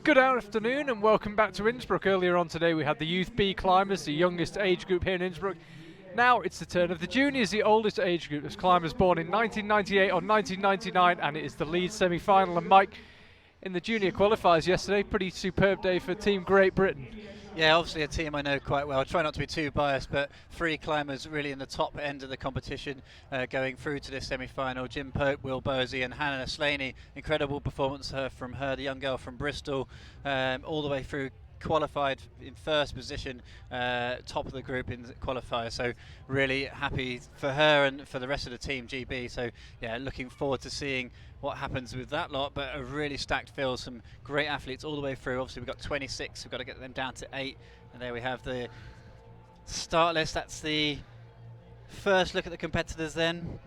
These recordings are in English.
Good afternoon and welcome back to Innsbruck. Earlier on today we had the Youth B climbers, the youngest age group here in Innsbruck. Now it's the turn of the juniors, the oldest age group. As climbers born in 1998 or 1999, and it is the lead semi-final. And Mike, in the junior qualifiers yesterday, pretty superb day for Team Great Britain. Yeah, obviously a team I know quite well. I try not to be too biased, but three climbers really in the top end of the competition going through to this semi-final. Jim Pope, Will Bosey and Hannah Slaney. Incredible performance from her, the young girl from Bristol, all the way through. Qualified in first position, top of the group in the qualifier, so really happy for her and for the rest of the team GB. So yeah, looking forward to seeing what happens with that lot, but a really stacked field, some great athletes all the way through. Obviously we've got 26, we've got to get them down to 8, and there we have the start list. That's the first look at the competitors then.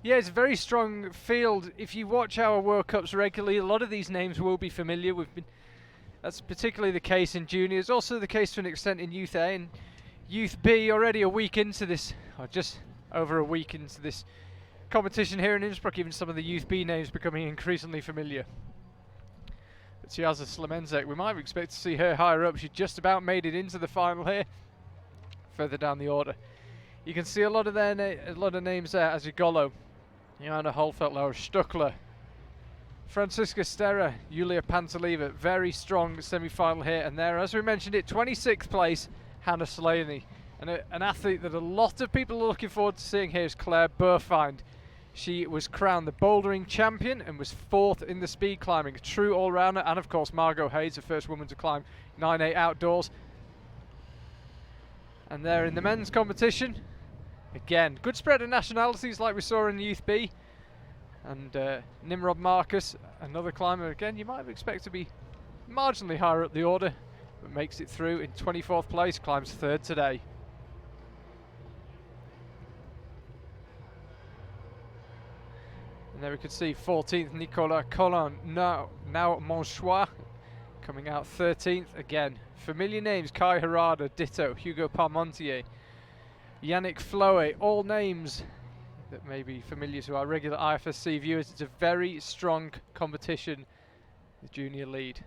Yeah, it's a very strong field. If you watch our World Cups regularly, a lot of these names will be familiar. That's particularly the case in juniors, also the case to an extent in Youth A and Youth B. Already a week into this, or just over a week into this competition here in Innsbruck, even some of the Youth B names becoming increasingly familiar. But Tiaza Slemenzek, we might have expected to see her higher up. She just about made it into the final here, further down the order. You can see a lot of names there, Azigolo, Joanna Holfeld, Laura Stuckler, Francisca Sterra, Julia Pantelieva. Very strong semi-final here and there. As we mentioned it, 26th place, Hannah Slaney. And an athlete that a lot of people are looking forward to seeing here is Claire Burfind. She was crowned the bouldering champion and was 4th in the speed climbing. A true all-rounder. And of course Margot Hayes, the first woman to climb 9/8 outdoors. And there in the men's competition, again, good spread of nationalities like we saw in the Youth B. And Nimrod Marcus, another climber, again you might have expected to be marginally higher up the order, but makes it through in 24th place, climbs 3rd today. And there we could see 14th Nicolas Collin, now Monchois, coming out 13th. Again, familiar names, Kai Harada, ditto, Hugo Parmentier, Yannick Floe, all names that may be familiar to our regular IFSC viewers. It's a very strong competition, the junior lead.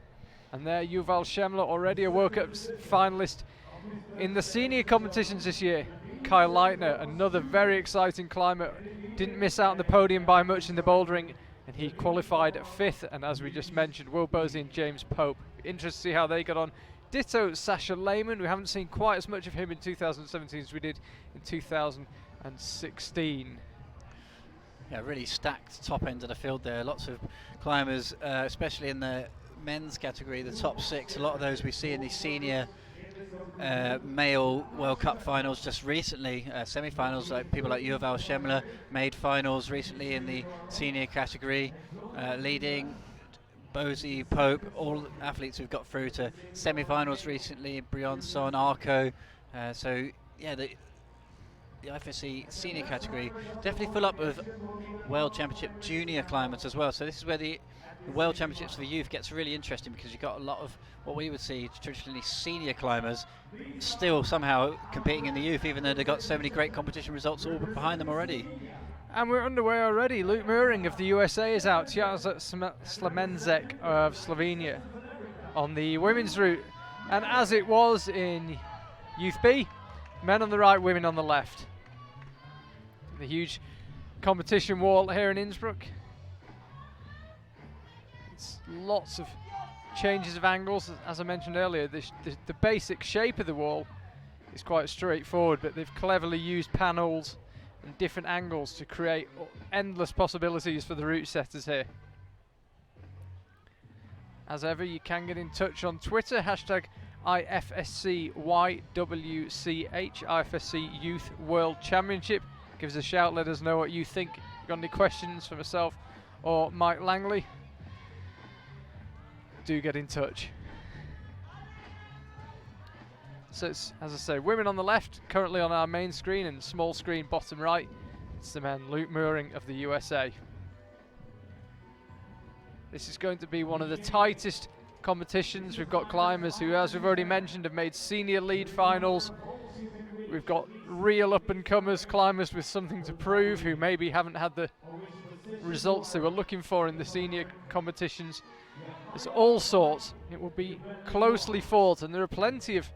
And there Yuval Shemler, already a World Cup finalist in the senior competitions this year. Kyle Leitner, another very exciting climber, didn't miss out on the podium by much in the bouldering, and he qualified 5th. And as we just mentioned, Will Bosey and James Pope. Interesting to see how they got on. Ditto Sasha Lehman. We haven't seen quite as much of him in 2017 as we did in 2016. Yeah, really stacked top end of the field there. Lots of climbers, especially in the men's category, the top 6. A lot of those we see in the senior male World Cup finals just recently, semi-finals, like people like Yuval Shemler made finals recently in the senior category, leading Bosey, Pope, all athletes who've got through to semi-finals recently, Brianson, Arco. So yeah, the IFSC senior category definitely full up with World Championship junior climbers as well. So this is where the World Championships for youth gets really interesting, because you've got a lot of what we would see traditionally senior climbers still somehow competing in the youth, even though they've got so many great competition results all behind them already. And we're underway already. Luke Mooring of the USA is out. Tiaza Slemenzek of Slovenia on the women's route. And as it was in Youth B, men on the right, women on the left. The huge competition wall here in Innsbruck. It's lots of changes of angles. As I mentioned earlier, the basic shape of the wall is quite straightforward, but they've cleverly used panels and different angles to create endless possibilities for the route setters here. As ever, you can get in touch on Twitter, hashtag IFSCYWCH, IFSC Youth World Championship. Give us a shout, let us know what you think. Got any questions for myself or Mike Langley? Do get in touch. So it's, as I say, women on the left, currently on our main screen, and small screen bottom right, it's the man Luke Mooring of the USA. This is going to be one of the tightest competitions. We've got climbers who, as we've already mentioned, have made senior lead finals. We've got real up-and-comers, climbers with something to prove, who maybe haven't had the results they were looking for in the senior competitions. There's all sorts. It will be closely fought, and there are plenty of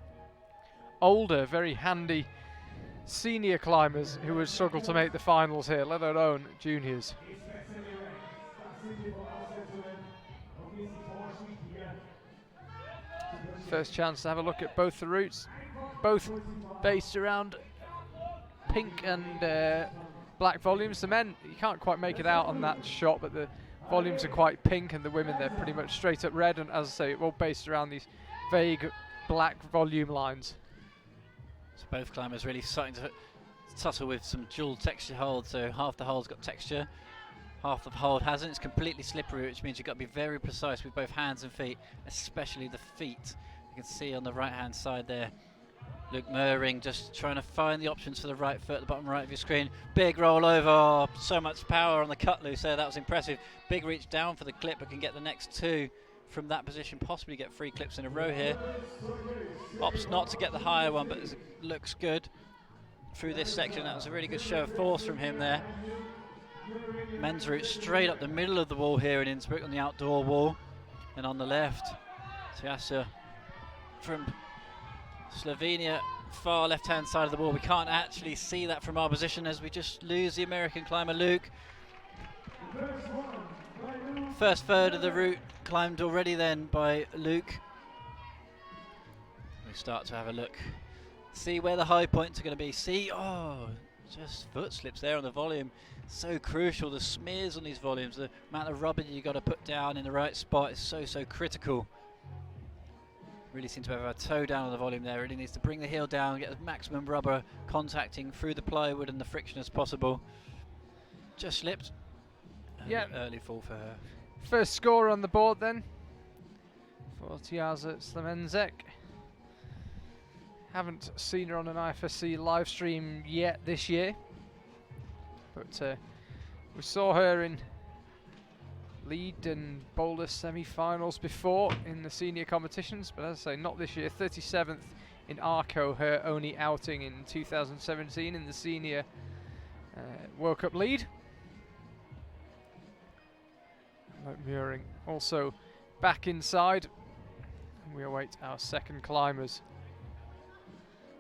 older, very handy senior climbers who would struggle to make the finals here, let alone juniors. First chance to have a look at both the routes, both based around pink and black volumes. The men, you can't quite make it out on that shot, but the volumes are quite pink, and the women, they're pretty much straight up red, and as I say, all based around these vague black volume lines. So both climbers really starting to tussle with some dual texture holds, so half the hole's got texture, half the hold hasn't. It's completely slippery, which means you've got to be very precise with both hands and feet, especially the feet. You can see on the right hand side there, Luke Möhring just trying to find the options for the right foot at the bottom right of your screen. Big roll over, oh, so much power on the cut loose there, that was impressive. Big reach down for the clip, but can get the next two from that position, possibly get 3 clips in a row here. Opts not to get the higher one, but it looks good through this section. That was a really good show of force from him there. Men's route straight up the middle of the wall here in Innsbruck on the outdoor wall. And on the left, Tjasa from Slovenia, far left hand side of the wall. We can't actually see that from our position as we just lose the American climber Luke. First third of the route climbed already then by Luke. We start to have a look, see where the high points are going to be. See, oh, just foot slips there on the volume. So crucial, the smears on these volumes, the amount of rubber you've got to put down in the right spot is so critical. Really seem to have a toe down on the volume there. Really needs to bring the heel down, get the maximum rubber contacting through the plywood and the friction as possible. Just slipped. Yeah. Early fall for her. First score on the board then for Tjasa Slemenzek. Haven't seen her on an IFSC live stream yet this year, but we saw her in lead and boulder semi-finals before in the senior competitions, but as I say, not this year. 37th in Arco, her only outing in 2017 in the senior World Cup lead. Möhring also back inside, and we await our second climbers.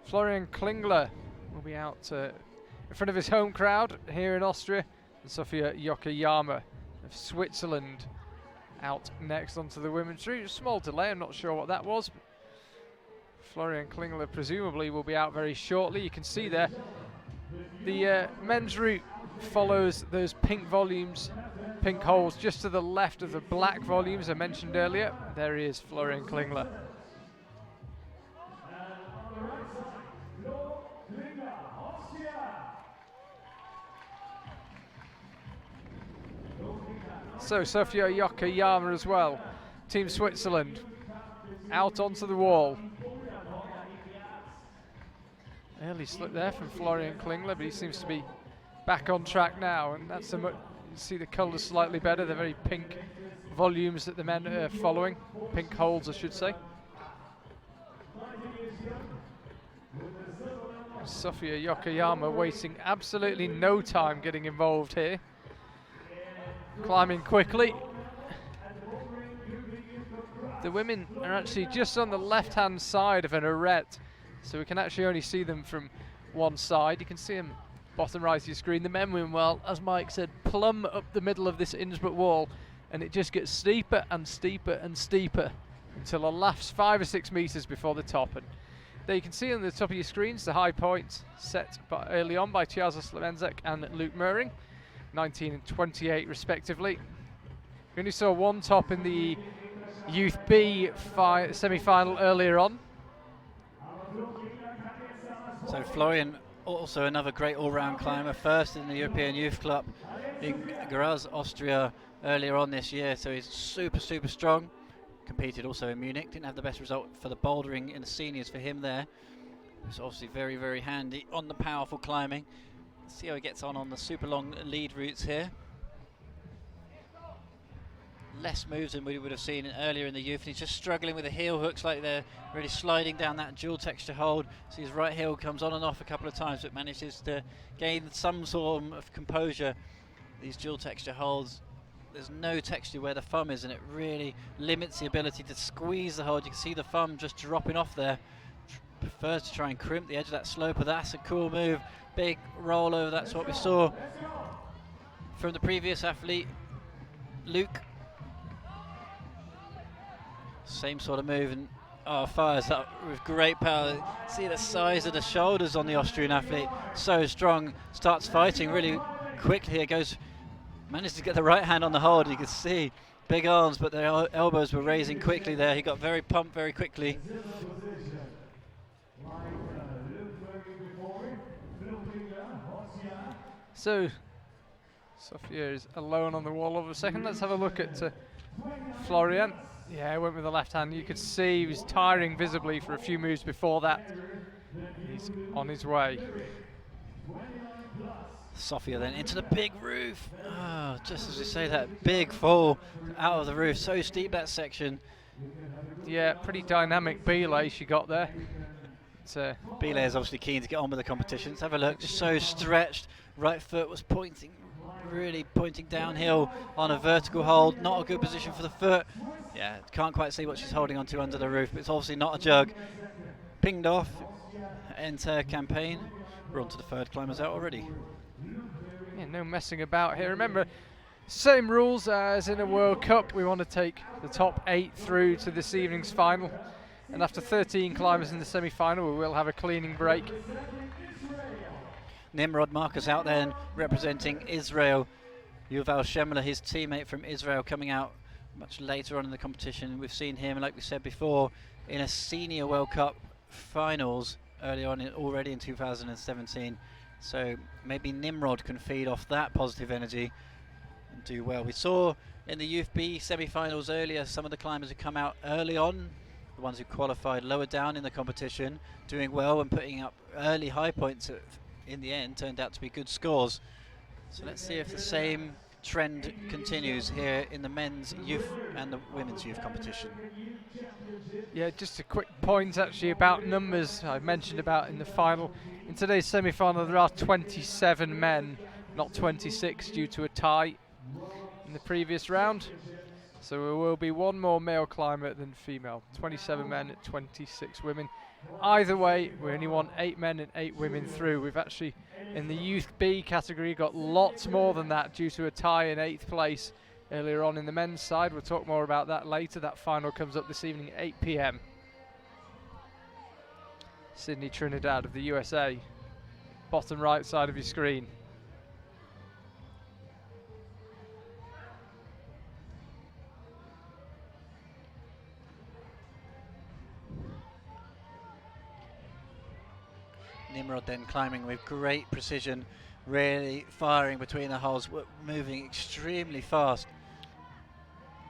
Florian Klingler will be out in front of his home crowd here in Austria, and Sofia Yokoyama of Switzerland out next onto the women's route. Small delay, I'm not sure what that was. But Florian Klingler presumably will be out very shortly. You can see there the men's route follows those pink volumes, pink holes just to the left of the black volumes I mentioned earlier. There he is, Florian Klingler. So Sofia Yokoyama as well, Team Switzerland, out onto the wall. Early slip there from Florian Klingler, but he seems to be back on track now, and that's you see the colours slightly better, the very pink volumes that the men are following, pink holes I should say. Sofia Yokoyama wasting absolutely no time getting involved here. Climbing quickly. The women are actually just on the left hand side of an arête, so we can actually only see them from one side. You can see them bottom right of your screen. The men win well, as Mike said, plumb up the middle of this Innsbruck wall, and it just gets steeper and steeper and steeper until a last 5 or 6 meters before the top. And there you can see on the top of your screens the high points set early on by Tjasa Slemenzek and Luke Möhring, 19 and 28 respectively. We only saw one top in the Youth B semi-final earlier on. So Florian, also another great all-round climber, first in the European Youth Club in Graz, Austria earlier on this year, so he's super strong. Competed also in Munich, didn't have the best result for the bouldering in the seniors for him there. It's obviously very handy on the powerful climbing. See how he gets on the super long lead routes here. Less moves than we would have seen earlier in the youth, and he's just struggling with the heel hooks, like they're really sliding down that dual texture hold. So his right heel comes on and off a couple of times, but manages to gain some sort of composure. These dual texture holds there's no texture where the thumb is, and it really limits the ability to squeeze the hold. You can see the thumb just dropping off there. Prefers to try and crimp the edge of that slope, but that's a cool move. Big rollover, that's what we saw from the previous athlete, Luke. Same sort of move, and fires up with great power. See the size of the shoulders on the Austrian athlete, so strong. Starts fighting really quickly here, managed to get the right hand on the hold. You can see big arms, but their elbows were raising quickly there. He got very pumped very quickly. So Sofia is alone on the wall over a second. Let's have a look at Florian. Yeah, went with the left hand. You could see he was tiring visibly for a few moves before that. He's on his way. Sofia then into the big roof. Oh, just as we say, that big fall out of the roof. So steep, that section. Yeah, pretty dynamic belay she got there. Belay is obviously keen to get on with the competition. Let's have a look. Just so stretched. Right foot was really pointing downhill on a vertical hold. Not a good position for the foot. Yeah, can't quite see what she's holding onto under the roof, but it's obviously not a jug. Pinged off. Enter campaign. We're on to the third climbers out already. Yeah, no messing about here. Remember, same rules as in a World Cup. We want to take the top 8 through to this evening's final. And after 13 climbers in the semi-final, we will have a cleaning break. Nimrod Marcus out there and representing Israel. Yuval Shemler, his teammate from Israel, coming out much later on in the competition. We've seen him, like we said before, in a senior World Cup finals early on already in 2017. So maybe Nimrod can feed off that positive energy and do well. We saw in the Youth B semi-finals earlier some of the climbers who come out early on, the ones who qualified lower down in the competition, doing well and putting up early high points in the end turned out to be good scores. So let's see if the same trend continues here in the men's youth and the women's youth competition. Yeah, just a quick point actually about numbers I mentioned about in the final. In today's semi-final there are 27 men, not 26 due to a tie in the previous round. So there will be one more male climber than female. 27 men, 26 women. Either way, we only want 8 men and 8 women through. We've actually, in the Youth B category, got lots more than that due to a tie in 8th place earlier on in the men's side. We'll talk more about that later. That final comes up this evening at 8 p.m. Sydney Trinidad of the USA. Bottom right side of your screen. Nimrod then climbing with great precision, really firing between the holes, moving extremely fast.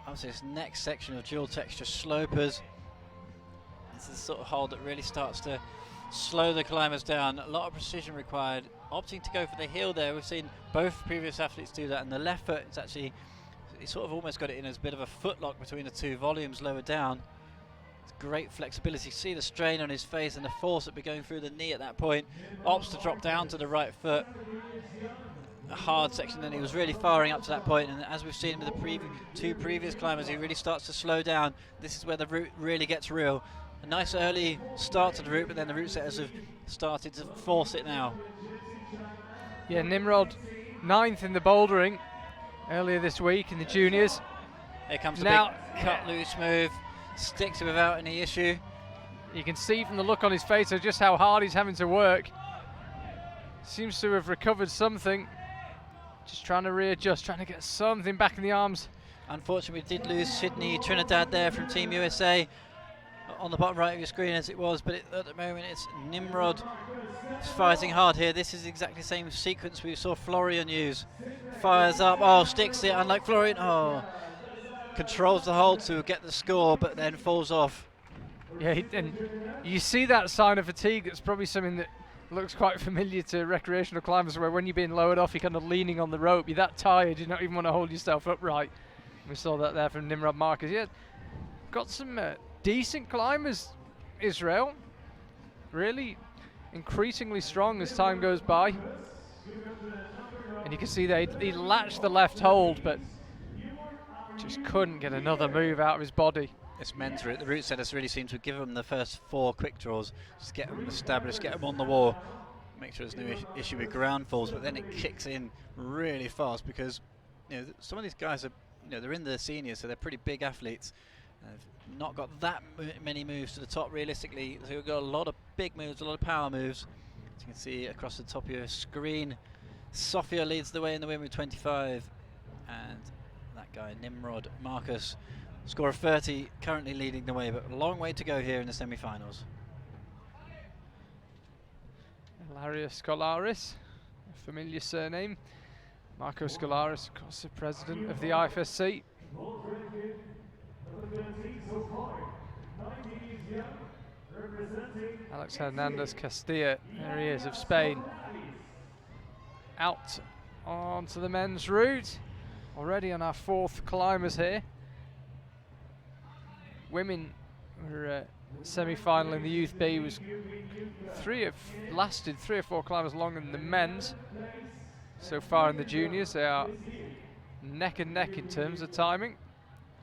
Obviously this next section of dual texture slopers, this is the sort of hold that really starts to slow the climbers down. A lot of precision required, opting to go for the heel there. We've seen both previous athletes do that, and the left foot, it's actually, he sort of almost got it in as a bit of a footlock between the two volumes lower down. Great flexibility. See the strain on his face and the force that be going through the knee at that point. Opts to drop down to the right foot. A hard section, and he was really firing up to that point, and as we've seen with the two previous climbers, he really starts to slow down. This is where the route really gets real. A nice early start to the route, but then the route setters have started to force it now. Yeah, Nimrod 9th in the bouldering earlier this week in the juniors. Here comes a big cut loose move. Sticks it without any issue. You can see from the look on his face just how hard he's having to work. Seems to have recovered something. Just trying to readjust, trying to get something back in the arms. Unfortunately, we did lose Sydney Trinidad there from Team USA on the bottom right of your screen as it was, but at the moment it's Nimrod fighting hard here. This is exactly the same sequence we saw Florian use. Fires up, sticks it, unlike Florian, controls the hold to get the score, but then falls off. Yeah, and you see that sign of fatigue. That's probably something that looks quite familiar to recreational climbers, where when you're being lowered off, you're kind of leaning on the rope. You're that tired, you don't even want to hold yourself upright. We saw that there from Nimrod Marcus. Yeah, got some decent climbers, Israel. Really increasingly strong as time goes by. And you can see he latched the left hold, but Just couldn't get another move out of his body. This men's route, the route setters really seem to give him the first 4 quick draws, just get them established, get them on the wall, make sure there's no issue with ground falls, but then it kicks in really fast because some of these guys are, they're in the seniors, so they're pretty big athletes. They've not got that many moves to the top realistically, so we've got a lot of big moves, a lot of power moves. As you can see across the top of your screen, Sofia leads the way in the win with 25, and that guy Nimrod Marcus, score of 30, currently leading the way, but a long way to go here in the semi-finals. Ilaria Skolaris, a familiar surname. Marco Skolaris, of course, the president of the IFSC. Alex Hernandez Castilla, there he is, of Spain. Out onto the men's route. Already on our 4th climbers here. Women were semi-final in the Youth B was lasted 3 or 4 climbers longer than the men's. So far in the juniors, they are neck and neck in terms of timing.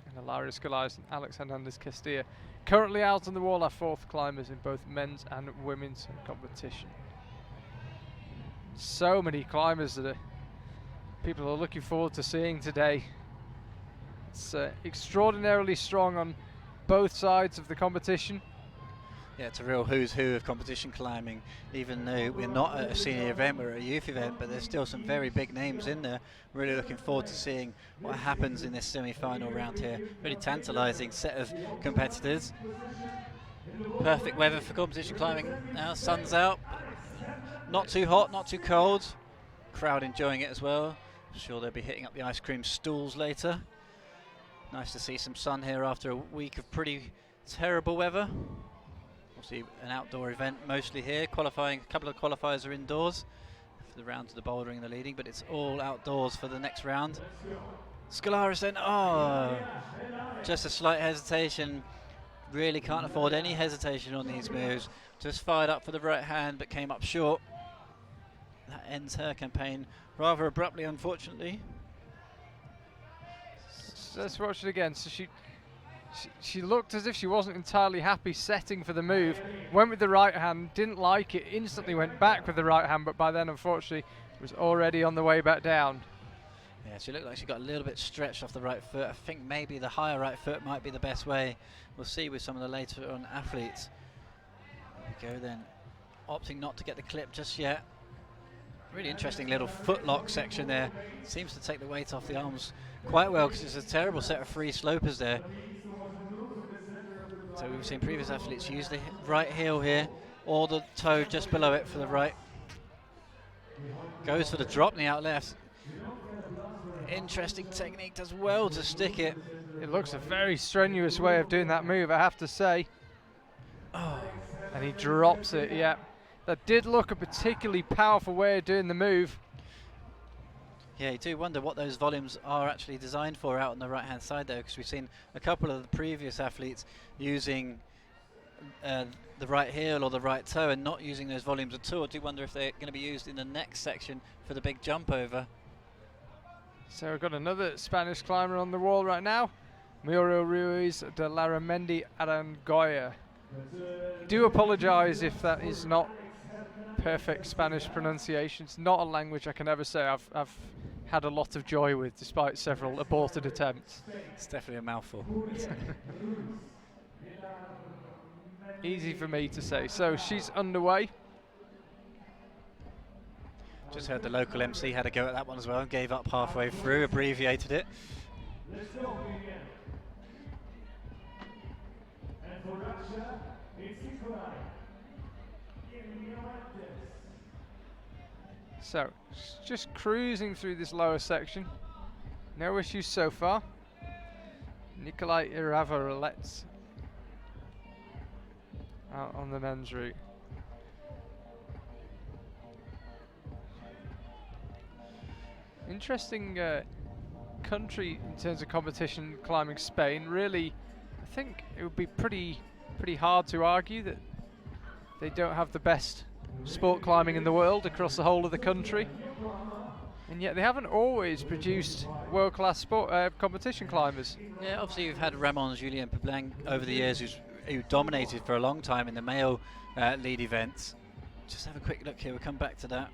And Ilaria Skolaris and Alex Hernandez Castilla currently out on the wall, our 4th climbers in both men's and women's competition. So many climbers that people are looking forward to seeing today. It's extraordinarily strong on both sides of the competition. Yeah, it's a real who's who of competition climbing, even though we're not at a senior event, we're at a youth event, but there's still some very big names in there. Really looking forward to seeing what happens in this semi-final round here. Really tantalising set of competitors. Perfect weather for competition climbing now, sun's out. Not too hot, not too cold. Crowd enjoying it as well. I'm sure they'll be hitting up the ice cream stools later. Nice to see some sun here after a week of pretty terrible weather. Obviously an outdoor event mostly here. Qualifying, a couple of qualifiers are indoors for the round to the bouldering and the leading, but it's all outdoors for the next round. Skolaris then, just a slight hesitation. Really can't afford any hesitation on these moves. Just fired up for the right hand, but came up short. That ends her campaign rather abruptly, unfortunately. Let's watch it again. So she looked as if she wasn't entirely happy setting for the move. Went with the right hand, didn't like it, instantly went back with the right hand, but by then, unfortunately, was already on the way back down. Yeah, she looked like she got a little bit stretched off the right foot. I think maybe the higher right foot might be the best way. We'll see with some of the later on athletes. There we go then. Opting not to get the clip just yet. Really interesting little footlock section there. Seems to take the weight off the arms quite well because it's a terrible set of free slopers there. So we've seen previous athletes use the right heel here or the toe just below it for the right. Goes for the drop knee out left. Interesting technique, does well to stick it. It looks a very strenuous way of doing that move, I have to say. Oh. And he drops it, yeah. That did look a particularly powerful way of doing the move. Yeah, you do wonder what those volumes are actually designed for out on the right-hand side there, because we've seen a couple of the previous athletes using the right heel or the right toe and not using those volumes at all. I do wonder if they're going to be used in the next section for the big jump over. So we've got another Spanish climber on the wall right now. Muriel Ruiz de Larramendi Arangoya. Do apologise if that is not perfect Spanish pronunciation. It's not a language I can ever say I've had a lot of joy with, despite several aborted attempts. It's definitely a mouthful. Easy for me to say. So she's underway. Just heard the local MC had a go at that one as well and gave up halfway through, abbreviated it. So, just cruising through this lower section. No issues so far. Nikolai Iravarelets out on the men's route. Interesting country in terms of competition, climbing Spain. Really, I think it would be pretty hard to argue that they don't have the best sport climbing in the world across the whole of the country. And yet they haven't always produced world-class sport competition climbers. Yeah, obviously you've had Ramon Julien Peblanc over the years who dominated for a long time in the male lead events. Just have a quick look here, we'll come back to that.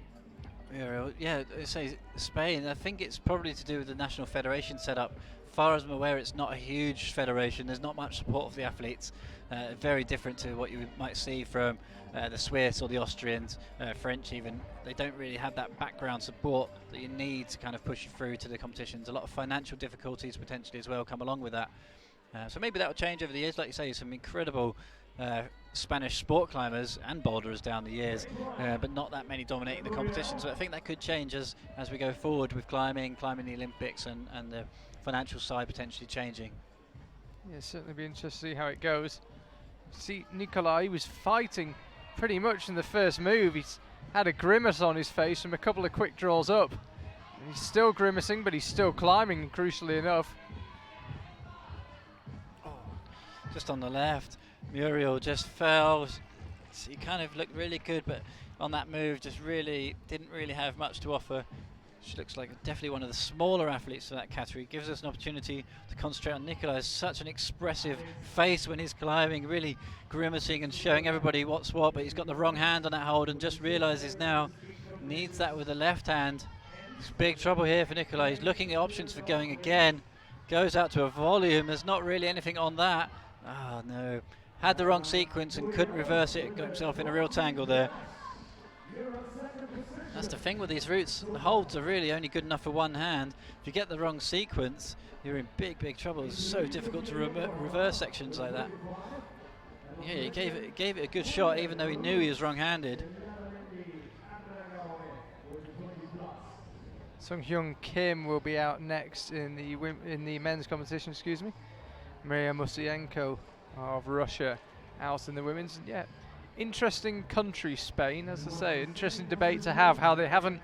Yeah, I say Spain, I think it's probably to do with the national federation setup. As far as I'm aware, it's not a huge federation, there's not much support for the athletes. Very different to what you might see from the Swiss or the Austrians, French even. They don't really have that background support that you need to kind of push you through to the competitions. A lot of financial difficulties potentially as well come along with that. So maybe that will change over the years. Like you say, some incredible Spanish sport climbers and boulderers down the years, but not that many dominating the competition. So I think that could change as we go forward with climbing the Olympics, and the financial side potentially changing. Yeah, certainly be interesting to see how it goes. See, Nikolai was fighting pretty much in the first move. He's had a grimace on his face from a couple of quick draws up. And he's still grimacing, but he's still climbing, crucially enough. Just on the left, Muriel just fell. He kind of looked really good, but on that move just really didn't really have much to offer. She looks like definitely one of the smaller athletes for that category. Gives us an opportunity to concentrate on Nikolai. Has such an expressive face when he's climbing, really grimacing and showing everybody what's what, but he's got the wrong hand on that hold and just realizes now needs that with the left hand. It's big trouble here for Nikolai. He's looking at options for going again. Goes out to a volume. There's not really anything on that. Oh no. Had the wrong sequence and couldn't reverse it. Got himself in a real tangle there. That's the thing with these routes, the holds are really only good enough for one hand. If you get the wrong sequence, you're in big trouble. It's so difficult to reverse sections like that. Yeah, he gave it a good shot, even though he knew he was wrong-handed. Sung-hyun Kim will be out next in the men's competition. Excuse me. Maria Musienko of Russia out in the women's. Yeah. Interesting country, Spain, as I say. Interesting debate to have, how they haven't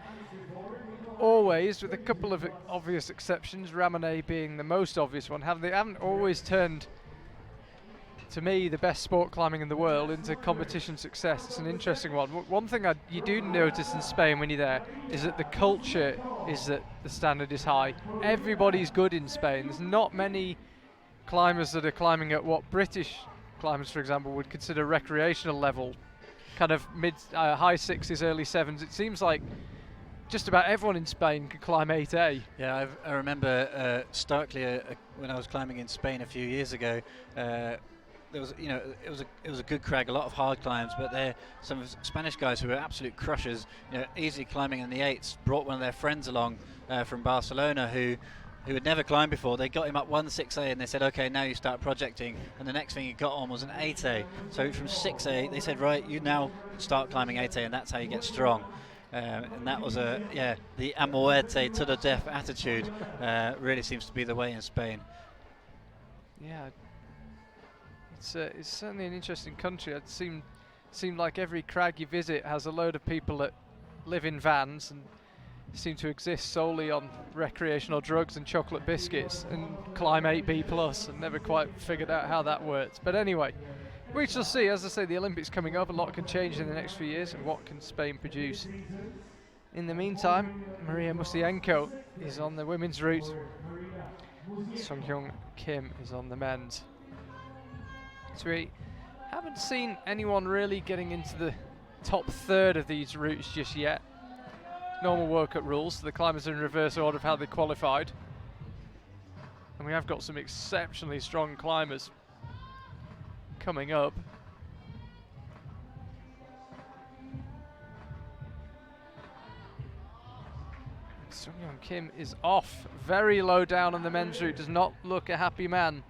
always, with a couple of obvious exceptions, Ramonet being the most obvious one, they haven't always turned, to me, the best sport climbing in the world into competition success. It's an interesting one. One thing you do notice in Spain when you're there is that the culture is that the standard is high. Everybody's good in Spain. There's not many climbers that are climbing at what British climbers, for example, would consider recreational level, kind of high 60s, early 7s. It seems like just about everyone in Spain can climb 8A. Yeah, I remember starkly when I was climbing in Spain a few years ago. There was, it was a good crag, a lot of hard climbs, but there some Spanish guys who were absolute crushers, easily climbing in the 8s. Brought one of their friends along from Barcelona who had never climbed before. They got him up 1.6A and they said, okay, now you start projecting, and the next thing he got on was an 8A. So from 6A they said, right, you now start climbing 8A, and that's how you get strong. And that was the a muerte to the death attitude really seems to be the way in Spain. Yeah, it's certainly an interesting country. It seemed like every crag you visit has a load of people that live in vans and seem to exist solely on recreational drugs and chocolate biscuits and climb 8B plus, and never quite figured out how that works. But anyway, we shall see. As I say, the Olympics coming up, a lot can change in the next few years, and what can Spain produce? In the meantime, Maria Musienko is on the women's route. Sung-hyun Kim is on the men's. So we haven't seen anyone really getting into the top third of these routes just yet. Normal World Cup rules, so the climbers are in reverse order of how they qualified. And we have got some exceptionally strong climbers coming up. Sung-hyun Kim is off, very low down on the men's route, does not look a happy man.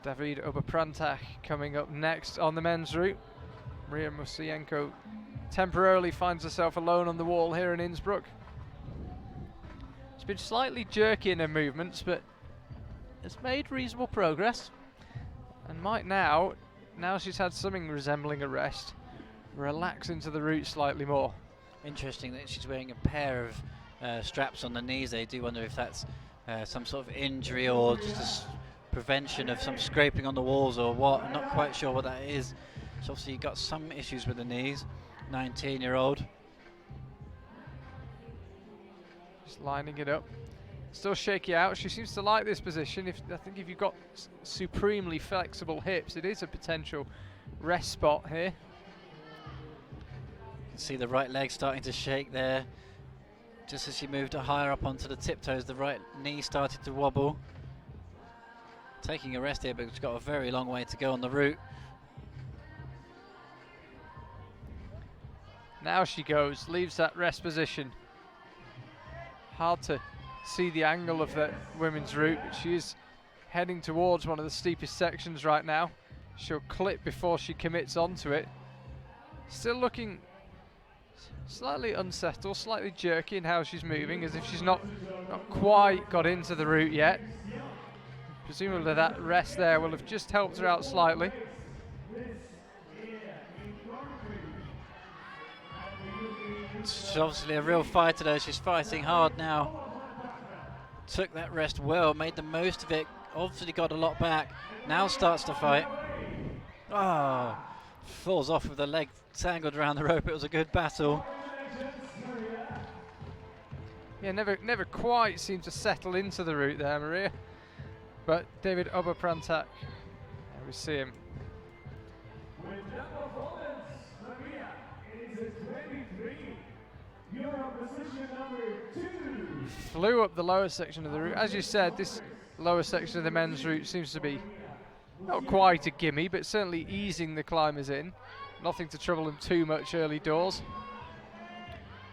David Oberprantach coming up next on the men's route. Maria Musienko temporarily finds herself alone on the wall here in Innsbruck. She's been slightly jerky in her movements, but has made reasonable progress, and might now she's had something resembling a rest, relax into the route slightly more. Interesting that she's wearing a pair of straps on the knees. I do wonder if that's some sort of injury or just prevention of some scraping on the walls or what. I'm not quite sure what that is. She's obviously got some issues with the knees. 19-year-old. Just lining it up. Still shaky out. She seems to like this position. I think if you've got supremely flexible hips, it is a potential rest spot here. You can see the right leg starting to shake there. Just as she moved higher up onto the tiptoes, the right knee started to wobble. Taking a rest here, but she's got a very long way to go on the route. Now she goes, leaves that rest position. Hard to see the angle of the women's route, but she is heading towards one of the steepest sections right now. She'll clip before she commits onto it. Still looking slightly unsettled, slightly jerky in how she's moving, as if she's not quite got into the route yet. Presumably that rest there will have just helped her out slightly. She's obviously a real fighter though, she's fighting hard now. Took that rest well, made the most of it, obviously got a lot back, now starts to fight. Oh, falls off with the leg tangled around the rope. It was a good battle. Yeah, never quite seemed to settle into the route there, Maria. But David Oberprantak, there we see him. Flew up the lower section of the route. As you said, this lower section of the men's route seems to be not quite a gimme, but certainly easing the climbers in. Nothing to trouble them too much early doors.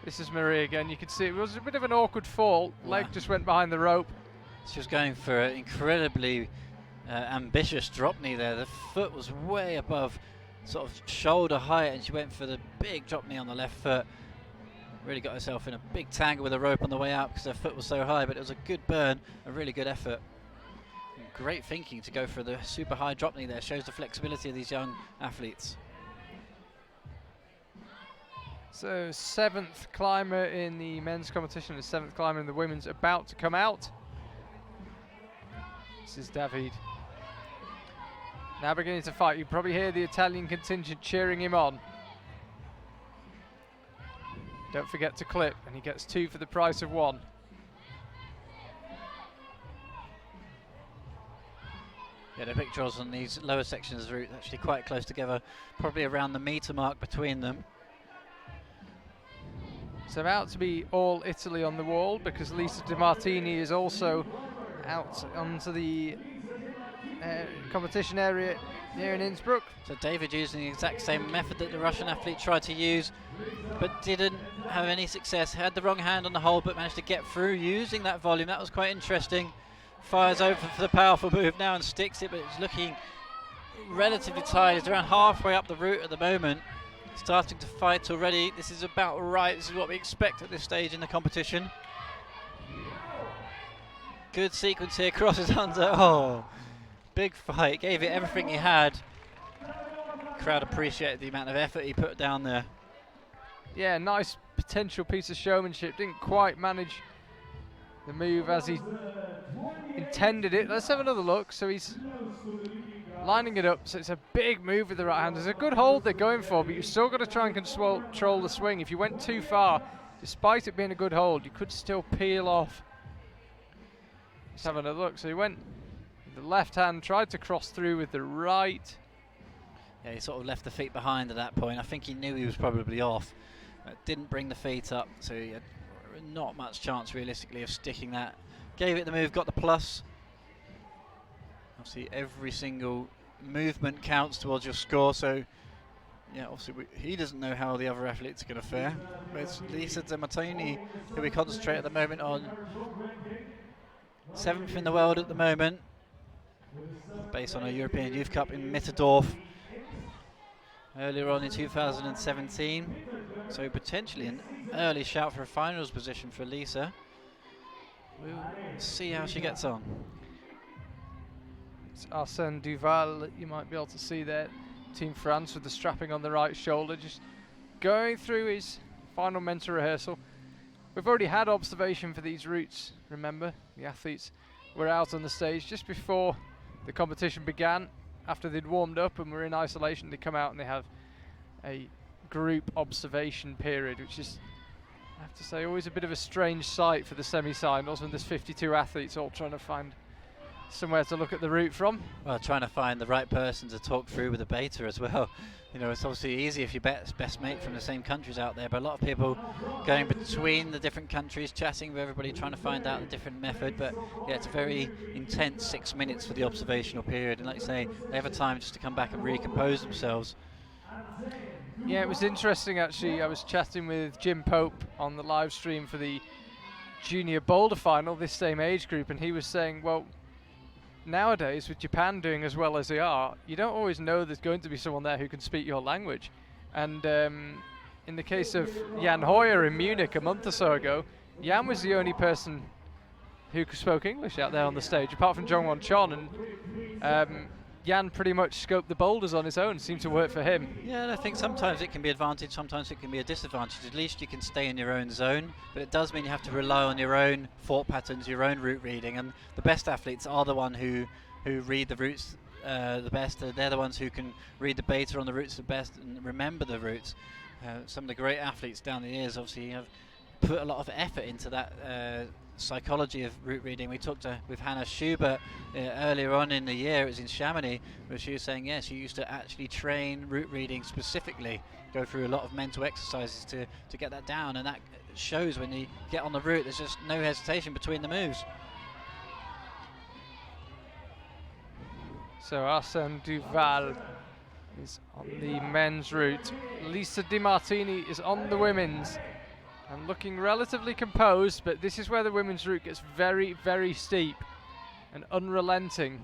This is Marie again. You can see it was a bit of an awkward fall. Leg just went behind the rope. She was going for an incredibly ambitious drop knee there. The foot was way above sort of shoulder height, and she went for the big drop knee on the left foot. Really got herself in a big tangle with the rope on the way out because her foot was so high, but it was a good burn, a really good effort. And great thinking to go for the super high drop knee there. Shows the flexibility of these young athletes. So 7th climber in the men's competition, the 7th climber in the women's about to come out. This is David. Now beginning to fight. You probably hear the Italian contingent cheering him on. Don't forget to clip, and he gets 2 for the price of 1. Yeah, the big draws on these lower sections of the route actually quite close together, probably around the metre mark between them. It's about to be all Italy on the wall because Lisa Di Martini is also out onto the competition area here in Innsbruck. So David using the exact same method that the Russian athlete tried to use, but didn't have any success. Had the wrong hand on the hold, but managed to get through using that volume. That was quite interesting. Fires over for the powerful move now and sticks it, but it's looking relatively tight. It's around halfway up the route at the moment. Starting to fight already. This is about right. This is what we expect at this stage in the competition. Good sequence here. Crosses under. Oh, big fight. Gave it everything he had. Crowd appreciated the amount of effort he put down there. Yeah, nice potential piece of showmanship. Didn't quite manage the move as he intended it. Let's have another look. So he's lining it up, so it's a big move with the right hand. There's a good hold they're going for, but you've still got to try and control the swing. If you went too far, despite it being a good hold, you could still peel off. Let's have another look. So he went with the left hand, tried to cross through with the right. Yeah, he sort of left the feet behind at that point. I think he knew he was probably off. Didn't bring the feet up, so he had not much chance realistically of sticking that. Gave it the move, got the plus. Obviously every single movement counts towards your score, so yeah, obviously he doesn't know how the other athletes are going to fare. But it's Lisa Di Martini who we concentrate at the moment on. 7th in the world at the moment, based on a European Youth Cup in Mitterdorf earlier on in 2017. So potentially an early shout for a finals position for Lisa. We'll see how she gets on. It's Arsène Duval that you might be able to see there. Team France with the strapping on the right shoulder, just going through his final mental rehearsal. We've already had observation for these routes, remember. The athletes were out on the stage just before the competition began, after they'd warmed up and were in isolation, they come out and they have a group observation period, which is, I have to say, always a bit of a strange sight for the semi-finals when there's 52 athletes all trying to find somewhere to look at the route from. Well, trying to find the right person to talk through with the beta as well. You know, it's obviously easy if your best mate from the same countries out there, but a lot of people going between the different countries, chatting with everybody, trying to find out a different method. But yeah, it's a very intense 6 minutes for the observational period, and like you say, they have a time just to come back and recompose themselves. Yeah, it was interesting actually. I was chatting with Jim Pope on the live stream for the junior boulder final, this same age group, and he was saying, well, nowadays with Japan doing as well as they are, you don't always know there's going to be someone there who can speak your language. And in the case of Jan Hoyer in Munich a month or so ago, Jan was the only person who spoke English out there on the stage, apart from Jongwon Chon, and Jan pretty much scoped the boulders on his own. Seemed to work for him. Yeah, and I think sometimes it can be an advantage, sometimes it can be a disadvantage. At least you can stay in your own zone, but it does mean you have to rely on your own thought patterns, your own route reading, and the best athletes are the one who read the routes the best. They're the ones who can read the beta on the routes the best and remember the routes. Some of the great athletes down the years obviously have put a lot of effort into that psychology of route reading. We talked with Hannah Schubert earlier on in the year. It was in Chamonix, where she was saying yes, she used to actually train route reading specifically, go through a lot of mental exercises to get that down, and that shows when you get on the route. There's just no hesitation between the moves. So Arsène Duval is on the men's route. Lisa Di Martini is on the women's and looking relatively composed, but this is where the women's route gets very, very steep and unrelenting.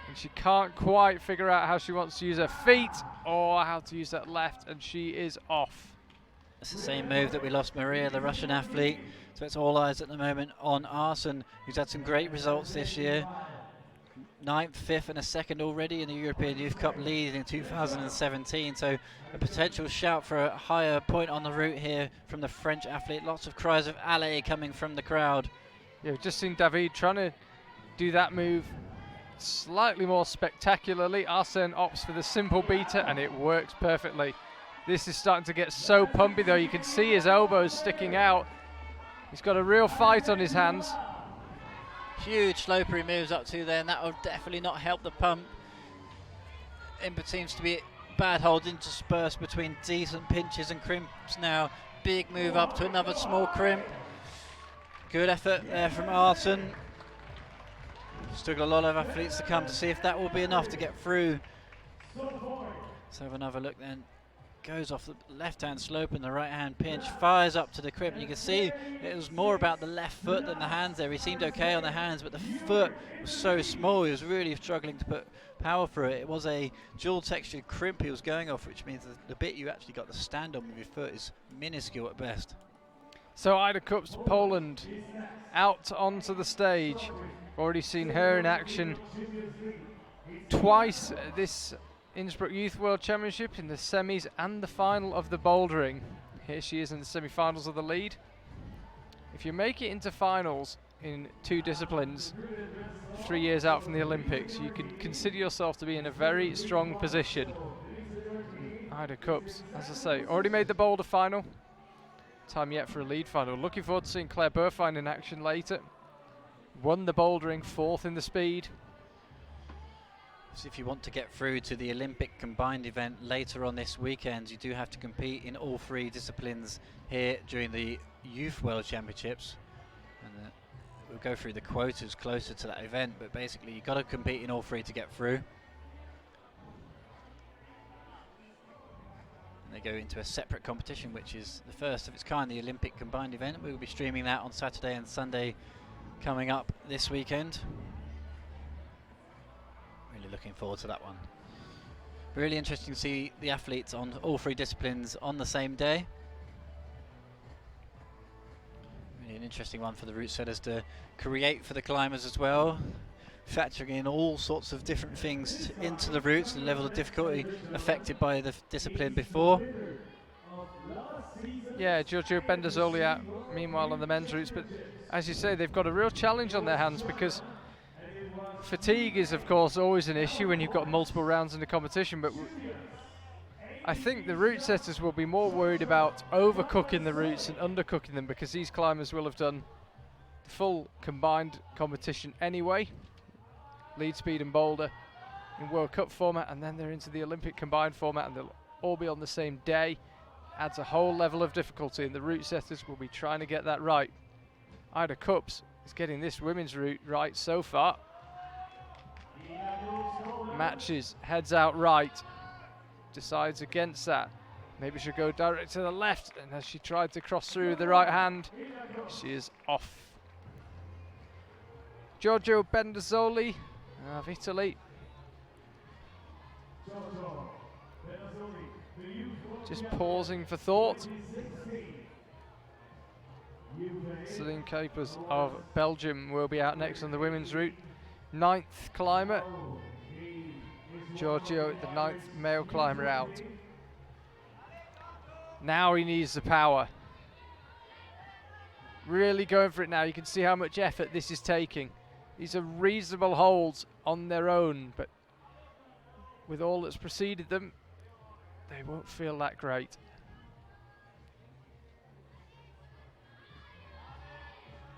And she can't quite figure out how she wants to use her feet or how to use that left, and she is off. It's the same move that we lost Maria, the Russian athlete. So it's all eyes at the moment on Arsène, who's had some great results this year. 9th, 5th and a 2nd already in the European Youth Cup lead in 2017, so a potential shout for a higher point on the route here from the French athlete. Lots of cries of allez coming from the crowd. Yeah, we've just seen David trying to do that move slightly more spectacularly. Arsène opts for the simple beta and it works perfectly. This is starting to get so pumpy though, you can see his elbows sticking out. He's got a real fight on his hands. Huge sloper he moves up to there, and that will definitely not help the pump. Input seems to be bad hold interspersed between decent pinches and crimps now. Big move up to another small crimp. Good effort there from Arsène. Still got a lot of athletes to come to see if that will be enough to get through. Let's have another look then. Goes off the left-hand slope and the right-hand pinch, fires up to the crimp, and you can see it was more about the left foot than the hands there. He seemed okay on the hands, but the foot was so small, he was really struggling to put power through it. It was a dual-textured crimp he was going off, which means the bit you actually got to stand on with your foot is minuscule at best. So Ida Cups Poland out onto the stage. Already seen her in action twice this Innsbruck Youth World Championship, in the semis and the final of the bouldering. Here she is in the semi-finals of the lead. If you make it into finals in 2 disciplines 3 years out from the Olympics, you can consider yourself to be in a very strong position. Ida Cups, as I say, already made the boulder final. Time yet for a lead final. Looking forward to seeing Claire Burfine in action later. Won the bouldering, 4th in the speed. So if you want to get through to the Olympic combined event later on this weekend, you do have to compete in all 3 disciplines here during the Youth World Championships. And we'll go through the quotas closer to that event, but basically you've got to compete in all 3 to get through. And they go into a separate competition, which is the first of its kind, the Olympic combined event. We will be streaming that on Saturday and Sunday coming up this weekend. Really looking forward to that one. Really interesting to see the athletes on all 3 disciplines on the same day. Really an interesting one for the route setters to create for the climbers as well, factoring in all sorts of different things into the routes, the level of difficulty affected by the discipline before. Yeah, Giorgio Bendazzoli meanwhile on the men's routes, but as you say, they've got a real challenge on their hands because Fatigue is, of course, always an issue when you've got multiple rounds in the competition, but I think the route setters will be more worried about overcooking the routes and undercooking them, because these climbers will have done the full combined competition anyway, lead speed and boulder in World Cup format, and then they're into the Olympic combined format, and they'll all be on the same day. Adds a whole level of difficulty, and the route setters will be trying to get that right. Ida Cups is getting this women's route right so far. Matches, heads out right, decides against that. Maybe she'll go direct to the left, and as she tried to cross through with the right hand, she is off. Giorgio Bendazzoli of Italy. Just pausing for thought. Celine Capers of Belgium will be out next on the women's route. 9th climber. Giorgio, the 9th male climber, out. Now he needs the power. Really going for it now. You can see how much effort this is taking. These are reasonable holds on their own, but with all that's preceded them, they won't feel that great.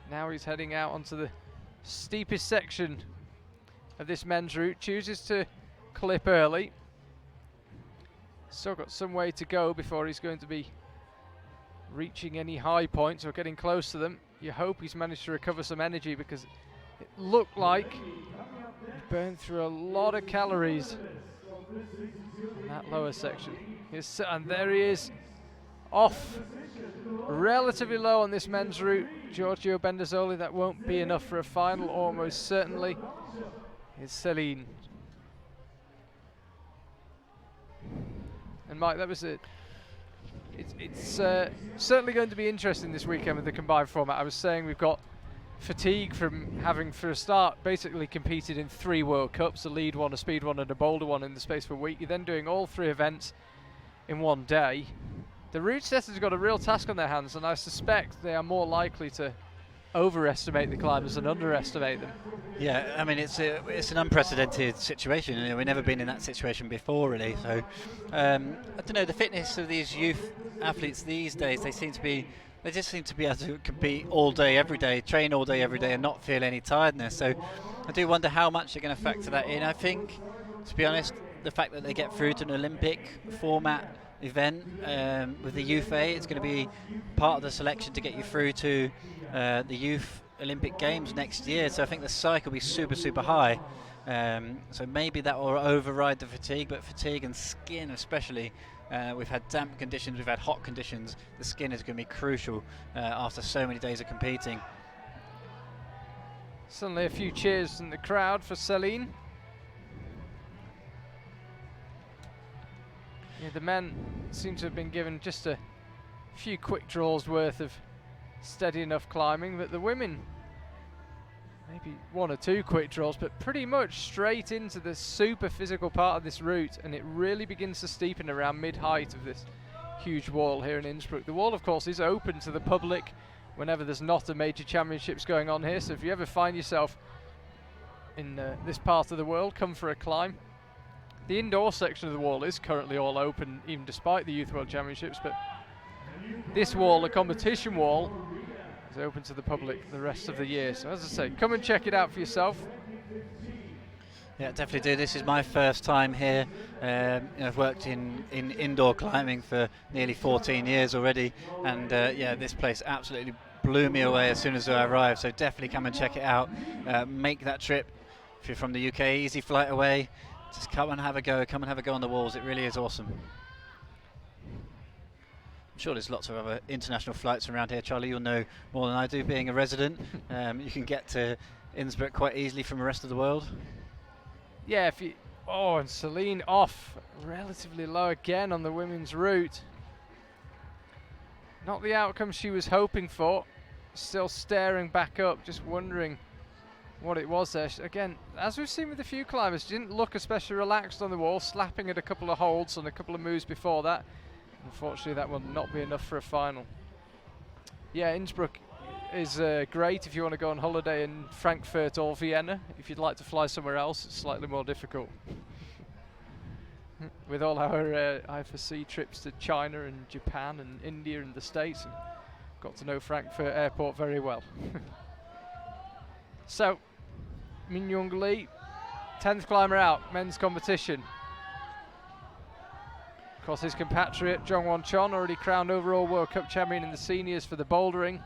Now he's heading out onto the steepest section of this men's route. Chooses to clip early. Still got some way to go before he's going to be reaching any high points or getting close to them. You hope he's managed to recover some energy, because it looked like he burned through a lot of calories in that lower section. And there he is, off relatively low on this men's route. Giorgio Bendazzoli, that won't be enough for a final, almost certainly. It's Celine. And Mike, that was it. It's certainly going to be interesting this weekend with the combined format. I was saying we've got fatigue from having, for a start, basically competed in 3 World Cups, a lead one, a speed one and a boulder one in the space of a week. You're then doing all 3 events in one day. The route setters have got a real task on their hands, and I suspect they are more likely to overestimate the climbers than underestimate them. Yeah, I mean, it's an unprecedented situation. You know, we've never been in that situation before, really. So I don't know, the fitness of these youth athletes these days, they just seem to be able to compete all day, every day, train all day, every day, and not feel any tiredness. So I do wonder how much they're going to factor that in. I think, to be honest, the fact that they get through to an Olympic format event with the Youth A, it's going to be part of the selection to get you through to the Youth Olympic Games next year. So I think the psyche will be super, super high. So maybe that will override the fatigue, but fatigue and skin especially. We've had damp conditions, we've had hot conditions. The skin is going to be crucial after so many days of competing. Suddenly a few cheers in the crowd for Celine. Yeah, the men seem to have been given just a few quick draws worth of steady enough climbing, but the women maybe 1 or 2 quick draws, but pretty much straight into the super physical part of this route, and it really begins to steepen around mid-height of this huge wall here in Innsbruck. The wall, of course, is open to the public whenever there's not a major championships going on here, so if you ever find yourself in this part of the world, come for a climb. The indoor section of the wall is currently all open, even despite the Youth World Championships, but this wall, the competition wall, is open to the public the rest of the year. So as I say, come and check it out for yourself. Yeah, definitely do. This is my first time here. I've worked in indoor climbing for nearly 14 years already, and yeah, this place absolutely blew me away as soon as I arrived. So definitely come and check it out. Make that trip if you're from the UK, easy flight away. Just come and have a go. Come and have a go on the walls. It really is awesome. I'm sure there's lots of other international flights around here. Charlie, you'll know more than I do, being a resident. You can get to Innsbruck quite easily from the rest of the world. Yeah, if you... Oh, and Celine off relatively low again on the women's route. Not the outcome she was hoping for. Still staring back up, just wondering what it was there. Again, as we've seen with a few climbers, she didn't look especially relaxed on the wall, slapping at a couple of holds on a couple of moves before that. Unfortunately, that will not be enough for a final. Yeah, Innsbruck, is great if you want to go on holiday in Frankfurt or Vienna. If you'd like to fly somewhere else, it's slightly more difficult. With all our IFSC trips to China and Japan and India and the States, and got to know Frankfurt Airport very well. So, Min Young Lee, 10th climber out, men's competition. Of course, his compatriot Jong Won Chon, already crowned overall World Cup champion in the seniors for the bouldering.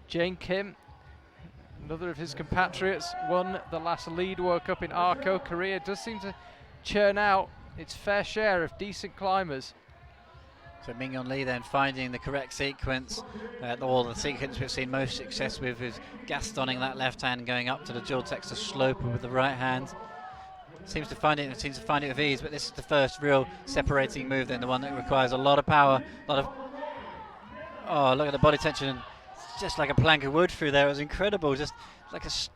Jane Kim, another of his compatriots, won the last lead World Cup in Arco. Korea does seem to churn out its fair share of decent climbers. So Mingyeon Lee then finding the correct sequence, or the sequence we've seen most success with is gastoning that left hand, going up to the dual texture slope with the right hand. Seems to find it with ease, but this is the first real separating move then, the one that requires a lot of power, a lot of, oh, look at the body tension, just like a plank of wood through there. It was incredible, just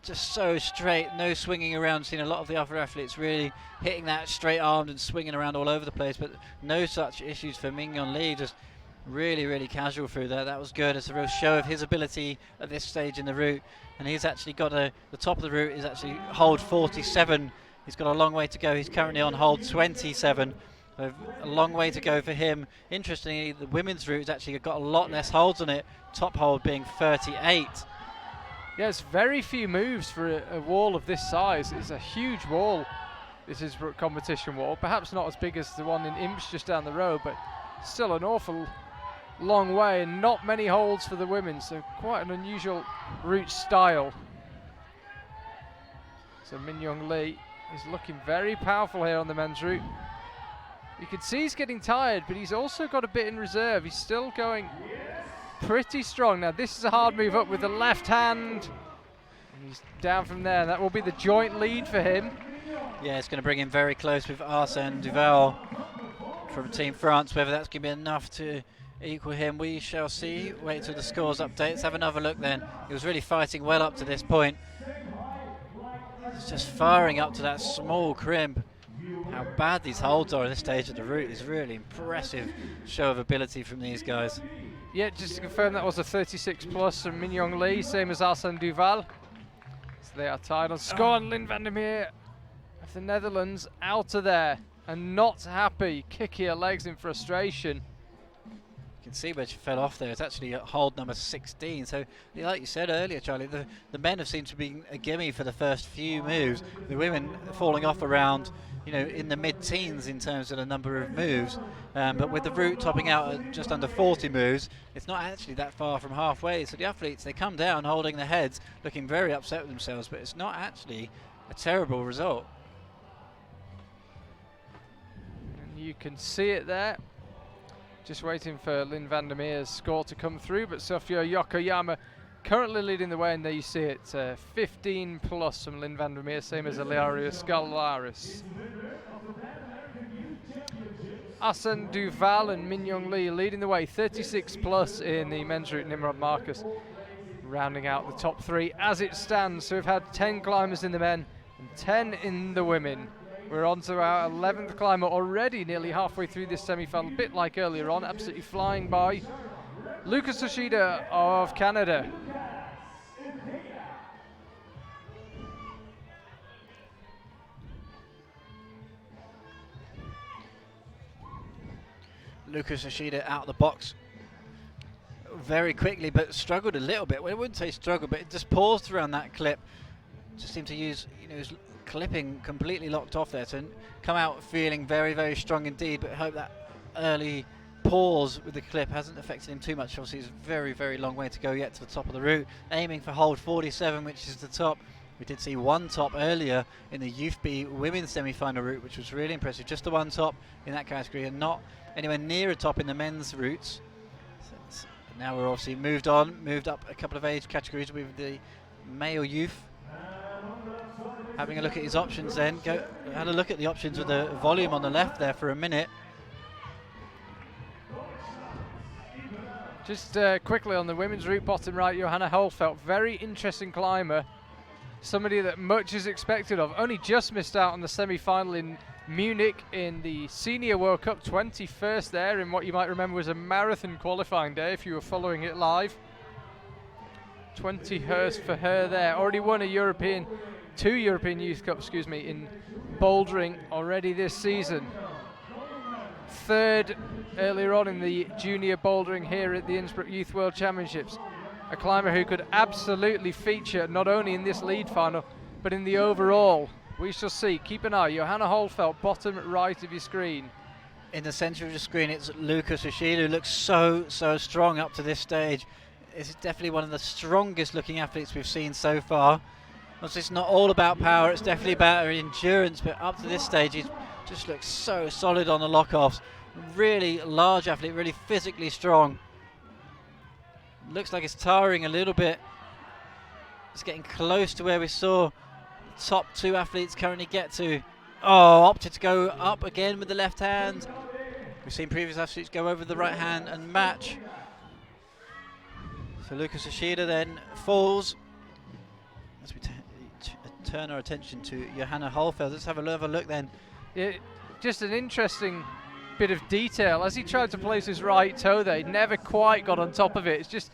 so straight, no swinging around. Seen a lot of the other athletes really hitting that straight armed and swinging around all over the place, but no such issues for Mingyeon Lee, just really casual through there. That was good. It's a real show of his ability at this stage in the route, and he's actually got the top of the route is actually hold 47. He's got a long way to go. He's currently on hold 27. So a long way to go for him. Interestingly, the women's route has actually got a lot less holds on it, top hold being 38. Yes, very few moves for a wall of this size. It's a huge wall. This is a competition wall. Perhaps not as big as the one in Imps just down the road, but still an awful long way and not many holds for the women. So quite an unusual route style. So Min Young Lee is looking very powerful here on the men's route. You can see he's getting tired, but he's also got a bit in reserve. He's still going pretty strong. Now this is a hard move up with the left hand. And he's down from there. That will be the joint lead for him. Yeah, it's going to bring him very close with Arsène Duval from Team France. Whether that's going to be enough to equal him, we shall see. Wait till the scores update. Let's have another look then. He was really fighting well up to this point. It's just firing up to that small crimp. How bad these holds are at this stage of the route is really impressive show of ability from these guys. Yeah, just to confirm, that was a 36 plus from Min Young Lee, same as Arsène Duval. So they are tied on score, and Lynn van der Meer of the Netherlands out of there and not happy, kicking her legs in frustration. You can see where she fell off there. It's actually at hold number 16. So, like you said earlier, Charlie, the men have seemed to be a gimme for the first few moves. The women falling off around, you know, in the mid-teens in terms of the number of moves. But with the route topping out at just under 40 moves, it's not actually that far from halfway. So the athletes, they come down holding their heads, looking very upset with themselves, but it's not actually a terrible result. And you can see it there. Just waiting for Lynn van der Meer's score to come through, but Sofia Yokoyama currently leading the way, and there you see it, 15 plus from Lynn van der Meer, same as Ilaria Scalaris. Arsène Duval and Min Young Lee leading the way, 36 plus in the men's route. Nimrod Marcus rounding out the top three as it stands. So we've had 10 climbers in the men and 10 in the women. We're on to our 11th climber already, nearly halfway through this semi-final, a bit like earlier on, absolutely flying by. Lucas Yoshida of Canada. Lucas Yoshida out of the box very quickly, but struggled a little bit. Well, I wouldn't say struggled, but it just paused around that clip. Just seemed to use, his clipping completely locked off there, to come out feeling very strong indeed, but hope that early pause with the clip hasn't affected him too much. Obviously, it's a very long way to go yet to the top of the route, aiming for hold 47, which is the top. We did see one top earlier in the Youth B women's semi-final route, which was really impressive. Just the one top in that category and not anywhere near a top in the men's routes. So now we're obviously moved up a couple of age categories with the male youth. Having a look at his options then, had a look at the options with the volume on the left there for a minute. Just quickly on the women's route, bottom right, Johanna Holfeld, very interesting climber. Somebody that much is expected of. Only just missed out on the semi-final in Munich in the Senior World Cup, 21st there in what you might remember was a marathon qualifying day if you were following it live. 20 hers for her there. Already won two European Youth Cups, in bouldering already this season. Third earlier on in the junior bouldering here at the Innsbruck Youth World Championships. A climber who could absolutely feature not only in this lead final, but in the overall. We shall see. Keep an eye. Johanna Holfeld, bottom right of your screen. In the centre of the screen, it's Lucas Ushida, who looks so strong up to this stage. This is definitely one of the strongest looking athletes we've seen so far. It's not all about power, it's definitely about her endurance, but up to this stage, he just looks so solid on the lock-offs. Really large athlete, really physically strong. Looks like it's tiring a little bit. It's getting close to where we saw the top two athletes currently get to. Oh, opted to go up again with the left hand. We've seen previous athletes go over the right hand and match. So Lucas Ushida then falls. As we turn our attention to Johanna Holfeld. Let's have a look then. Yeah, just an interesting bit of detail. As he tried to place his right toe there, he never quite got on top of it. It's just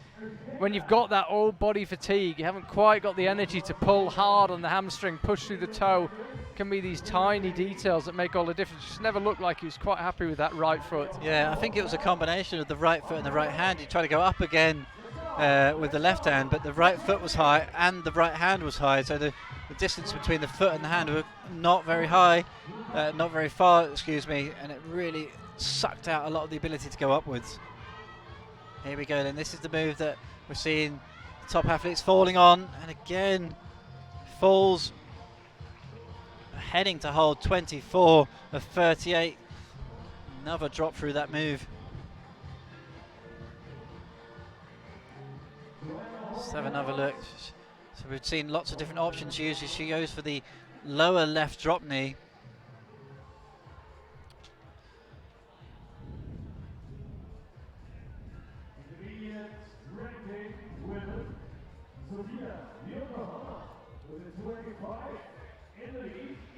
when you've got that old body fatigue, you haven't quite got the energy to pull hard on the hamstring, push through the toe. Can be these tiny details that make all the difference. Just never looked like he was quite happy with that right foot. Yeah, I think it was a combination of the right foot and the right hand. He tried to go up again with the left hand, but the right foot was high and the right hand was high, so the distance between the foot and the hand were not very high, not very far, and it really sucked out a lot of the ability to go upwards. Here we go then. This is the move that we're seeing the top athletes falling on, and again falls, heading to hold 24 of 38. Another drop through that move. Let's have another look. So we've seen lots of different options used. She goes for the lower left drop knee.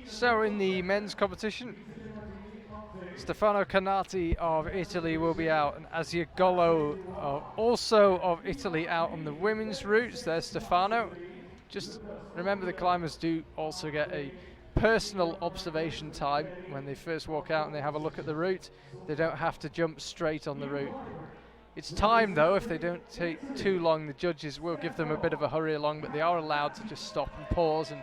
So in the men's competition, Stefano Canati of Italy will be out, and Asia Gollo also of Italy out on the women's routes. There's Stefano. Just remember, the climbers do also get a personal observation time when they first walk out and they have a look at the route. They don't have to jump straight on the route. It's time though. If they don't take too long, the judges will give them a bit of a hurry along, but they are allowed to just stop and pause and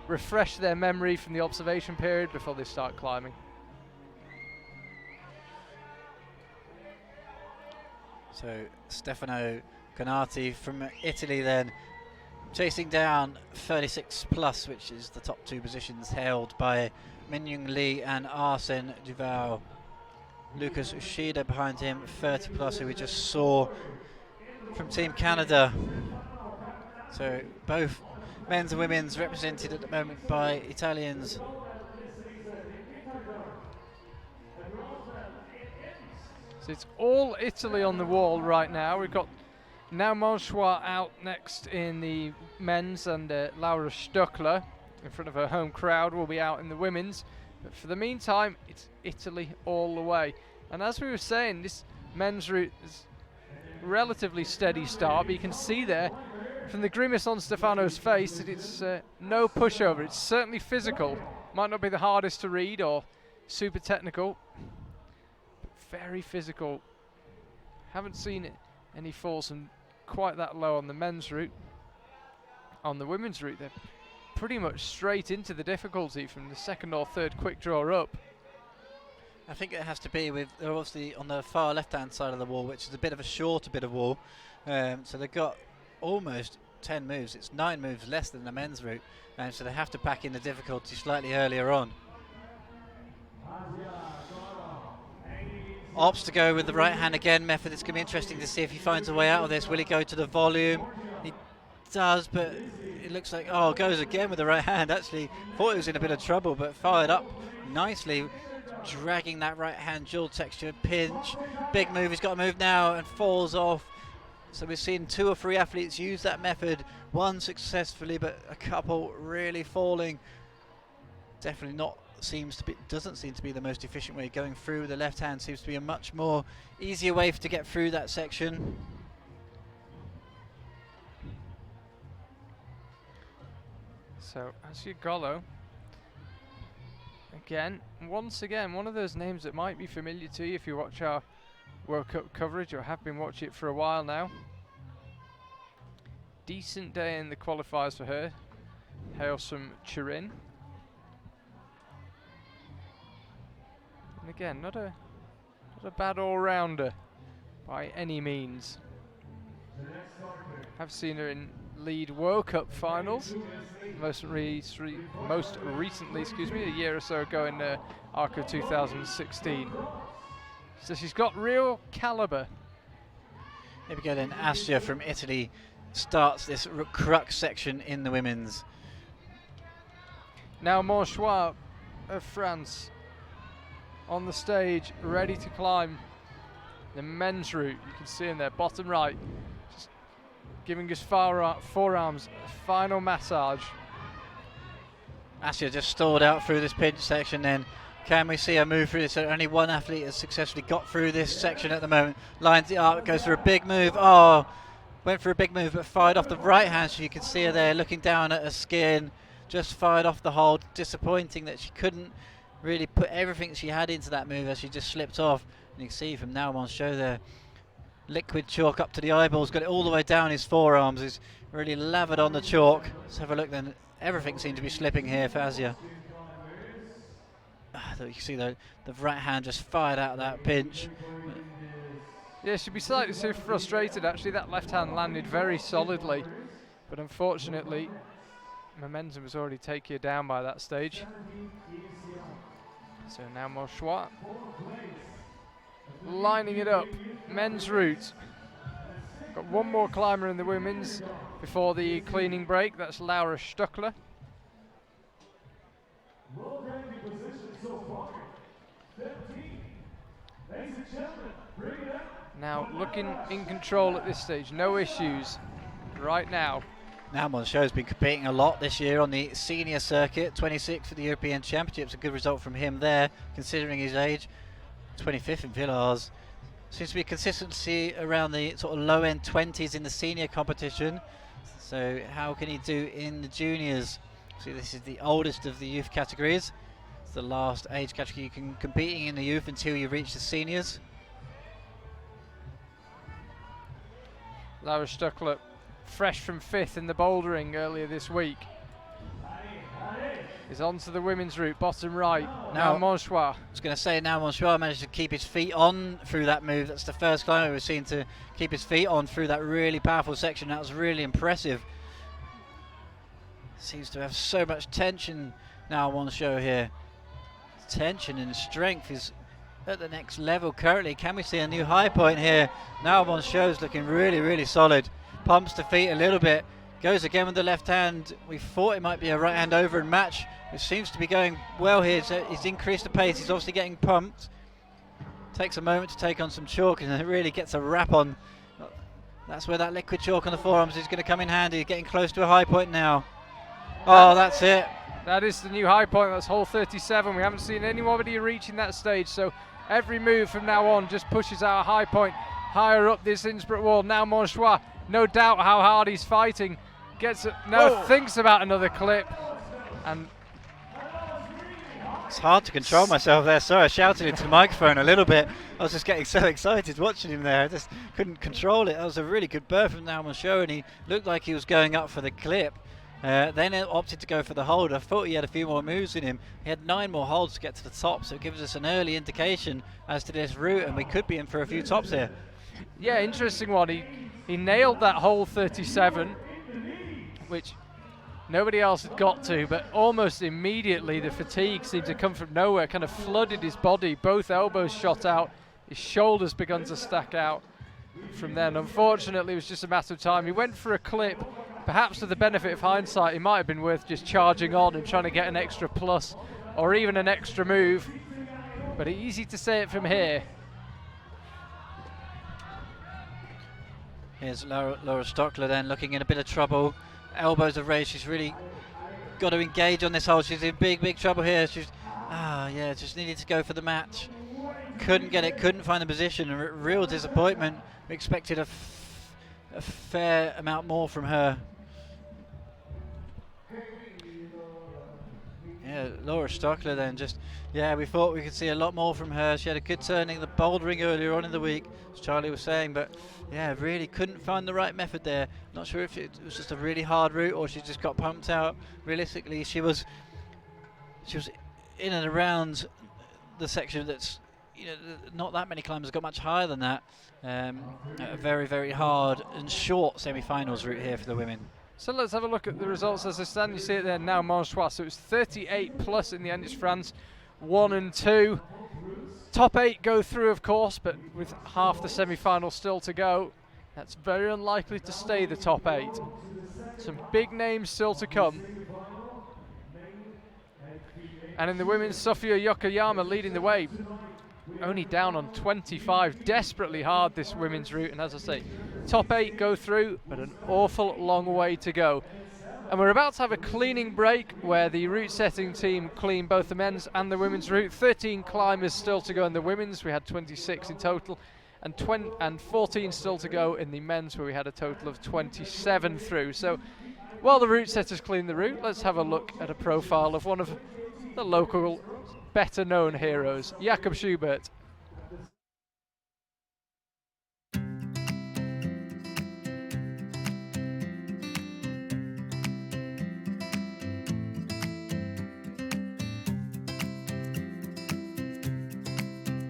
refresh their memory from the observation period before they start climbing. So Stefano Canati from Italy then, chasing down 36 plus, which is the top two positions held by Minyoung Lee and Arsène Duval. Lucas Ushida behind him, 30 plus, who we just saw from Team Canada. So both men's and women's represented at the moment by Italians. So it's all Italy on the wall right now. We've got now Monchois out next in the men's, and Laura Stöckler in front of her home crowd will be out in the women's. But for the meantime, it's Italy all the way. And as we were saying, this men's route is relatively steady start, but you can see there from the grimace on Stefano's face that it's no pushover. It's certainly physical. Might not be the hardest to read or super technical, but very physical. Haven't seen any falls from quite that low on the men's route. On the women's route, they're pretty much straight into the difficulty from the second or third quick draw up. I think it has to be with, they're obviously on the far left hand side of the wall, which is a bit of a shorter bit of wall, so they've got almost 10 moves. It's 9 moves less than the men's route, and so they have to pack in the difficulty slightly earlier on. Opts to go with the right hand again method. It's going to be interesting to see if he finds a way out of this. Will he go to the volume? He does, but it looks like, oh, goes again with the right hand. Actually thought he was in a bit of trouble, but fired up nicely, dragging that right hand dual texture pinch. Big move. He's got to move now and falls off. So we've seen 2 or 3 athletes use that method, one successfully, but a couple really falling. Definitely not doesn't seem to be the most efficient way. Going through with the left hand seems to be a much more easier way to get through that section. So Asiogolo, once again, one of those names that might be familiar to you if you watch our World Cup coverage or have been watching it for a while now. Decent day in the qualifiers for her. Hails from Turin. And again, not a bad all-rounder by any means. I've seen her in lead World Cup finals. Most recently, a year or so ago in Arco 2016. So she's got real calibre. Here we go then. Assia from Italy starts this crux section in the women's. Now Monchois of France on the stage, ready to climb the men's route. You can see him there, bottom right, just giving his forearms a final massage. Assia just stalled out through this pinch section then. Can we see her move through this? Only one athlete has successfully got through this section at the moment. Lines it up, goes for a big move. Oh, went for a big move but fired off the right hand. So you can see her there looking down at her skin. Just fired off the hold. Disappointing that she couldn't really put everything she had into that move as she just slipped off. And you can see from now on show there, liquid chalk up to the eyeballs, got it all the way down his forearms. He's really lathered on the chalk. Let's have a look then. Everything seemed to be slipping here for Assia. You can see the right hand just fired out of that pinch. Yeah, she'd be slightly too frustrated actually. That left hand landed very solidly, but unfortunately momentum was already taking her down by that stage. So now Monchois lining it up, men's route. Got one more climber in the women's before the cleaning break. That's Laura Stuckler. Now looking in control at this stage, no issues right now. Now Moncho's been competing a lot this year on the senior circuit, 26th for the European Championships, a good result from him there, considering his age. 25th in Villars. Seems to be consistency around the sort of low end 20s in the senior competition. So how can he do in the juniors? See, this is the oldest of the youth categories. It's the last age category you can competing in the youth until you reach the seniors. Laura Stuckler, fresh from 5th in the bouldering earlier this week, is on to the women's route, bottom right. Now Monchois. I was going to say, now Monchois managed to keep his feet on through that move. That's the first climber we've seen to keep his feet on through that really powerful section. That was really impressive. Seems to have so much tension now, Monchois here. Tension and strength is at the next level currently. Can we see a new high point here? Now Moncho's looking really, really solid. Pumps the feet a little bit. Goes again with the left hand. We thought it might be a right hand over and match. It seems to be going well here. So he's increased the pace. He's obviously getting pumped. Takes a moment to take on some chalk and it really gets a wrap on. That's where that liquid chalk on the forearms is going to come in handy. Getting close to a high point now. Oh, that's it. That is the new high point. That's hole 37. We haven't seen anybody reaching that stage. So every move from now on just pushes our high point higher up this Innsbruck wall. Now Monchois, no doubt how hard he's fighting. Thinks about another clip. And it's hard to control myself there. Sorry, I shouted into the microphone a little bit. I was just getting so excited watching him there. I just couldn't control it. That was a really good burst from now Monchois, and he looked like he was going up for the clip. Then opted to go for the hold. I thought he had a few more moves in him. He had 9 more holds to get to the top, so it gives us an early indication as to this route, and we could be in for a few tops here. Yeah, interesting one. He nailed that hole 37, which nobody else had got to, but almost immediately the fatigue seemed to come from nowhere, kind of flooded his body. Both elbows shot out, his shoulders begun to stack out from then. Unfortunately, it was just a matter of time. He went for a clip. Perhaps with the benefit of hindsight, it might have been worth just charging on and trying to get an extra plus or even an extra move. But easy to say it from here. Here's Laura Stuckler then looking in a bit of trouble. Elbows are raised. She's really got to engage on this hole. She's in big trouble here. She's just needed to go for the match. Couldn't get it, couldn't find the position. A real disappointment. We expected a fair amount more from her. Yeah, Laura Stockler then we thought we could see a lot more from her. She had a good turning the bouldering earlier on in the week, as Charlie was saying, but yeah, really couldn't find the right method there. Not sure if it was just a really hard route or she just got pumped out. Realistically, she was in and around the section that's, not that many climbers got much higher than that. A very, very hard and short semi-finals route here for the women. So let's have a look at the results as they stand. You see it there now, Manchois. So it was 38 plus in the end. It's France 1 and 2. Top 8 go through, of course, but with half the semi-final still to go, that's very unlikely to stay the top 8. Some big names still to come. And in the women's, Sofia Yokoyama leading the way. Only down on 25, desperately hard this women's route, and as I say, top 8 go through, but an awful long way to go. And we're about to have a cleaning break where the route setting team clean both the men's and the women's route. 13 climbers still to go in the women's, we had 26 in total, and 14 still to go in the men's, where we had a total of 27 through. So while the route setters clean the route, let's have a look at a profile of one of the local better known heroes, Jakob Schubert.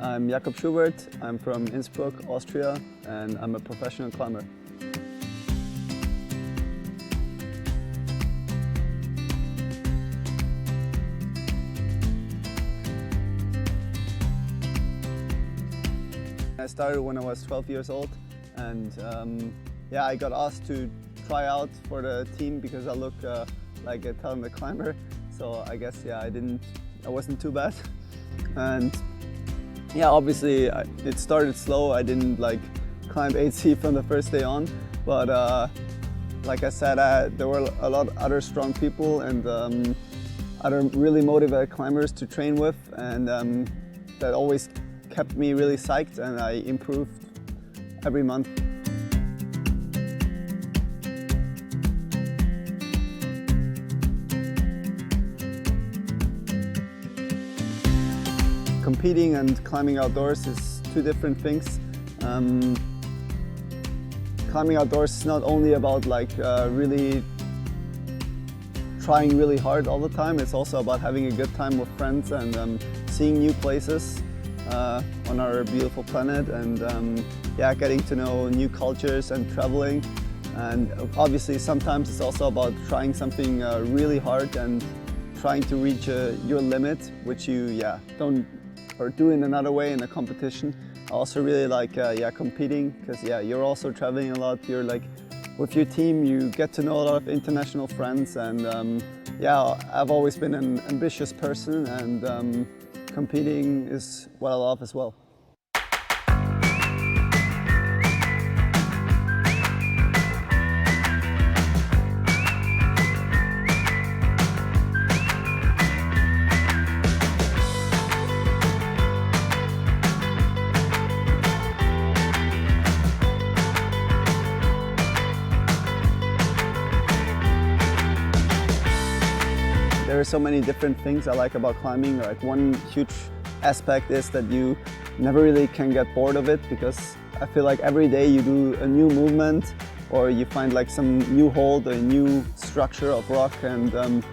I'm Jakob Schubert, I'm from Innsbruck, Austria, and I'm a professional climber. I started when I was 12 years old, and I got asked to try out for the team because I look like a talented climber. So I guess I wasn't too bad. And obviously it started slow. I didn't climb 8C from the first day on, but like I said, there were a lot of other strong people and other really motivated climbers to train with, and that always kept me really psyched, and I improved every month. Competing and climbing outdoors is two different things. Climbing outdoors is not only about really trying really hard all the time, it's also about having a good time with friends and seeing new places on our beautiful planet, and getting to know new cultures and traveling. And obviously sometimes it's also about trying something really hard and trying to reach your limit, which you don't or do in another way in a competition. I also really like competing, because you're also traveling a lot. You're with your team, you get to know a lot of international friends, and I've always been an ambitious person, and competing is what I love as well. There are so many different things I like about climbing. One huge aspect is that you never really can get bored of it, because I feel like every day you do a new movement, or you find some new hold, a new structure of rock, and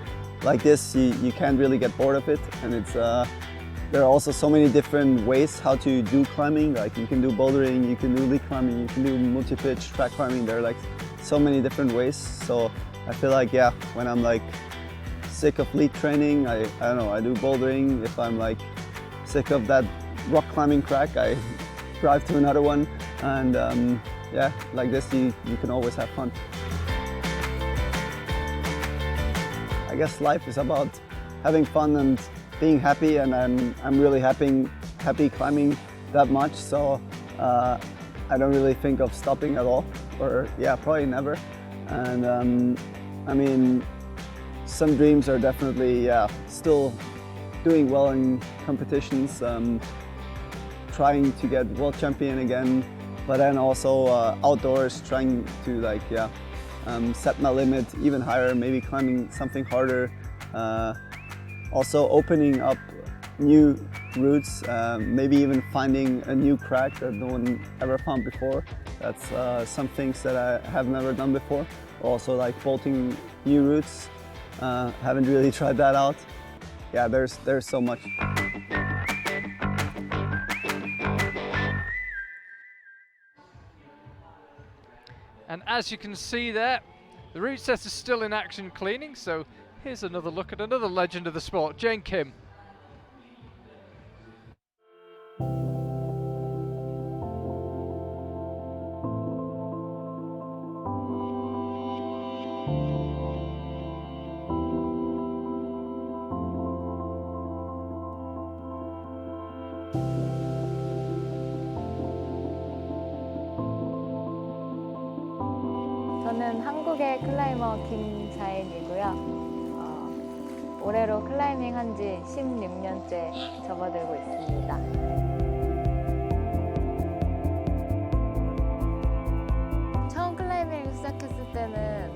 like this you can't really get bored of it. And it's there are also so many different ways how to do climbing. You can do bouldering, you can do lead climbing, you can do multi-pitch track climbing. There are so many different ways. So I feel when I'm sick of lead training, I don't know, I do bouldering. If I'm sick of that rock climbing crack, I drive to another one, and like this you can always have fun. I guess life is about having fun and being happy, and I'm really happy climbing that much, so I don't really think of stopping at all, or probably never. And I mean, some dreams are definitely still doing well in competitions, trying to get world champion again, but then also outdoors, trying to set my limit even higher, maybe climbing something harder. also opening up new routes, maybe even finding a new crack that no one ever found before. That's some things that I have never done before. Also like bolting new routes, haven't really tried that out. Yeah, there's so much. And as you can see there, the route set is still in action cleaning, so here's another look at another legend of the sport, Jane Kim. 저는 한국의 클라이머 김자인이고요. 올해로 클라이밍 한 지 16년째 접어들고 있습니다. 처음 클라이밍을 시작했을 때는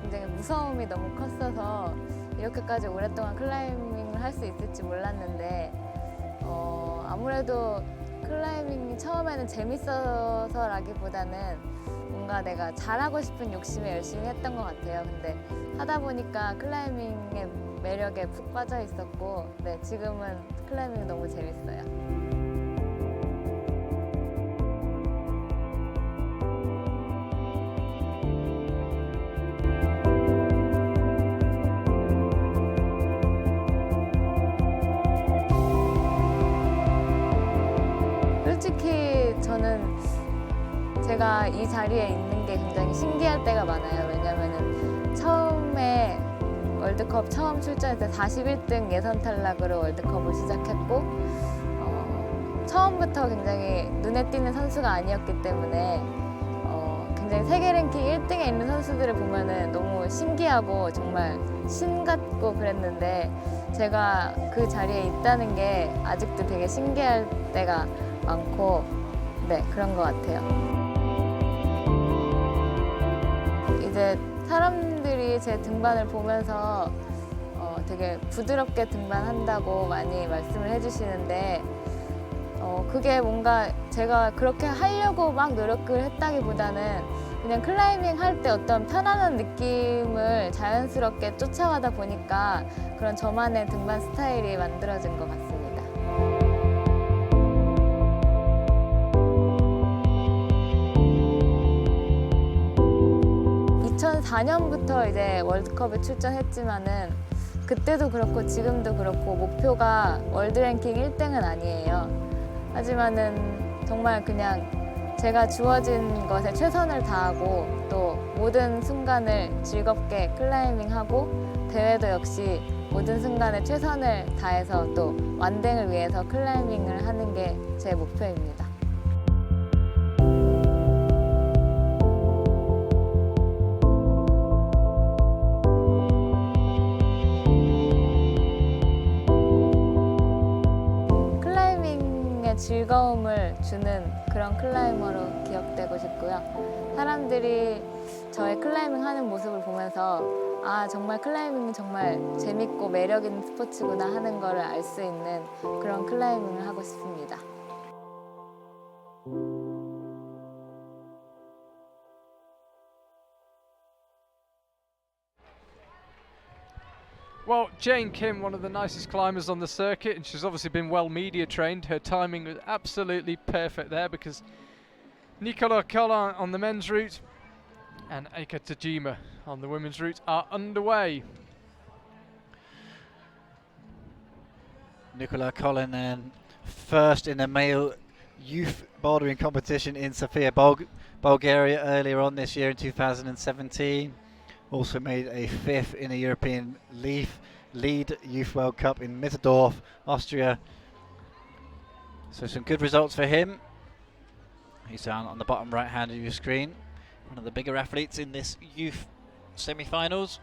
굉장히 무서움이 너무 컸어서 이렇게까지 오랫동안 클라이밍을 할 수 있을지 몰랐는데 아무래도 클라이밍이 처음에는 재밌어서라기보다는 뭔가 내가 잘하고 싶은 욕심에 열심히 했던 것 같아요. 근데 하다 보니까 클라이밍의 매력에 푹 빠져 있었고, 네, 지금은 클라이밍이 너무 재밌어요. 솔직히 저는 제가 이 자리에 있는 게 굉장히 신기할 때가 많아요. 왜냐면은 처음에 월드컵 처음 출전할 때 41등 예선 탈락으로 월드컵을 시작했고 처음부터 굉장히 눈에 띄는 선수가 아니었기 때문에 굉장히 세계 랭킹 1등에 있는 선수들을 보면은 너무 신기하고 정말 신 같고 그랬는데 제가 그 자리에 있다는 게 아직도 되게 신기할 때가 많고 네, 그런 것 같아요. 이제 사람들이 제 등반을 보면서 되게 부드럽게 등반한다고 많이 말씀을 해주시는데 그게 뭔가 제가 그렇게 하려고 막 노력을 했다기보다는 그냥 클라이밍 할 때 어떤 편안한 느낌을 자연스럽게 쫓아가다 보니까 그런 저만의 등반 스타일이 만들어진 것 같습니다. 2004년부터 이제 월드컵에 출전했지만은 그때도 그렇고 지금도 그렇고 목표가 월드 랭킹 1등은 아니에요. 하지만은 정말 그냥 제가 주어진 것에 최선을 다하고 또 모든 순간을 즐겁게 클라이밍하고 대회도 역시 모든 순간에 최선을 다해서 또 완등을 위해서 클라이밍을 하는 게 제 목표입니다. 즐거움을 주는 그런 클라이머로 기억되고 싶고요. 사람들이 저의 클라이밍 하는 모습을 보면서 아, 정말 클라이밍이 정말 재밌고 매력 있는 스포츠구나 하는 거를 알 수 있는 그런 클라이밍을 하고 싶습니다. Well, Jane Kim, one of the nicest climbers on the circuit, and she's obviously been well media trained. Her timing was absolutely perfect there because Nicolas Collin on the men's route and Eika Tajima on the women's route are underway. Nicolas Collin then first in the male youth bouldering competition in Sofia, Bulgaria earlier on this year in 2017. Also made a fifth in the European Lead Youth World Cup in Mitterdorf, Austria. So some good results for him. He's down on the bottom right hand of your screen. One of the bigger athletes in this youth semi-finals.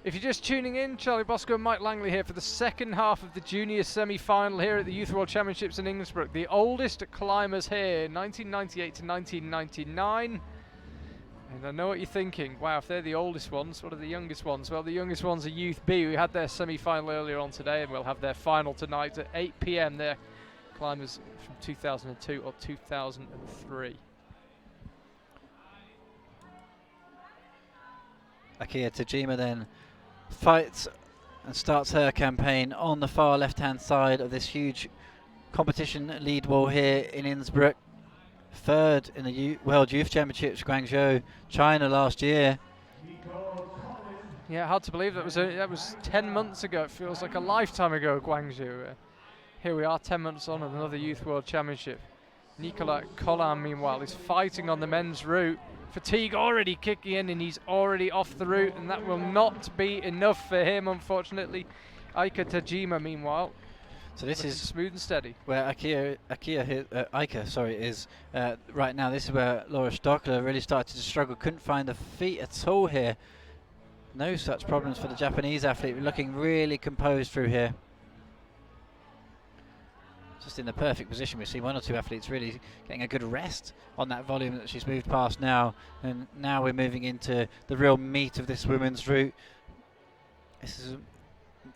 If you're just tuning in, Charlie Bosco and Mike Langley here for the second half of the junior semi-final here at the Youth World Championships in Innsbruck. The oldest climbers here, 1998 to 1999. And I know what you're thinking. Wow, if they're the oldest ones, what are the youngest ones? Well, the youngest ones are Youth B. We had their semi-final earlier on today, and we'll have their final tonight at 8 p.m. They're climbers from 2002 or 2003. Akira Tajima then fights and starts her campaign on the far left-hand side of this huge competition lead wall here in Innsbruck. Third in the World Youth Championships, Guangzhou, China last year. Yeah, hard to believe that was 10 months ago. It feels like a lifetime ago, Guangzhou. Here we are 10 months on at another Youth World Championship. Nicolas Collin, meanwhile, is fighting on the men's route. Fatigue already kicking in, and he's already off the route, and that will not be enough for him, unfortunately. Aika Tajima, meanwhile. So this is smooth and steady. Where Aika is right now. This is where Laura Stockler really started to struggle. Couldn't find the feet at all here. No such problems for the Japanese athlete. Looking really composed through here. Just in the perfect position. We see one or two athletes really getting a good rest on that volume that she's moved past now. And now we're moving into the real meat of this women's route. This is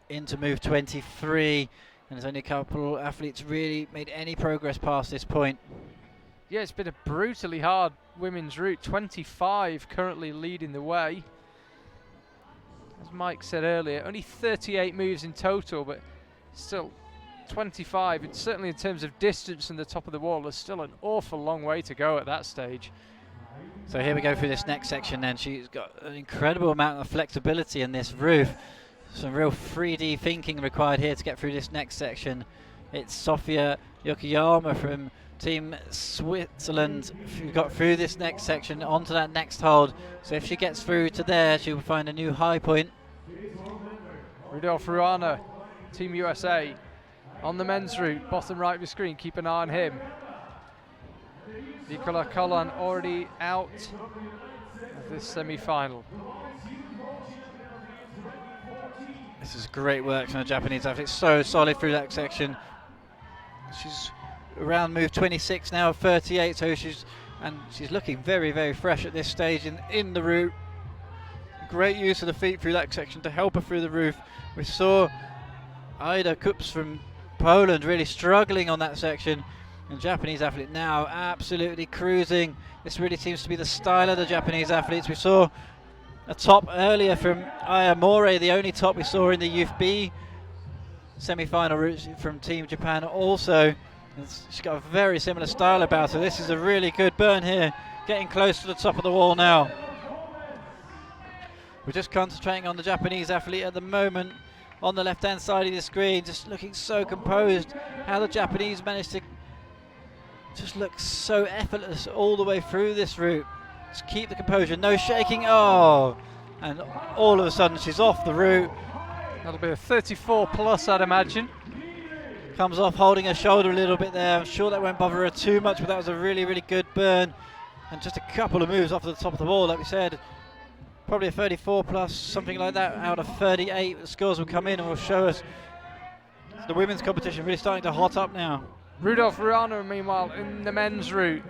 into move 23. And there's only a couple athletes really made any progress past this point. Yeah, it's been a brutally hard women's route. 25 currently leading the way. As Mike said earlier, only 38 moves in total, but still 25. And certainly in terms of distance and the top of the wall, there's still an awful long way to go at that stage. So here we go through this next section then. She's got an incredible amount of flexibility in this roof. Some real 3D thinking required here to get through this next section. It's Sofia Yokoyama from Team Switzerland who got through this next section onto that next hold. So if she gets through to there, she will find a new high point. Rudolf Ruana, Team USA, on the men's route, bottom right of your screen. Keep an eye on him. Nicolas Collin already out of this semi-final. This is great work from the Japanese athlete. So solid through that section. She's around move 26 now, 38. So she's looking very, very fresh at this stage in the route. Great use of the feet through that section to help her through the roof. We saw Ida Kups from Poland really struggling on that section. And Japanese athlete now absolutely cruising. This really seems to be the style of the Japanese athletes. We saw a top earlier from Aya More, the only top we saw in the Youth B semi-final route from Team Japan also. She's got a very similar style about her. This is a really good burn here, getting close to the top of the wall now. We're just concentrating on the Japanese athlete at the moment on the left-hand side of the screen, just looking so composed. How the Japanese managed to just look so effortless all the way through this route. Just keep the composure, no shaking. Oh, and all of a sudden she's off the route. That'll be a 34 plus, I'd imagine. Comes off holding her shoulder a little bit there. I'm sure that won't bother her too much, but that was a really, really good burn. And just a couple of moves off the top of the wall, like we said. Probably a 34 plus, something like that, out of 38. The scores will come in and will show us the women's competition really starting to hot up now. Rudolf Ruana, meanwhile, in the men's route,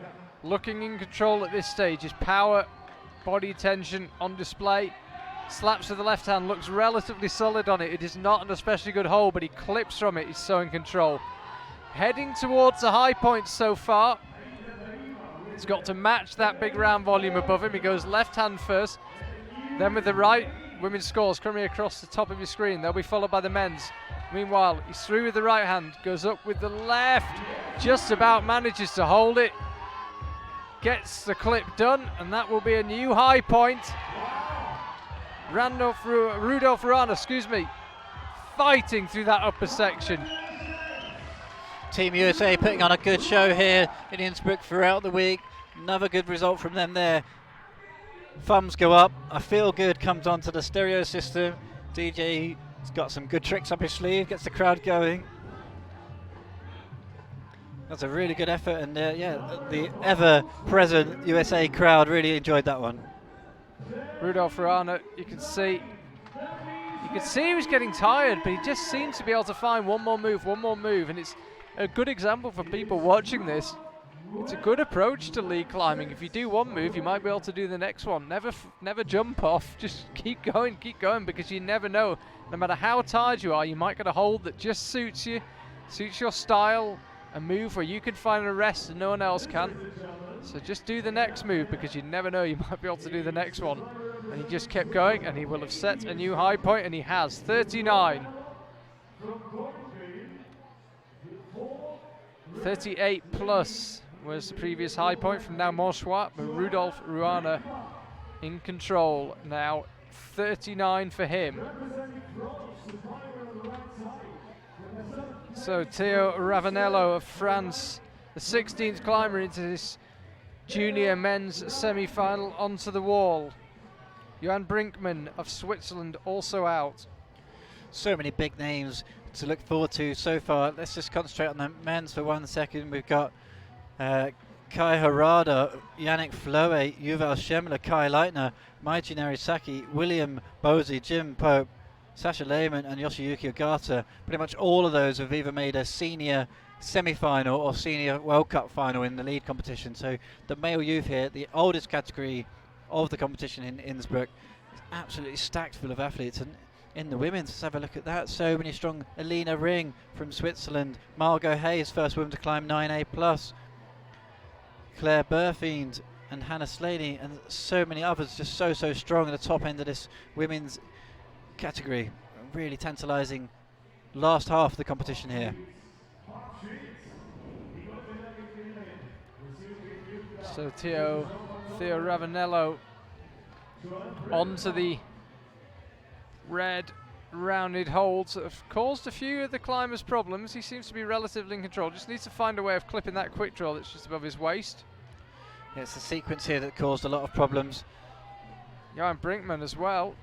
looking in control at this stage. His power, body tension on display. Slaps with the left hand, looks relatively solid on it. It is not an especially good hold, but he clips from it. He's so in control. Heading towards the high points so far. He's got to match that big round volume above him. He goes left hand first, then with the right. Women's scores coming across the top of your screen. They'll be followed by the men's. Meanwhile, he's through with the right hand, goes up with the left, just about manages to hold it. Gets the clip done, and that will be a new high point. Rudolf Ruana, fighting through that upper section. Team USA putting on a good show here in Innsbruck throughout the week. Another good result from them there. Thumbs go up. A feel good comes onto the stereo system. DJ's got some good tricks up his sleeve, gets the crowd going. That's a really good effort, and the ever-present USA crowd really enjoyed that one. Rudolf Ruana, you can see he was getting tired, but he just seems to be able to find one more move, and it's a good example for people watching this. it's a good approach to lead climbing. If you do one move, you might be able to do the next one. Never jump off. Just keep going, because you never know. No matter how tired you are, you might get a hold that just suits you, suits your style, a move where you can find a rest and no one else can. So just do the next move, because you never know, you might be able to do the next one. And he just kept going, and he will have set a new high point, and he has 39. 38 plus was the previous high point from now Monchois, but Rudolf Ruana in control now. 39 for him. So Theo Ravanello of France, the 16th climber into this junior men's semi-final, onto the wall. Johan Brinkmann of Switzerland also out. So many big names to look forward to so far. Let's just concentrate on the men's for 1 second. We've got Kai Harada, Yannick Floe, Yuval Schemmler, Kai Leitner, Maiji Narisaki, William Bosey, Jim Pope, Sasha Lehmann and Yoshiyuki Ogata. Pretty much all of those have either made a senior semi-final or senior World Cup final in the lead competition. So the male youth here, the oldest category of the competition in Innsbruck, is absolutely stacked full of athletes. And in the women's, let's have a look at that. So many strong. Elena Ring from Switzerland, Margot Hayes, first woman to climb 9A+, Claire Burfiend and Hannah Slaney, and so many others just so strong at the top end of this women's category. Really tantalising last half of the competition here. So Theo Ravanello onto the red rounded holds that have caused a few of the climbers problems. He seems to be relatively in control. Just needs to find a way of clipping that quick draw that's just above his waist. Yeah, it's the sequence here that caused a lot of problems. Johan Brinkmann as well.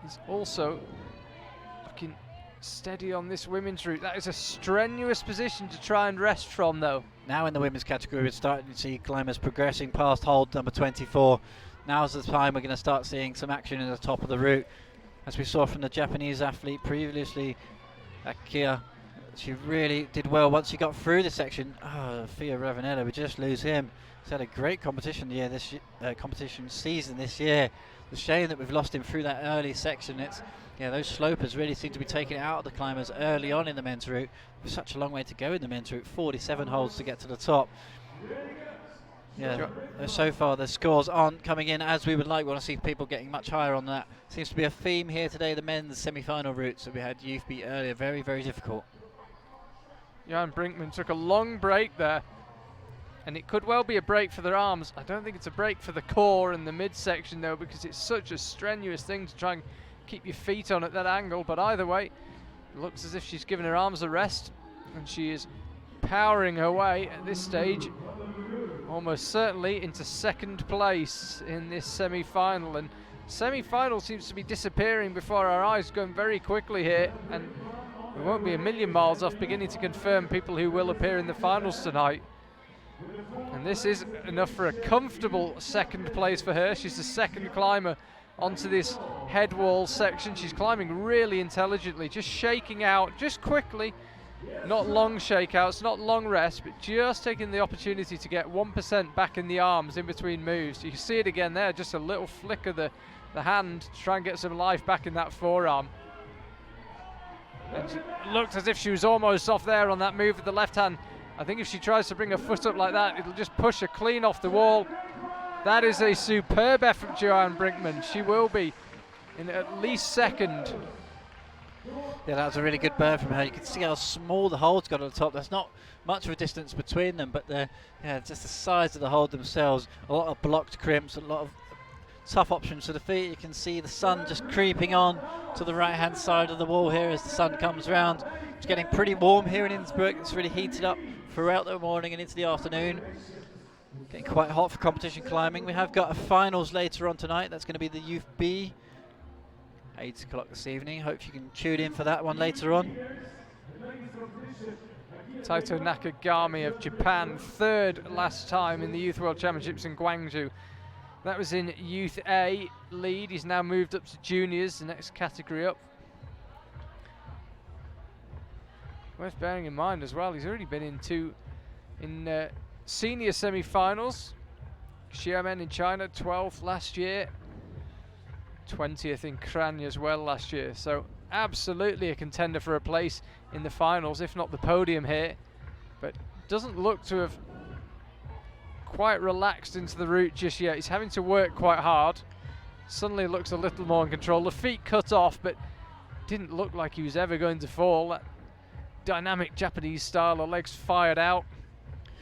He's also looking steady on this women's route. That is a strenuous position to try and rest from, though. Now in the women's category, we're starting to see climbers progressing past hold number 24. Now's the time we're going to start seeing some action in the top of the route. As we saw from the Japanese athlete previously, Akia, she really did well once she got through the section. Theo Ravanello, we just lose him. He's had a great competition competition season this year. The shame that we've lost him through that early section. Those slopers really seem to be taking it out of the climbers early on in the men's route. There's such a long way to go in the men's route, 47 holds to get to the top. Yeah, so far the scores aren't coming in as we would like. We want to see people getting much higher on that. Seems to be a theme here today, the men's semi-final routes that we had youth beat earlier. Very, very difficult. Johan Brinkmann took a long break there, and it could well be a break for their arms. I don't think it's a break for the core and the midsection though, because it's such a strenuous thing to try and keep your feet on at that angle. But either way, it looks as if she's given her arms a rest, and she is powering her way at this stage almost certainly into second place in this semi-final. And semi-final seems to be disappearing before our eyes, going very quickly here, and we won't be a million miles off beginning to confirm people who will appear in the finals tonight. And this is enough for a comfortable second place for her. She's the second climber onto this head wall section. She's climbing really intelligently, just shaking out just quickly. Not long shakeouts, not long rest, but just taking the opportunity to get 1% back in the arms in between moves. You can see it again there, just a little flick of the hand to try and get some life back in that forearm. And she looked as if she was almost off there on that move with the left hand. I think if she tries to bring her foot up like that, it'll just push her clean off the wall. That is a superb effort, Johan Brinkmann. She will be in at least second. Yeah, that was a really good burn from her. You can see how small the holes got on the top. There's not much of a distance between them, but just the size of the hold themselves. A lot of blocked crimps, a lot of tough options for the feet. You can see the sun just creeping on to the right hand side of the wall here as the sun comes round. It's getting pretty warm here in Innsbruck. It's really heated up throughout the morning and into the afternoon. Getting quite hot for competition climbing. We have got a finals later on tonight. That's going to be the Youth B, 8 o'clock this evening. Hope you can tune in for that one later on. Taito Nakagami of Japan, third last time in the Youth World Championships in Gwangju. That was in Youth A lead. He's now moved up to juniors, the next category up. Worth bearing in mind as well, he's already been in senior semi-finals. Xiamen in China, 12th last year. 20th in Kranya as well last year. So absolutely a contender for a place in the finals, if not the podium here. But doesn't look to have quite relaxed into the route just yet. He's having to work quite hard. Suddenly looks a little more in control. The feet cut off, but didn't look like he was ever going to fall. That dynamic Japanese style, the legs fired out.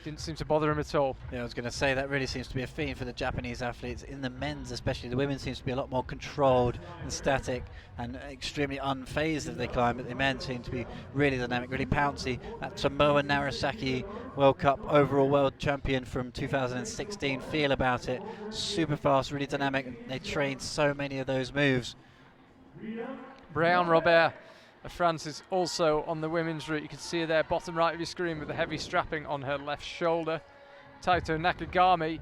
Didn't seem to bother him at all. Yeah, I was going to say that really seems to be a theme for the Japanese athletes. In the men's especially, the women seems to be a lot more controlled and static and extremely unfazed as they climb, but the men seem to be really dynamic, really pouncy. That Tomoa Narasaki World Cup overall world champion from 2016 feel about it. Super fast, really dynamic. They trained so many of those moves. Brian Robert of France is also on the women's route. You can see her there, bottom right of your screen, with the heavy strapping on her left shoulder. Taito Nakagami,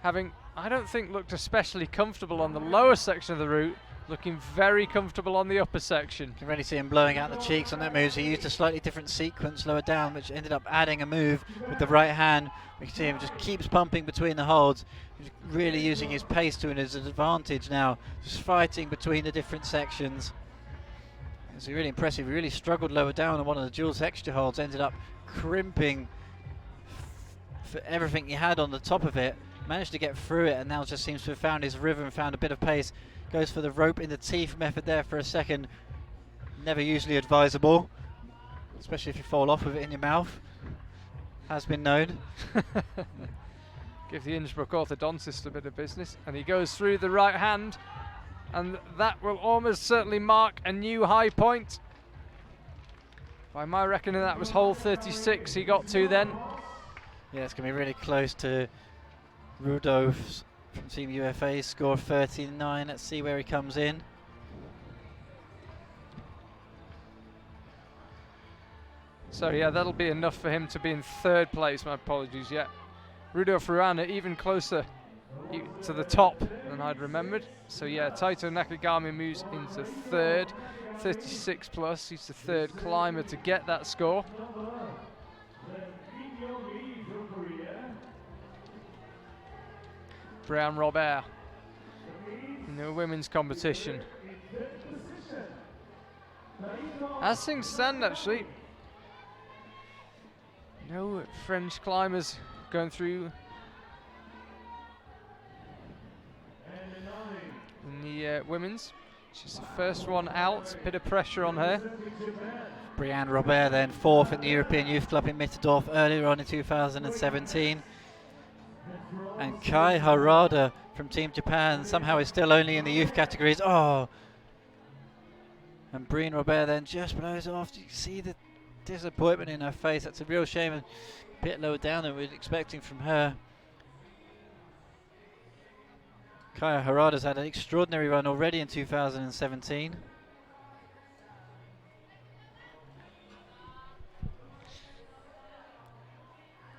having, I don't think, looked especially comfortable on the lower section of the route, looking very comfortable on the upper section. You can really see him blowing out the cheeks on that move. He used a slightly different sequence lower down, which ended up adding a move with the right hand. We can see him just keeps pumping between the holds. He's really using his pace to his advantage now, just fighting between the different sections. It's really impressive. He really struggled lower down on one of the dual texture holds, ended up crimping for everything he had on the top of it, managed to get through it, and now just seems to have found his rhythm, found a bit of pace. Goes for the rope in the teeth method there for a second. Never usually advisable, especially if you fall off with it in your mouth. Has been known. Give the Innsbruck orthodontist a bit of business, and he goes through the right hand, and that will almost certainly mark a new high point. By my reckoning, that was hole 36 he got to then. Yeah, it's going to be really close to Rudolph's from Team UFA's score 39. Let's see where he comes in. So yeah, that'll be enough for him to be in third place. My apologies. Yeah, Rudolf Ruana even closer to the top than I'd remembered. So yeah, Taito Nakagami moves into third, 36 plus. He's the third climber to get that score. Brown Robert in the women's competition. As things stand, actually, no French climbers going through in the women's. She's the first one out, bit of pressure on her. Brianne Robert then fourth in the European Youth Club in Mitterdorf earlier on in 2017. And Kai Harada from Team Japan somehow is still only in the youth categories. Oh! And Brianne Robert then just blows off. You see the disappointment in her face. That's a real shame, and a bit lower down than we were expecting from her. Kaya Harada's had an extraordinary run already in 2017.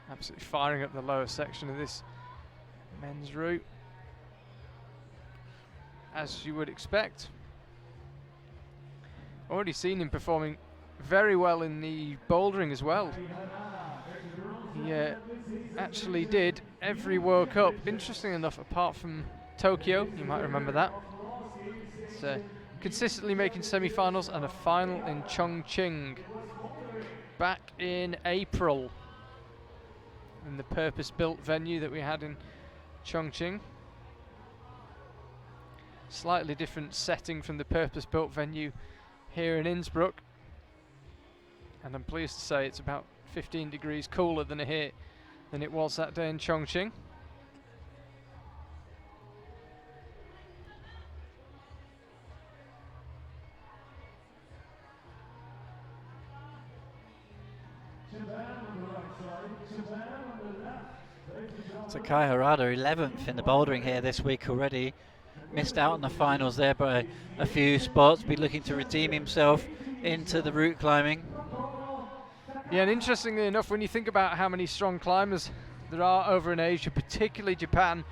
Absolutely firing up the lower section of this men's route, as you would expect. Already seen him performing very well in the bouldering as well. He actually did every World Cup, interesting enough, apart from Tokyo. You might remember that. It's, consistently making semi-finals and a final in Chongqing back in April in the purpose-built venue that we had in Chongqing. Slightly different setting from the purpose-built venue here in Innsbruck, and I'm pleased to say it's about 15 degrees cooler than it was that day in Chongqing. So Kai Harada 11th in the bouldering here this week already. Missed out on the finals there by a few spots. Be looking to redeem himself into the route climbing. Yeah, and interestingly enough, when you think about how many strong climbers there are over in Asia, particularly Japan,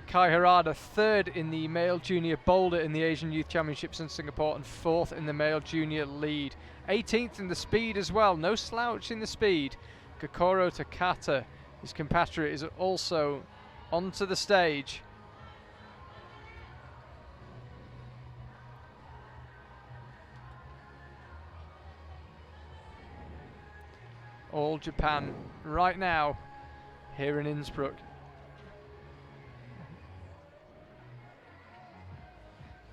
Kai Harada third in the male junior boulder in the Asian Youth Championships in Singapore, and fourth in the male junior lead. 18th in the speed as well, no slouch in the speed. Kokoro Takata His compatriot is also onto the stage. All Japan right now here in Innsbruck.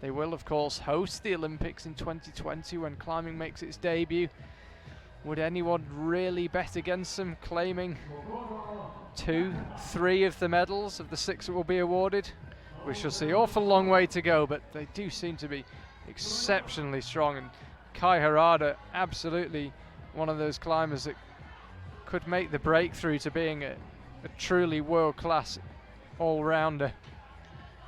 They will, of course, host the Olympics in 2020 when climbing makes its debut. Would anyone really bet against them, claiming 2, 3 of the medals of the 6 that will be awarded? We shall see. Awful long way to go, but they do seem to be exceptionally strong. And Kai Harada, absolutely one of those climbers that could make the breakthrough to being a truly world-class all-rounder.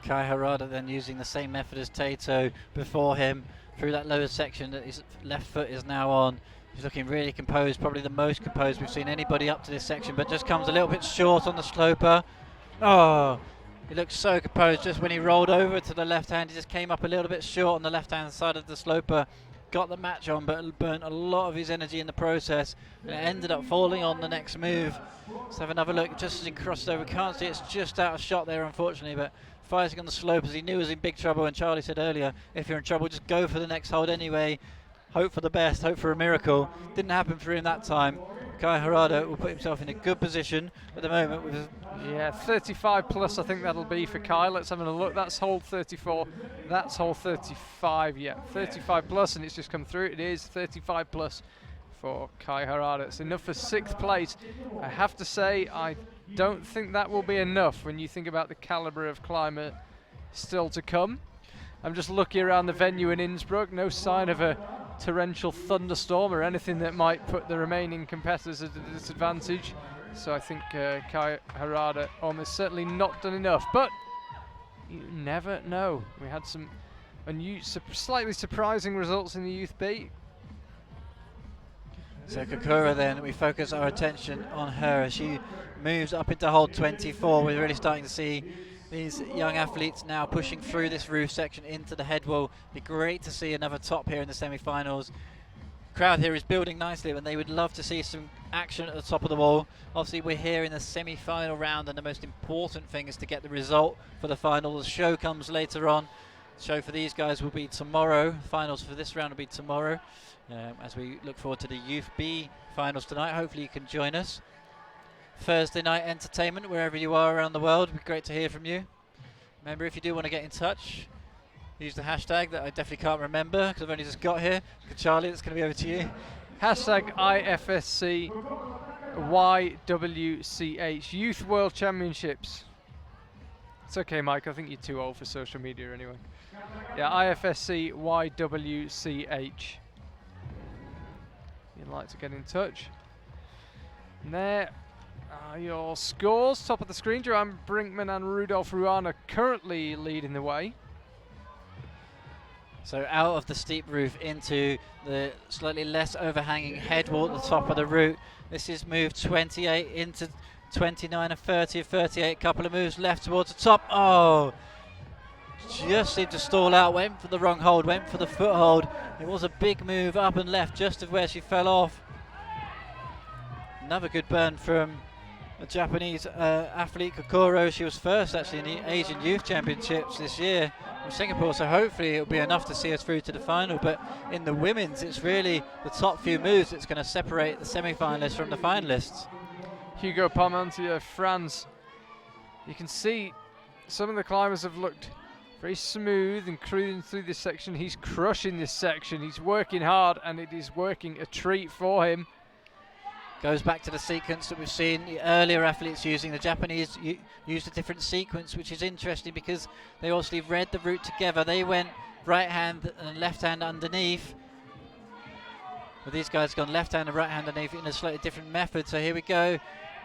Kai Harada then using the same method as Tato before him through that lower section that his left foot is now on. He's looking really composed, probably the most composed we've seen anybody up to this section, but just comes a little bit short on the sloper. Oh, he looks so composed. Just when he rolled over to the left hand, he just came up a little bit short on the left hand side of the sloper. Got the match on, but burnt a lot of his energy in the process, and it ended up falling on the next move. Let's have another look just as he crossed over. Can't see, it's just out of shot there, unfortunately, but fighting on the slope as he knew he was in big trouble. And Charlie said earlier, if you're in trouble, just go for the next hold anyway. Hope for the best, hope for a miracle. Didn't happen for him that time. Kai Harada will put himself in a good position at the moment. With yeah, 35 plus I think that'll be for Kai. Let's have a look. That's hold 34. That's hold 35. Yeah, 35 plus, and it's just come through. It is 35 plus for Kai Harada. It's enough for 6th place. I have to say, I don't think that will be enough when you think about the calibre of climber still to come. I'm just looking around the venue in Innsbruck. No sign of a torrential thunderstorm or anything that might put the remaining competitors at a disadvantage. So I think Kai Harada almost certainly not done enough, but you never know. We had some slightly surprising results in the Youth B. So Kokura then, we focus our attention on her as she moves up into hold 24. We're really starting to see these young athletes now pushing through this roof section into the head wall. Be great to see another top here in the semi-finals. Crowd here is building nicely, and they would love to see some action at the top of the wall. Obviously we're here in the semi-final round, and the most important thing is to get the result for the final. The show comes later on. The show for these guys will be tomorrow. Finals for this round will be tomorrow, as we look forward to the Youth B finals tonight. Hopefully you can join us. Thursday night entertainment wherever you are around the world. It'd be great to hear from you. Remember, if you do want to get in touch, use the hashtag that I definitely can't remember because I've only just got here. Charlie, it's going to be over to you. Hashtag IFSC YWCH Youth World Championships. It's okay, Mike, I think you're too old for social media anyway. Yeah, IFSC YWCH. You'd like to get in touch. And there are your scores. Top of the screen, Joanne Brinkman and Rudolf Ruana currently leading the way. So out of the steep roof into the slightly less overhanging head wall at the top of the route. This is move 28 into 29 and 30 and 38. Couple of moves left towards the top. Oh, just seemed to stall out. Went for the wrong hold, went for the foothold. It was a big move up and left just of where she fell off. Another good burn from a Japanese athlete, Kokoro. She was first actually in the Asian Youth Championships this year from Singapore, so hopefully it'll be enough to see us through to the final. But in the women's, it's really the top few moves that's going to separate the semi-finalists from the finalists. Hugo Parmentier, France. You can see some of the climbers have looked very smooth and cruising through this section. He's crushing this section. He's working hard, and it is working a treat for him. Goes back to the sequence that we've seen the earlier athletes using. The Japanese used a different sequence, which is interesting because they obviously read the route together. They went right hand and left hand underneath. But these guys have gone left hand and right hand underneath in a slightly different method. So here we go.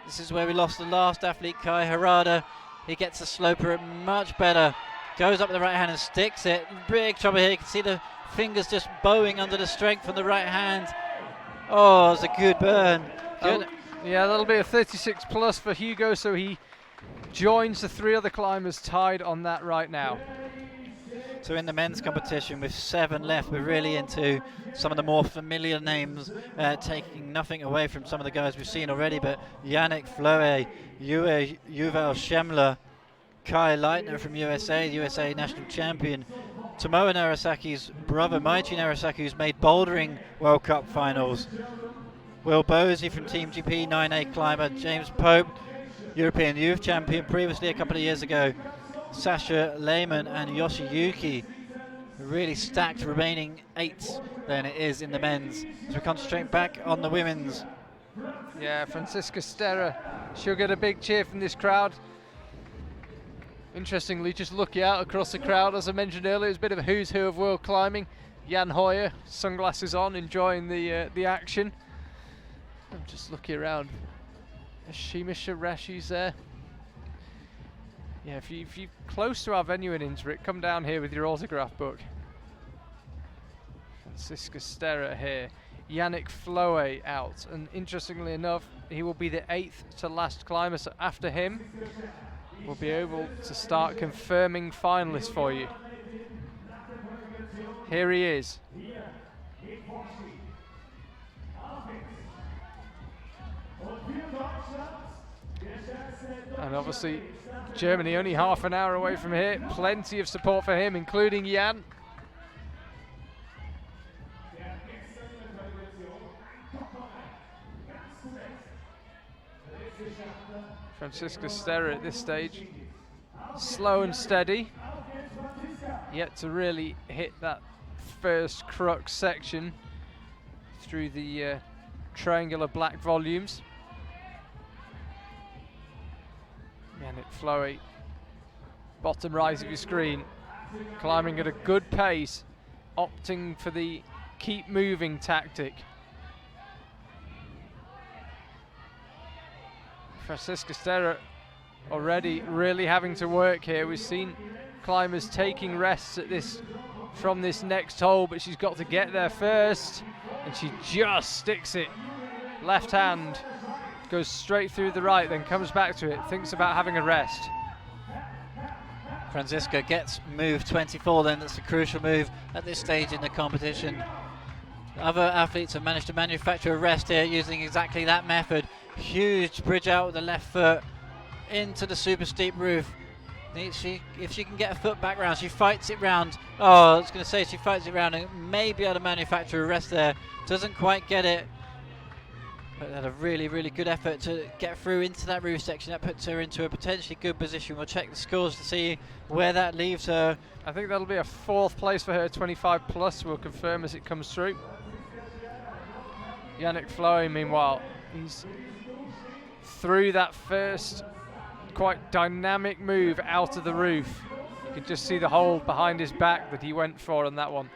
This is where we lost the last athlete, Kai Harada. He gets the sloper much better. Goes up with the right hand and sticks it. Big trouble here. You can see the fingers just bowing under the strength from the right hand. Oh, it's a good burn. Good. Yeah, that'll be a 36 plus for Hugo, so he joins the 3 other climbers tied on that right now. So in the men's competition with 7 left, we're really into some of the more familiar names, taking nothing away from some of the guys we've seen already, but Yannick Fleury, Yuval Schemmler, Kai Leitner from USA national champion, Tomoe Narasaki's brother, Maichi Narasaki, who's made bouldering World Cup finals, Will Bosey from Team GP, 9A climber, James Pope, European youth champion previously a couple of years ago, Sasha Lehmann and Yoshiyuki. Really stacked remaining 8 then it is in the men's. So we concentrate back on the women's. Yeah, Franziska Sterra, she'll get a big cheer from this crowd. Interestingly, just looking out across the crowd, as I mentioned earlier, it's a bit of a who's who of world climbing. Jan Hoyer, sunglasses on, enjoying the action. I'm just looking around. Ashima Shareshi's there. Yeah, if you're close to our venue in Innsbruck, come down here with your autograph book. Franziska Sterra here. Yannick Fleury out, and interestingly enough, he will be the 8th to last climber, so after him, we'll be able to start confirming finalists for you. Here he is. And obviously, Germany only half an hour away from here. Plenty of support for him, including Jan. Franziska Sterra at this stage, slow and steady, yet to really hit that first crux section through the triangular black volumes. Yannick Fleury, bottom right of your screen, climbing at a good pace, opting for the keep moving tactic. Franziska Sterra already really having to work here. We've seen climbers taking rests at this from this next hole, but she's got to get there first, and she just sticks it. Left hand goes straight through the right, then comes back to it, thinks about having a rest. Franziska gets move 24 then, that's a crucial move at this stage in the competition. Other athletes have managed to manufacture a rest here using exactly that method. Huge bridge out with the left foot into the super steep roof. If she can get a foot back round, she fights it round. Oh, I was going to say she fights it round and may be able to manufacture a rest there. Doesn't quite get it. But had a really, really good effort to get through into that roof section. That puts her into a potentially good position. We'll check the scores to see where that leaves her. I think that'll be a 4th place for her, 25 plus. We'll confirm as it comes through. Yannick Fleury, meanwhile, he's through that first quite dynamic move out of the roof. You can just see the hold behind his back that he went for on that one.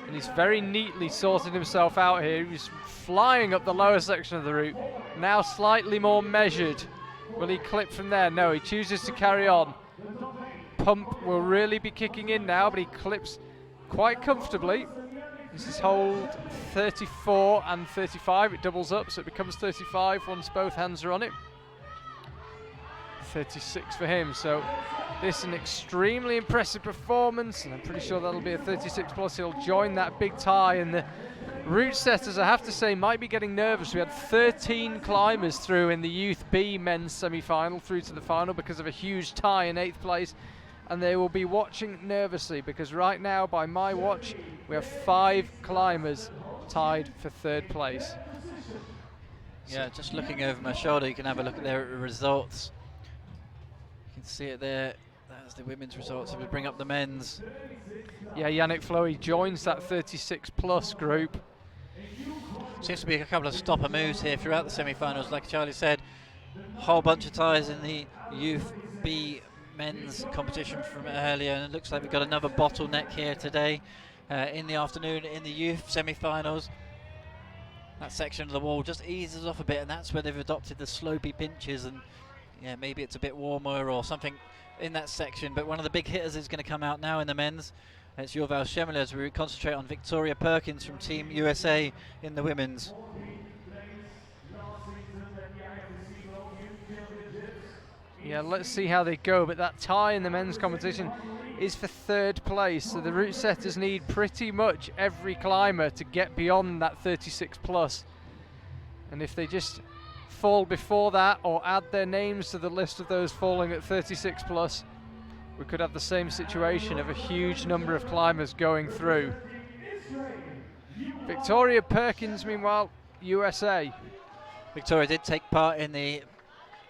And he's very neatly sorted himself out here. He's flying up the lower section of the route, now slightly more measured. Will he clip from there? No, he chooses to carry on. Pump will really be kicking in now, but he clips quite comfortably. This is hold 34 and 35. It doubles up, so it becomes 35 once both hands are on it. 36 for him, so this is an extremely impressive performance, and I'm pretty sure that'll be a 36 plus. He'll join that big tie, and the route setters, I have to say, might be getting nervous. We had 13 climbers through in the Youth B men's semi-final through to the final because of a huge tie in 8th place, and they will be watching nervously because right now, by my watch, we have 5 climbers tied for 3rd place. Yeah, just looking over my shoulder, you can have a look at their results. You can see it there. That's the women's results. If we bring up the men's. Yeah, Yannick Fleury joins that 36 plus group. Seems to be a couple of stopper moves here throughout the semi-finals. Like Charlie said, a whole bunch of ties in the Youth B men's competition from earlier, and it looks like we've got another bottleneck here today in the afternoon in the youth semi-finals. That section of the wall just eases off a bit, and that's where they've adopted the slopey pinches, and yeah, maybe it's a bit warmer or something in that section. But one of the big hitters is going to come out now in the men's. It's Yuval Schemmler as we concentrate on Victoria Perkins from Team USA in the women's. Yeah, let's see how they go, but that tie in the men's competition, is for 3rd place, so the route setters need pretty much every climber to get beyond that 36 plus. And if they just fall before that or add their names to the list of those falling at 36 plus, we could have the same situation of a huge number of climbers going through. Victoria Perkins, meanwhile, USA. Victoria did take part in the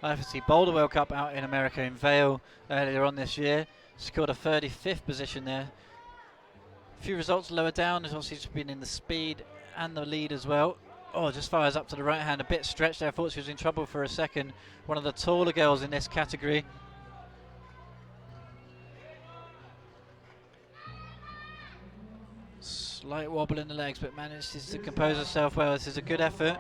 IFSC Boulder World Cup out in America in Vail earlier on this year. Scored a 35th position there. A few results lower down. Has obviously just been in the speed and the lead as well. Oh, just fires up to the right hand, a bit stretched there. I thought she was in trouble for a second. One of the taller girls in this category. Slight wobble in the legs, but manages to compose herself well. This is a good effort.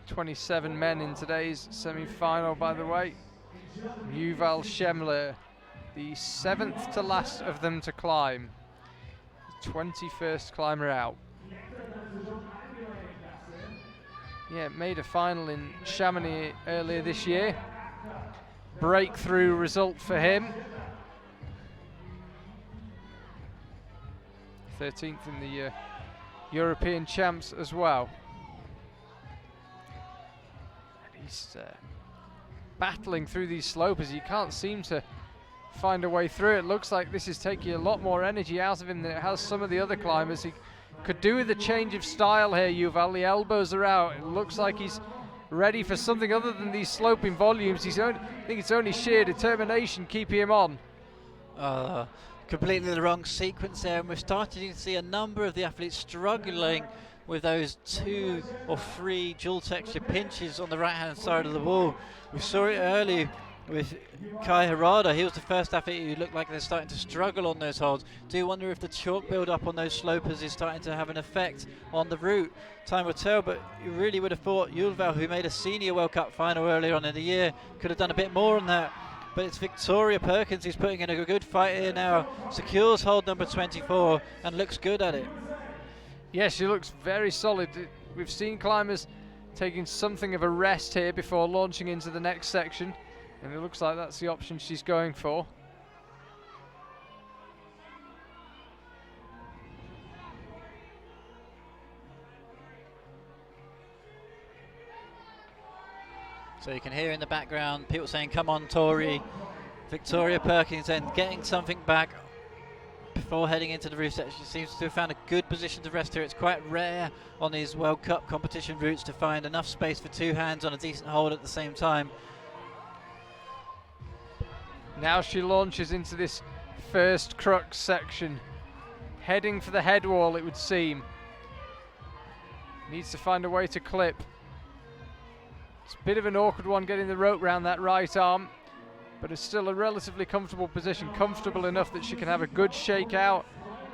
27 men in today's semi-final, by the way. Yuval Schemler, the 7th to last of them to climb. 21st climber out. Yeah, made a final in Chamonix earlier this year. Breakthrough result for him. 13th in the European champs as well. And he's battling through these slopes. You can't seem to find a way through. It looks like this is taking a lot more energy out of him than it has some of the other climbers. He could do with a change of style here, Yuval. The elbows are out. It looks like he's ready for something other than these sloping volumes. I think it's only sheer determination keeping him on. Completely the wrong sequence there, and we're starting to see a number of the athletes struggling with those 2 or 3 dual texture pinches on the right hand side of the wall. We saw it early with Kai Harada. He was the first athlete who looked like they're starting to struggle on those holds. Do wonder if the chalk build up on those slopers is starting to have an effect on the route. Time will tell, but you really would have thought Yuval, who made a senior World Cup final earlier on in the year, could have done a bit more on that. But it's Victoria Perkins who's putting in a good fight here now. Secures hold number 24 and looks good at it. Yes, she looks very solid. We've seen climbers taking something of a rest here before launching into the next section, and it looks like that's the option she's going for. So you can hear in the background people saying, "Come on, Tori." Victoria Perkins then getting something back before heading into the roof set. She seems to have found a good position to rest here. It's quite rare on these World Cup competition routes to find enough space for 2 hands on a decent hold at the same time. Now she launches into this first crux section, heading for the head wall, it would seem. Needs to find a way to clip. It's a bit of an awkward one getting the rope round that right arm, but it's still a relatively comfortable position, comfortable enough that she can have a good shake out,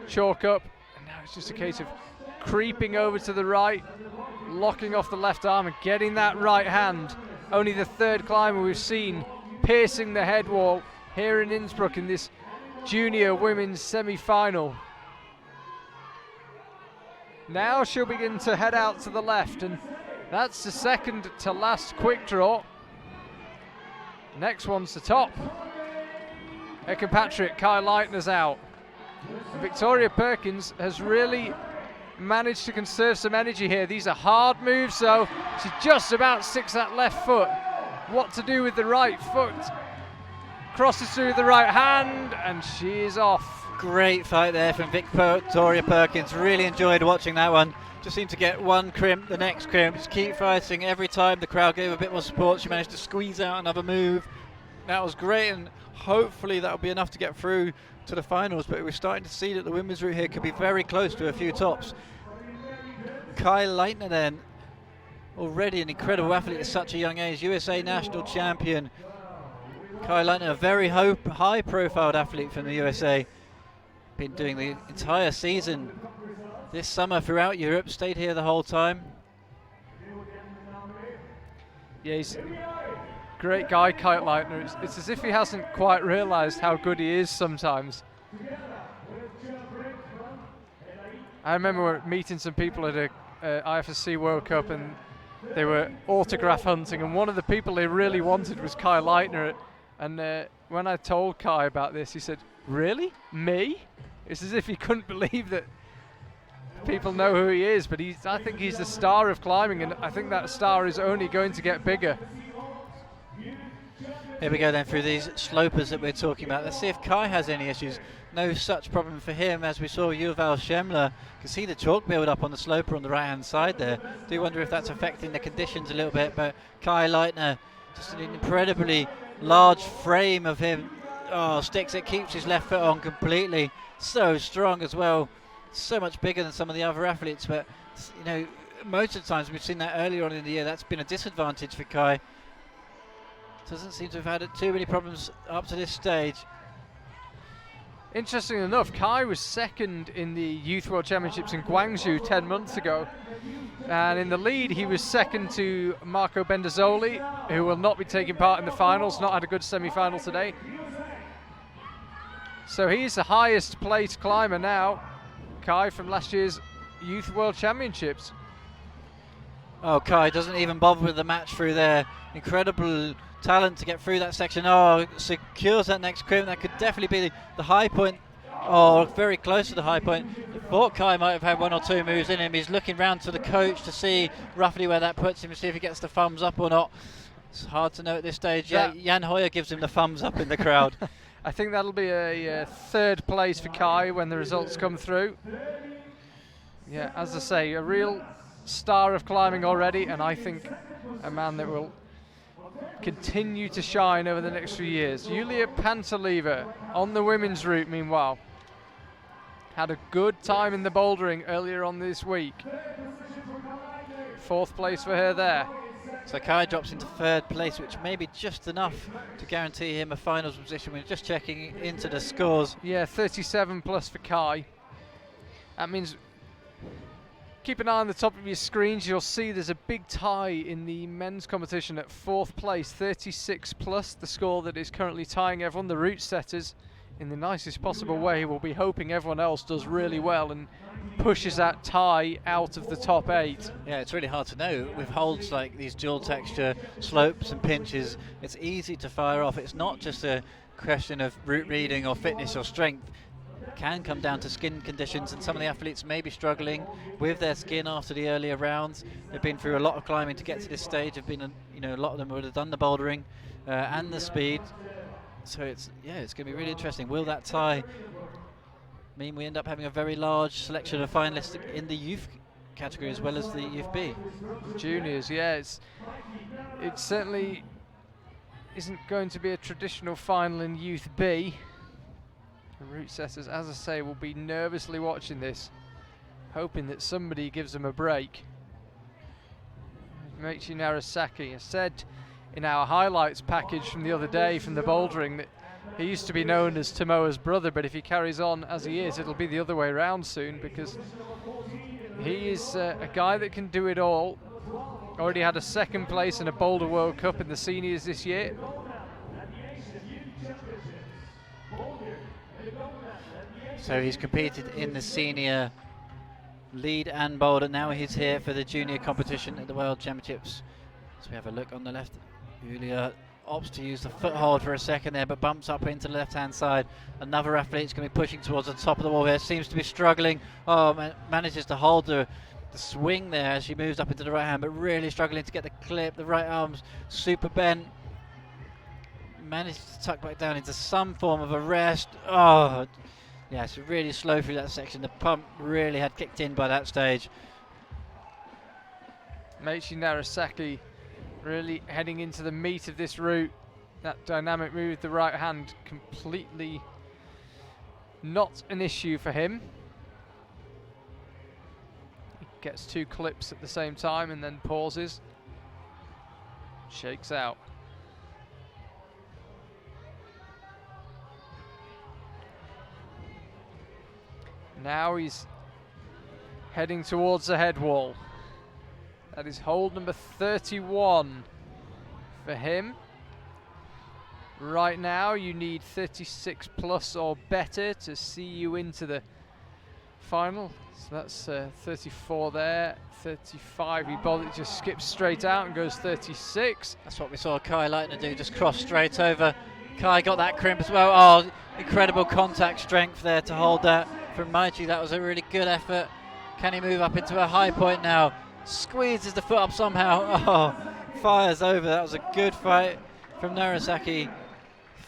chalk up, and now it's just a case of creeping over to the right, locking off the left arm and getting that right hand. Only the 3rd climber we've seen piercing the head wall here in Innsbruck in this junior women's semi-final. Now she'll begin to head out to the left, and that's the 2nd to last quick draw. Next one's the top. Her compatriot Kai Leitner's out. And Victoria Perkins has really managed to conserve some energy here. These are hard moves, so she just about sticks that left foot. What to do with the right foot? Crosses through the right hand, and she is off. Great fight there from Victoria Perkins. Really enjoyed watching that one. Just seemed to get one crimp, the next crimp. Just keep fighting. Every time the crowd gave a bit more support, she managed to squeeze out another move. That was great, and hopefully that'll be enough to get through to the finals. But we're starting to see that the women's route here could be very close to a few tops. Kai Leitner then, already an incredible athlete at such a young age, USA national champion. Kai Leitner, a very high-profile athlete from the USA. Been doing the entire season this summer throughout Europe, stayed here the whole time. Yeah, he's a great guy, Kai Leitner. It's as if he hasn't quite realised how good he is sometimes. I remember meeting some people at a IFSC World Cup, and they were autograph hunting, and one of the people they really wanted was Kai Leitner And when I told Kai about this, he said, "Really? Me?" It's as if he couldn't believe that people know who he is, but I think he's the star of climbing, and I think that star is only going to get bigger. Here we go then through these slopers that we're talking about. Let's see if Kai has any issues. No such problem for him, as we saw Yuval Schemmler. You can see the chalk build up on the sloper on the right hand side there. Do wonder if that's affecting the conditions a little bit, but Kai Leitner, just an incredibly large frame of him. Oh, sticks it, keeps his left foot on completely. So strong as well. So much bigger than some of the other athletes, but you know, most of the times we've seen that earlier on in the year, that's been a disadvantage for Kai. Doesn't seem to have had too many problems up to this stage. Interesting enough, Kai was second in the Youth World Championships in Guangzhou 10 months ago. And in the lead, he was second to Marco Bendazzoli, who will not be taking part in the finals, not had a good semi-final today. So he's the highest placed climber now, Kai, from last year's Youth World Championships. Oh, Kai doesn't even bother with the match through there. Incredible talent to get through that section. Oh, secures that next crimp. That could definitely be the high point. Oh, very close to the high point. I thought Kai might have had one or two moves in him. He's looking round to the coach to see roughly where that puts him, to see if he gets the thumbs up or not. It's hard to know at this stage. Yeah, Jan Hoyer gives him the thumbs up in the crowd. I think that'll be a third place for Kai when the results come through. Yeah, as I say, a real star of climbing already, and I think a man that will continue to shine over the next few years. Yulia Pantelieva on the women's route, meanwhile, had a good time in the bouldering earlier on this week. Fourth place for her there. So Kai drops into third place, which may be just enough to guarantee him a finals position. We're just checking into the scores. Yeah, 37 plus for Kai. That means keep an eye on the top of your screens. You'll see there's a big tie in the men's competition at fourth place, 36 plus, the score that is currently tying everyone. The route setters, in the nicest possible way, will be hoping everyone else does really well and pushes that tie out of the top 8. Yeah, it's really hard to know. With holds like these dual texture slopes and pinches, it's easy to fire off. It's not just a question of route reading or fitness or strength. It can come down to skin conditions, and some of the athletes may be struggling with their skin after the earlier rounds. They've been through a lot of climbing to get to this stage. Have been, a lot of them would have done the bouldering and the speed. So it's going to be really interesting. Will that tie mean we end up having a very large selection of finalists in the youth category as well as the youth B? Juniors, yeah, it certainly isn't going to be a traditional final in youth B. The route setters, as I say, will be nervously watching this, hoping that somebody gives them a break. Meiichi Narasaki has said in our highlights package from the other day from the bouldering that he used to be known as Tomoa's brother, but if he carries on as he is, it'll be the other way around soon, because he is a guy that can do it all. Already had a second place in a Boulder World Cup in the seniors this year. So he's competed in the senior lead and boulder. Now he's here for the junior competition at the World Championships. So we have a look on the left. Julia opts to use the foothold for a second there, but bumps up into the left-hand side. Another athlete's going to be pushing towards the top of the wall here. Seems to be struggling. Oh, manages to hold the swing there as she moves up into the right hand, but really struggling to get the clip. The right arm's super bent. Managed to tuck back down into some form of a rest. Oh, yeah, it's really slow through that section. The pump really had kicked in by that stage. Meiichi Narasaki really heading into the meat of this route. That dynamic move with the right hand, completely not an issue for him. He gets 2 clips at the same time and then pauses. Shakes out. Now he's heading towards the head wall. That is hold number 31 for him. Right now you need 36 plus or better to see you into the final. So that's 34 there, 35. He just skips straight out and goes 36. That's what we saw Kai Leitner do, just cross straight over. Kai got that crimp as well. Oh, incredible contact strength there to hold that from Maichi. That was a really good effort. Can he move up into a high point now? Squeezes the foot up somehow. Oh, fires over. That was a good fight from Narasaki.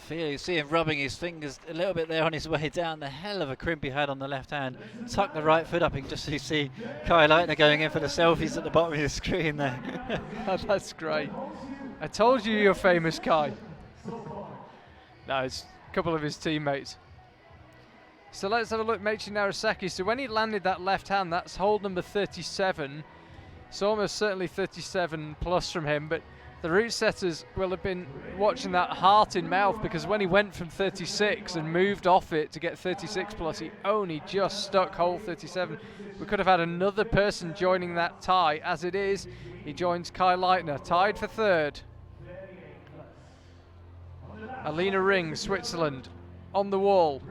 You see him rubbing his fingers a little bit there on his way down. The hell of a crimp he had on the left hand. Tuck the right foot up, and just you see Kai Leitner going in for the selfies at the bottom of your screen there. That's great. I told you you're famous, Kai. No, it's a couple of his teammates. So let's have a look, Meiichi Narasaki. So when he landed that left hand, that's hold number 37. It's almost certainly 37 plus from him, but the route setters will have been watching that heart in mouth, because when he went from 36 and moved off it to get 36 plus, he only just stuck hold 37. We could have had another person joining that tie. As it is, he joins Kai Leitner, tied for third. Alina Ring, Switzerland, on the wall.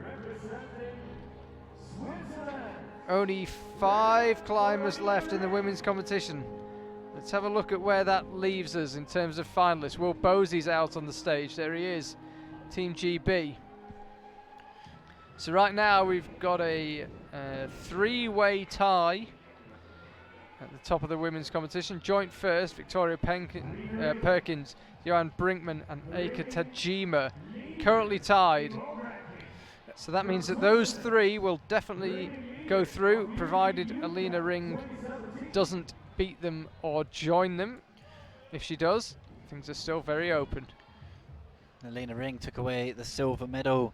Only 5 climbers left in the women's competition. Let's have a look at where that leaves us in terms of finalists. Will Bosey's out on the stage. There he is, Team GB. So right now we've got a 3-way tie at the top of the women's competition. Joint first, Victoria Perkins, Johan Brinkman and Eika Tajima currently tied. So that means that those 3 will definitely go through, provided Alina Ring doesn't beat them or join them. If she does, things are still very open. Alina Ring took away the silver medal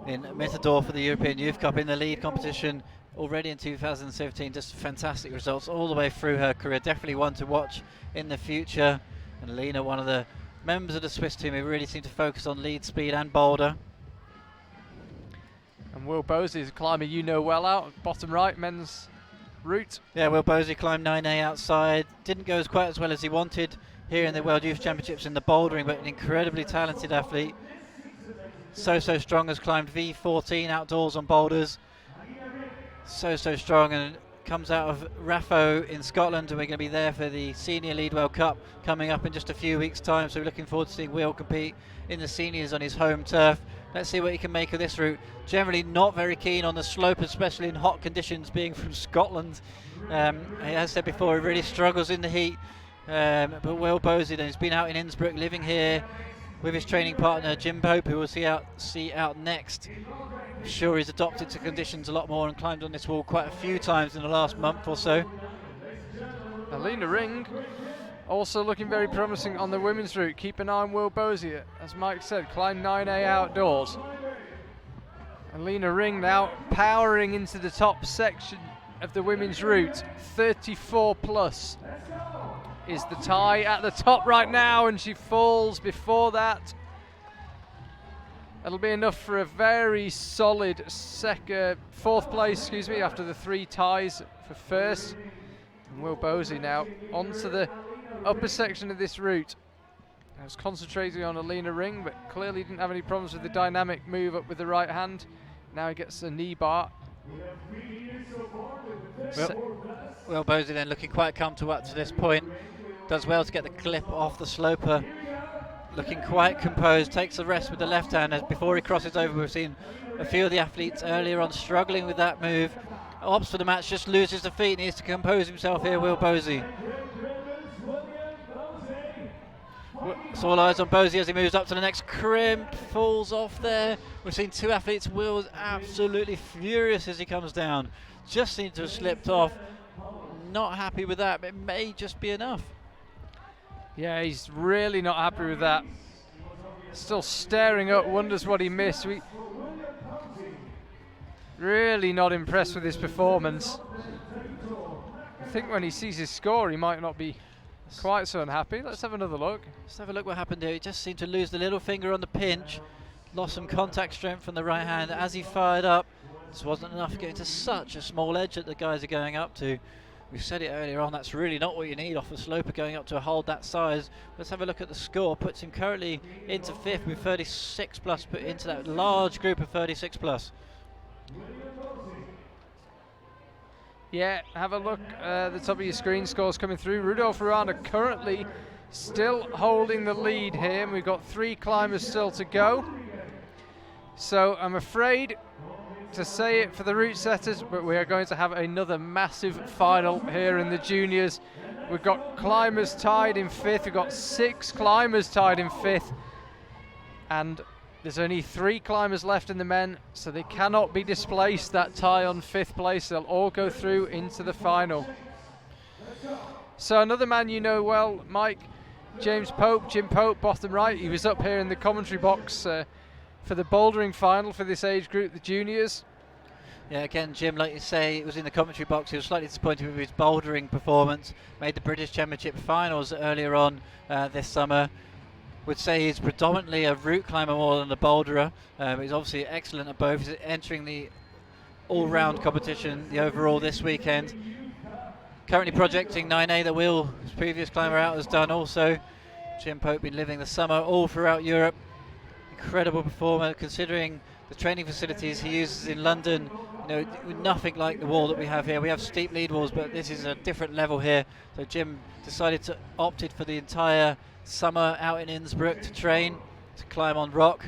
in Mitterdorf for the European Youth Cup in the lead competition already in 2017. Just fantastic results all the way through her career. Definitely one to watch in the future. And Alina, one of the members of the Swiss team who really seem to focus on lead speed and boulder. And Will Bosey is a climber you know well out, bottom right, men's route. Yeah, Will Bosey climbed 9A outside. Didn't go quite as well as he wanted here in the World Youth Championships in the bouldering, but an incredibly talented athlete. So strong, has climbed V14 outdoors on boulders. So strong, and comes out of Raffo in Scotland, and we're going to be there for the Senior Lead World Cup coming up in just a few weeks' time. So we're looking forward to seeing Will compete in the seniors on his home turf. Let's see what he can make of this route. Generally not very keen on the slope, especially in hot conditions, being from Scotland. He has said before, he really struggles in the heat. But Will Bosey, then, he's been out in Innsbruck, living here with his training partner Jim Pope, who we'll see out next. I'm sure he's adopted to conditions a lot more and climbed on this wall quite a few times in the last month or so. Alina Ring also looking very promising on the women's route. Keep an eye on Will Bosey, as Mike said, climb 9A outdoors. Alina Ring now powering into the top section of the women's route. 34 plus is the tie at the top right now, and she falls before that. It'll be enough for a very solid fourth place, after the 3 ties for first. And Will Bosey now onto the upper section of this route. I was concentrating on Alina Ring, but clearly didn't have any problems with the dynamic move up with the right hand. Now he gets a knee bar. Will Bosey then looking quite comfortable up to this point. Does well to get the clip off the sloper. Looking quite composed, takes the rest with the left hand as before he crosses over. We've seen a few of the athletes earlier on struggling with that move. Opts for the match, just loses the feet, needs to compose himself here, Will Bosey. So all eyes on Bosey as he moves up to the next crimp, falls off there. We've seen 2 athletes. Will's absolutely furious as he comes down. Just seems to have slipped off. Not happy with that, but it may just be enough. Yeah, he's really not happy with that. Still staring up, wonders what he missed. Really not impressed with his performance. I think when he sees his score, he might not be quite so unhappy. Let's have another look. Let's have a look what happened here. He just seemed to lose the little finger on the pinch. Lost some contact strength from the right hand as he fired up. This wasn't enough to get into such a small edge that the guys are going up to. We said it earlier on, that's really not what you need off a sloper going up to a hold that size. Let's have a look at the score. Puts him currently into 5th with 36 plus, put into that large group of 36 plus. Yeah, have a look at the top of your screen. Scores coming through. Rudolf Ruana currently still holding the lead here, and we've got 3 climbers still to go. So I'm afraid to say it for the route setters, but we are going to have another massive final here in the juniors. We've got climbers tied in 5th, we've got 6 climbers tied in 5th, and there's only 3 climbers left in the men, so they cannot be displaced, that tie on 5th place. They'll all go through into the final. So another man you know well, Mike, Jim Pope, bottom right. He was up here in the commentary box for the bouldering final for this age group, the juniors. Yeah, again, Jim, like you say, was in the commentary box. He was slightly disappointed with his bouldering performance. Made the British Championship finals earlier on this summer. Would say he's predominantly a route climber more than a boulderer. He's obviously excellent at both. He's entering the all-round competition, the overall this weekend. Currently projecting 9A, that Will, his previous climber out, has done also. Jim Pope been living the summer all throughout Europe. Incredible performer considering the training facilities he uses in London. You know, nothing like the wall that we have here. We have steep lead walls, but this is a different level here. So Jim decided to opted for the entire summer out in Innsbruck to train, to climb on rock.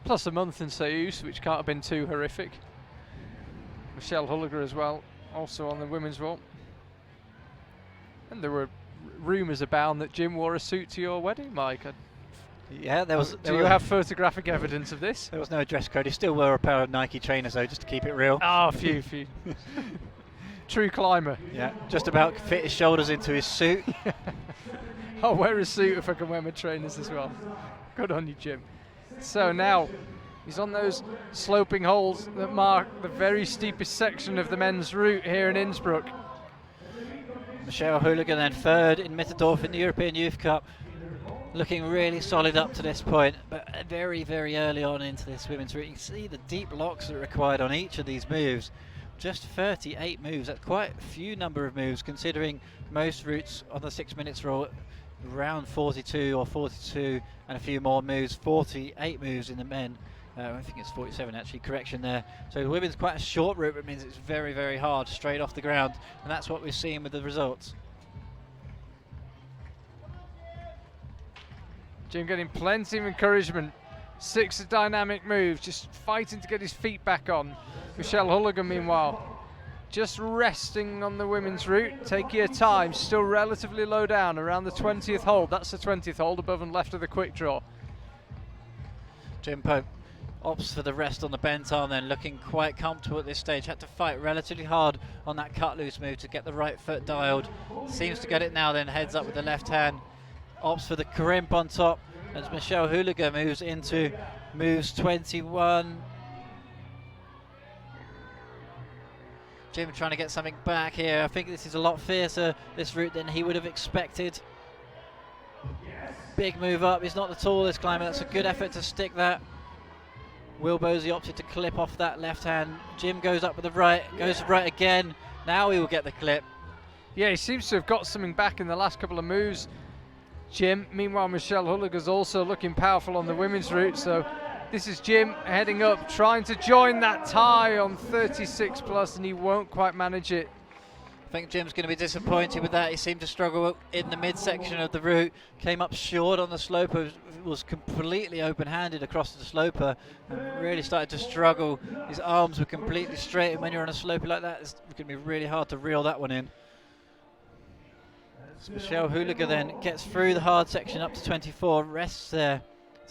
Plus a month in Seus, which can't have been too horrific. Michelle Hulliger as well, also on the women's wall. And there were rumours abound that Jim wore a suit to your wedding, Mike. Yeah, there was. Do you have photographic evidence of this? There was no dress code. He still wore a pair of Nike trainers though, just to keep it real. Ah, few. True climber. Yeah, just about fit his shoulders into his suit. I'll wear a suit if I can wear my trainers as well. Good on you, Jim. So now he's on those sloping holes that mark the very steepest section of the men's route here in Innsbruck. Michelle Hooligan then 3rd in Mitterdorf in the European Youth Cup. Looking really solid up to this point, but very, very early on into this women's route. You can see the deep locks that are required on each of these moves. Just 38 moves. That's quite a few number of moves considering most routes on the 6 minutes roll around 42 or 42 and a few more moves. 48 moves in the men. I think it's 47 actually, correction there. So the women's quite a short route, but it means it's very, very hard straight off the ground, and that's what we're seeing with the results. Jim getting plenty of encouragement. 6 dynamic moves, just fighting to get his feet back on. Michelle Hulligan, meanwhile, just resting on the women's route. Take your time, still relatively low down, around the 20th hold. That's the 20th hold, above and left of the quick draw. Jim Pope opts for the rest on the bent arm then, looking quite comfortable at this stage. Had to fight relatively hard on that cut loose move to get the right foot dialed. Seems to get it now then, heads up with the left hand. Opts for the crimp on top as Michelle Hooliger moves into moves 21. Jim trying to get something back here. I think this is a lot fiercer, this route, than he would have expected. Big move up. He's not the tallest climber. That's a good effort to stick that. Will Bosey opted to clip off that left hand. Jim goes up with the right, goes right again. Now he will get the clip. Yeah, he seems to have got something back in the last couple of moves, Jim. Meanwhile, Michelle Hulliger's also looking powerful on the women's route. So this is Jim heading up, trying to join that tie on 36 plus, and he won't quite manage it. I think Jim's going to be disappointed with that. He seemed to struggle in the midsection of the route, came up short on the sloper, was completely open-handed across the sloper, and really started to struggle. His arms were completely straight, and when you're on a sloper like that, it's going to be really hard to reel that one in. So Michelle Hooliger then gets through the hard section up to 24, rests there,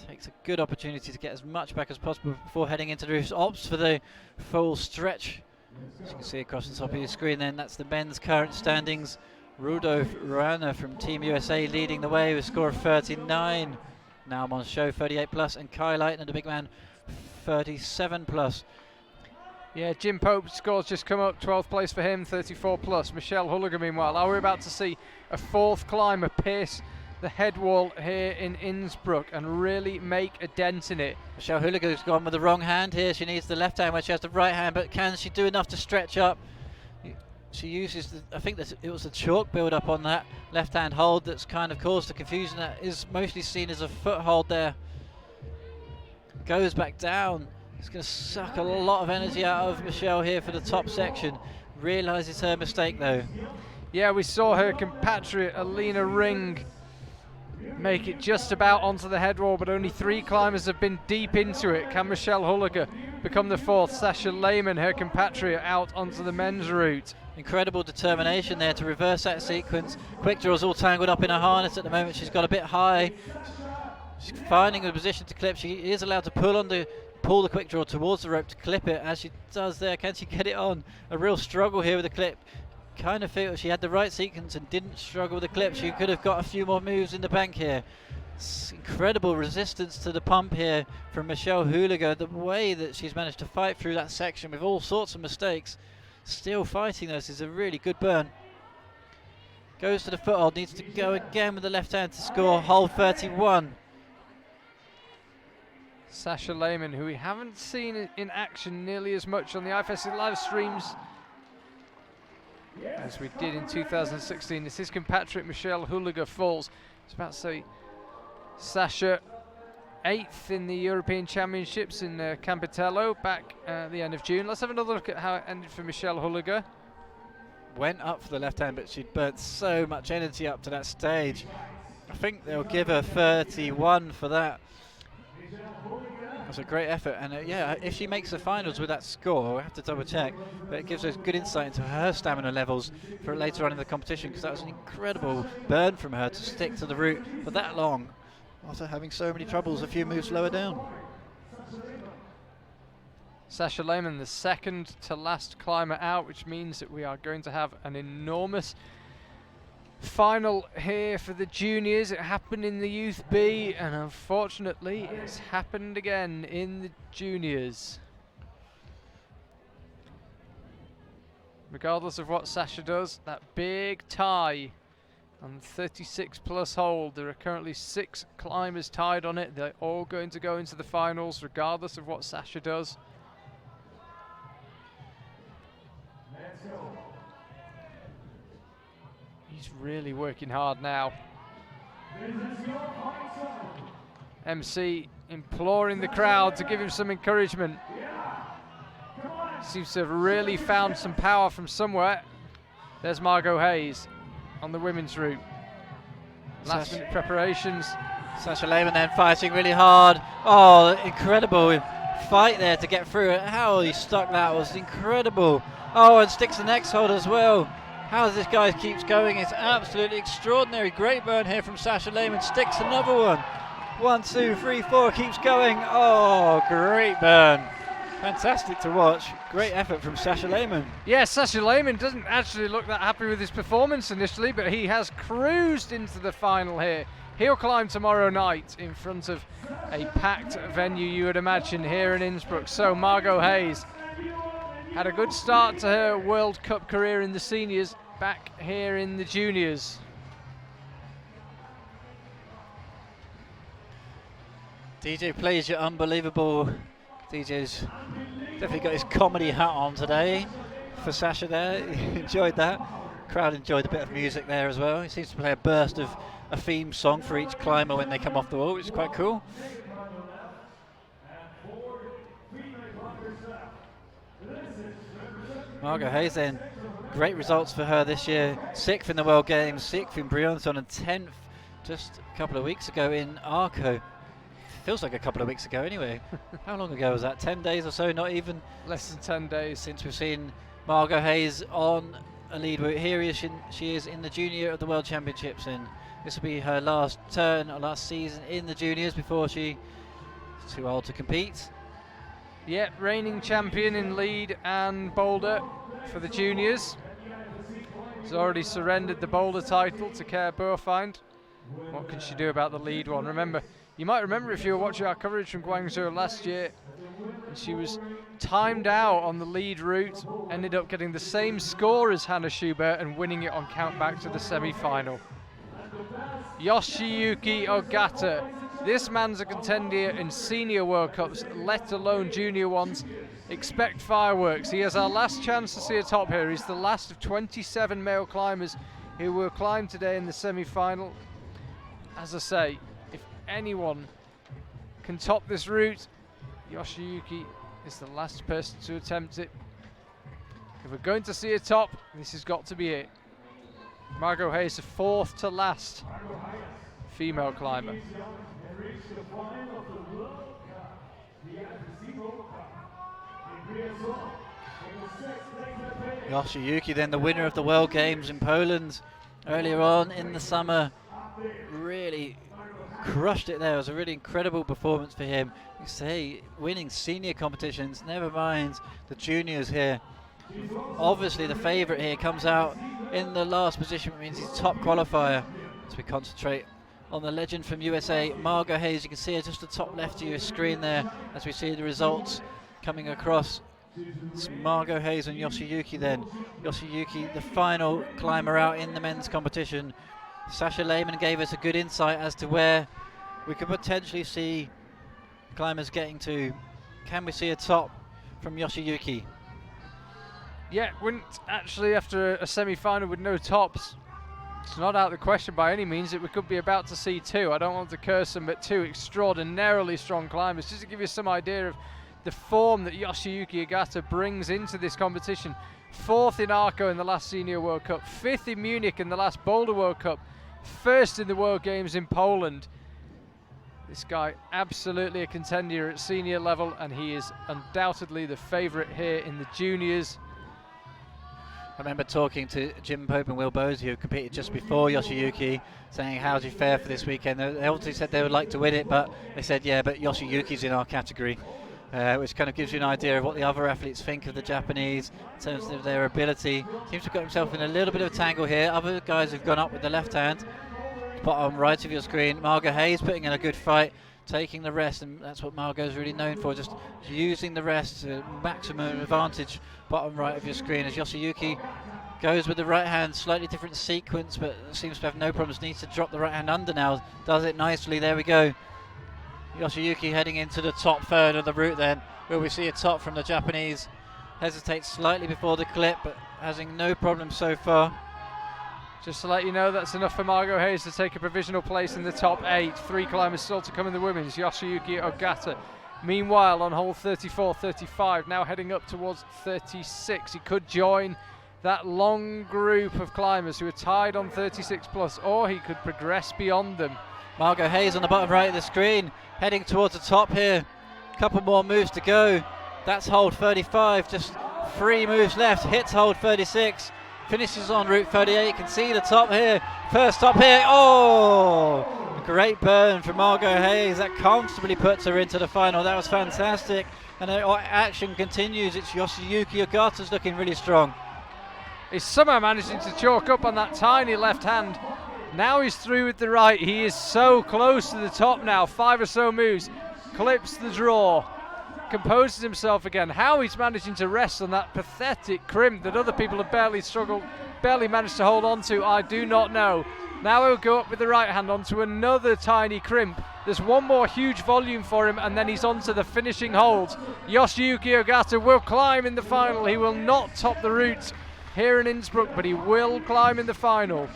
takes a good opportunity to get as much back as possible before heading into the roof. Opts for the full stretch. As you can see across the top of your screen then, that's the men's current standings. Rudolf Ruana from Team USA leading the way with a score of 39. Now I'm on show 38 plus, and Kai Leitner, the big man, 37 plus. Yeah, Jim Pope's scores just come up, 12th place for him, 34 plus. Michelle Hulliger, meanwhile, are we about to see a 4th climber pierce the head wall here in Innsbruck and really make a dent in it? Michelle Hooliger's gone with the wrong hand here. She needs the left hand when she has the right hand, but can she do enough to stretch up? She uses, I think it was the chalk build up on that left hand hold that's kind of caused the confusion. That is mostly seen as a foothold there. Goes back down. It's going to suck a lot of energy out of Michelle here for the top section. Realises her mistake though. Yeah, we saw her compatriot Alina Ring make it just about onto the head wall, but only 3 climbers have been deep into it. Can Michelle Hulliger become the 4th? Sasha Lehmann, her compatriot, out onto the men's route. Incredible determination there to reverse that sequence. Quick Draw's all tangled up in her harness at the moment. She's got a bit high. She's finding a position to clip. She is allowed to pull the Quick Draw towards the rope to clip it, as she does there. Can she get it on? A real struggle here with the clip. Kind of feel she had the right sequence and didn't struggle with the clip. She could have got a few more moves in the bank here. It's incredible resistance to the pump here from Michelle Hulliger. The way that she's managed to fight through that section with all sorts of mistakes, still fighting those, is a really good burn. Goes to the foothold, needs to go again with the left hand to score hold 31. Sasha Lehmann, who we haven't seen in action nearly as much on the IFSC live streams as we did in 2016. As his compatriot Michelle Hulliger falls. I was about to say Sasha 8th in the European Championships in Campitello back at the end of June. Let's have another look at how it ended for Michelle Hulliger. Went up for the left hand, but she'd burnt so much energy up to that stage. I think they'll give her 31 for that. That's a great effort, and yeah, if she makes the finals with that score, we'll have to double check, but it gives us good insight into her stamina levels for later on in the competition, because that was an incredible burn from her to stick to the route for that long after having so many troubles a few moves lower down. Sasha Lehmann, the 2nd to last climber out, which means that we are going to have an enormous final here for the juniors. It happened in the Youth B, and unfortunately it's happened again in the juniors. Regardless of what Sasha does, that big tie on the 36 plus hold, there are currently 6 climbers tied on it. They're all going to go into the finals regardless of what Sasha does. He's really working hard now. MC imploring the crowd to give him some encouragement. Seems to have really found some power from somewhere. There's Margot Hayes on the women's route. Last minute preparations. Sasha Lehmann then fighting really hard. Oh, incredible fight there to get through it. How he stuck that was incredible. Oh, and sticks the next hold as well. How this guy keeps going, it's absolutely extraordinary. Great burn here from Sasha Lehmann, sticks another one. 1, 2, 3, 4, keeps going. Oh, great burn. Fantastic to watch. Great effort from Sasha Lehmann. Yeah, Sasha Lehmann doesn't actually look that happy with his performance initially, but he has cruised into the final here. He'll climb tomorrow night in front of a packed venue, you would imagine, here in Innsbruck. So Margot Hayes had a good start to her World Cup career in the seniors, back here in the juniors. DJ plays your unbelievable. DJ's definitely got his comedy hat on today for Sasha there. Enjoyed that. Crowd enjoyed a bit of music there as well. He seems to play a burst of a theme song for each climber when they come off the wall, which is quite cool. Margot Hayes then, great results for her this year. 6th in the World Games, 6th in Briançon, and 10th just a couple of weeks ago in Arco. Feels like a couple of weeks ago anyway. How long ago was that? 10 days or so? Not even? Less than 10 days. Since we've seen Margot Hayes on a lead route. Here she is in the junior of the World Championships, and this will be her last turn or last season in the juniors before she's too old to compete. Yeah, reigning champion in lead and boulder for the juniors. Has already surrendered the boulder title to Care Burfind. What can she do about the lead one? You might remember if you were watching our coverage from Guangzhou last year, and she was timed out on the lead route, ended up getting the same score as Hannah Schubert and winning it on count back to the semi-final. Yoshiyuki Ogata. This man's a contender in senior World Cups, let alone junior ones. Expect fireworks. He has our last chance to see a top here. He's the last of 27 male climbers who will climb today in the semi-final. As I say, if anyone can top this route, Yoshiyuki is the last person to attempt it. If we're going to see a top, this has got to be it. Margot Hayes, the 4th to last female climber. Yoshiyuki, then the winner of the World Games in Poland earlier on in the summer, really crushed it there. It was a really incredible performance for him. You say winning senior competitions, never mind the juniors here. Obviously the favourite here comes out in the last position, which means he's top qualifier. As we concentrate on the legend from USA, Margot Hayes. You can see her just the top left of your screen there as we see the results coming across. It's Margot Hayes and Yoshiyuki then. Yoshiyuki, the final climber out in the men's competition. Sasha Lehmann gave us a good insight as to where we could potentially see climbers getting to. Can we see a top from Yoshiyuki? Yeah, wouldn't actually, after a semi-final with no tops, it's not out of the question by any means that we could be about to see two. I don't want to curse them, but two extraordinarily strong climbers. Just to give you some idea of the form that Yoshiyuki Ogata brings into this competition. 4th in Arco in the last Senior World Cup, 5th in Munich in the last Boulder World Cup, 1st in the World Games in Poland. This guy absolutely a contender at senior level, and he is undoubtedly the favourite here in the juniors. I remember talking to Jim Pope and Will Bosey, who competed just before Yoshiyuki, saying, how do you fare for this weekend? They obviously said they would like to win it, but they said, yeah, but Yoshiyuki's in our category. Which kind of gives you an idea of what the other athletes think of the Japanese in terms of their ability. Seems to have got himself in a little bit of a tangle here. Other guys have gone up with the left hand. Bottom right of your screen, Margot Hayes putting in a good fight, taking the rest, and that's what Margot's really known for, just using the rest to maximum advantage. Bottom right of your screen as Yoshiyuki goes with the right hand, slightly different sequence, but seems to have no problems, needs to drop the right hand under now, does it nicely, there we go. Yoshiyuki heading into the top third of the route then. Will we see a top from the Japanese? Hesitates slightly before the clip, but having no problem so far. Just to let you know, that's enough for Margot Hayes to take a provisional place in the top 8. 3 climbers still to come in the women's. Yoshiyuki Ogata, meanwhile, on hole 34, 35, now heading up towards 36. He could join that long group of climbers who are tied on 36 plus, or he could progress beyond them. Margot Hayes on the bottom right of the screen, heading towards the top here. Couple more moves to go. That's hold 35, just 3 moves left. Hits hold 36, finishes on route 38. Can see the top here. First top here. Oh, a great burn from Margot Hayes. That comfortably puts her into the final. That was fantastic. And action continues. It's Yoshiyuki Ogata's looking really strong. He's somehow managing to chalk up on that tiny left hand. Now he's through with the right. He is so close to the top now. 5 or so moves. Clips the draw. Composes himself again. How he's managing to rest on that pathetic crimp that other people have barely managed to hold on to, I do not know. Now he'll go up with the right hand onto another tiny crimp. There's one more huge volume for him, and then he's on to the finishing holds. Yoshiyuki Ogata will climb in the final. He will not top the route here in Innsbruck, but he will climb in the final.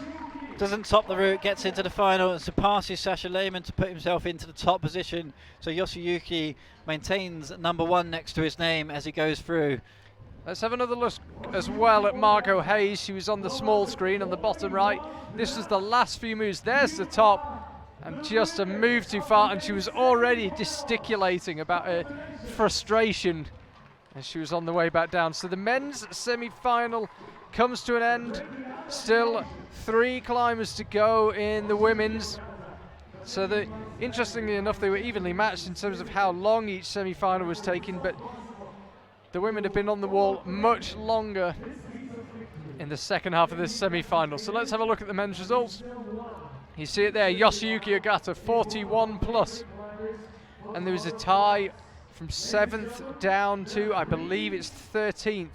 Doesn't top the route, gets into the final and surpasses Sasha Lehmann to put himself into the top position. So Yoshiyuki maintains number 1 next to his name as he goes through. Let's have another look as well at Margot Hayes. She was on the small screen on the bottom right. This was the last few moves. There's the top, and just a move too far, and she was already gesticulating about her frustration as she was on the way back down. So the men's semi-final comes to an end. Still 3 climbers to go in the women's. So interestingly enough, they were evenly matched in terms of how long each semi-final was taking, but the women have been on the wall much longer in the second half of this semi-final. So let's have a look at the men's results. You see it there, Yoshiyuki Ogata 41 plus, and there was a tie from 7th down to, I believe it's 13th.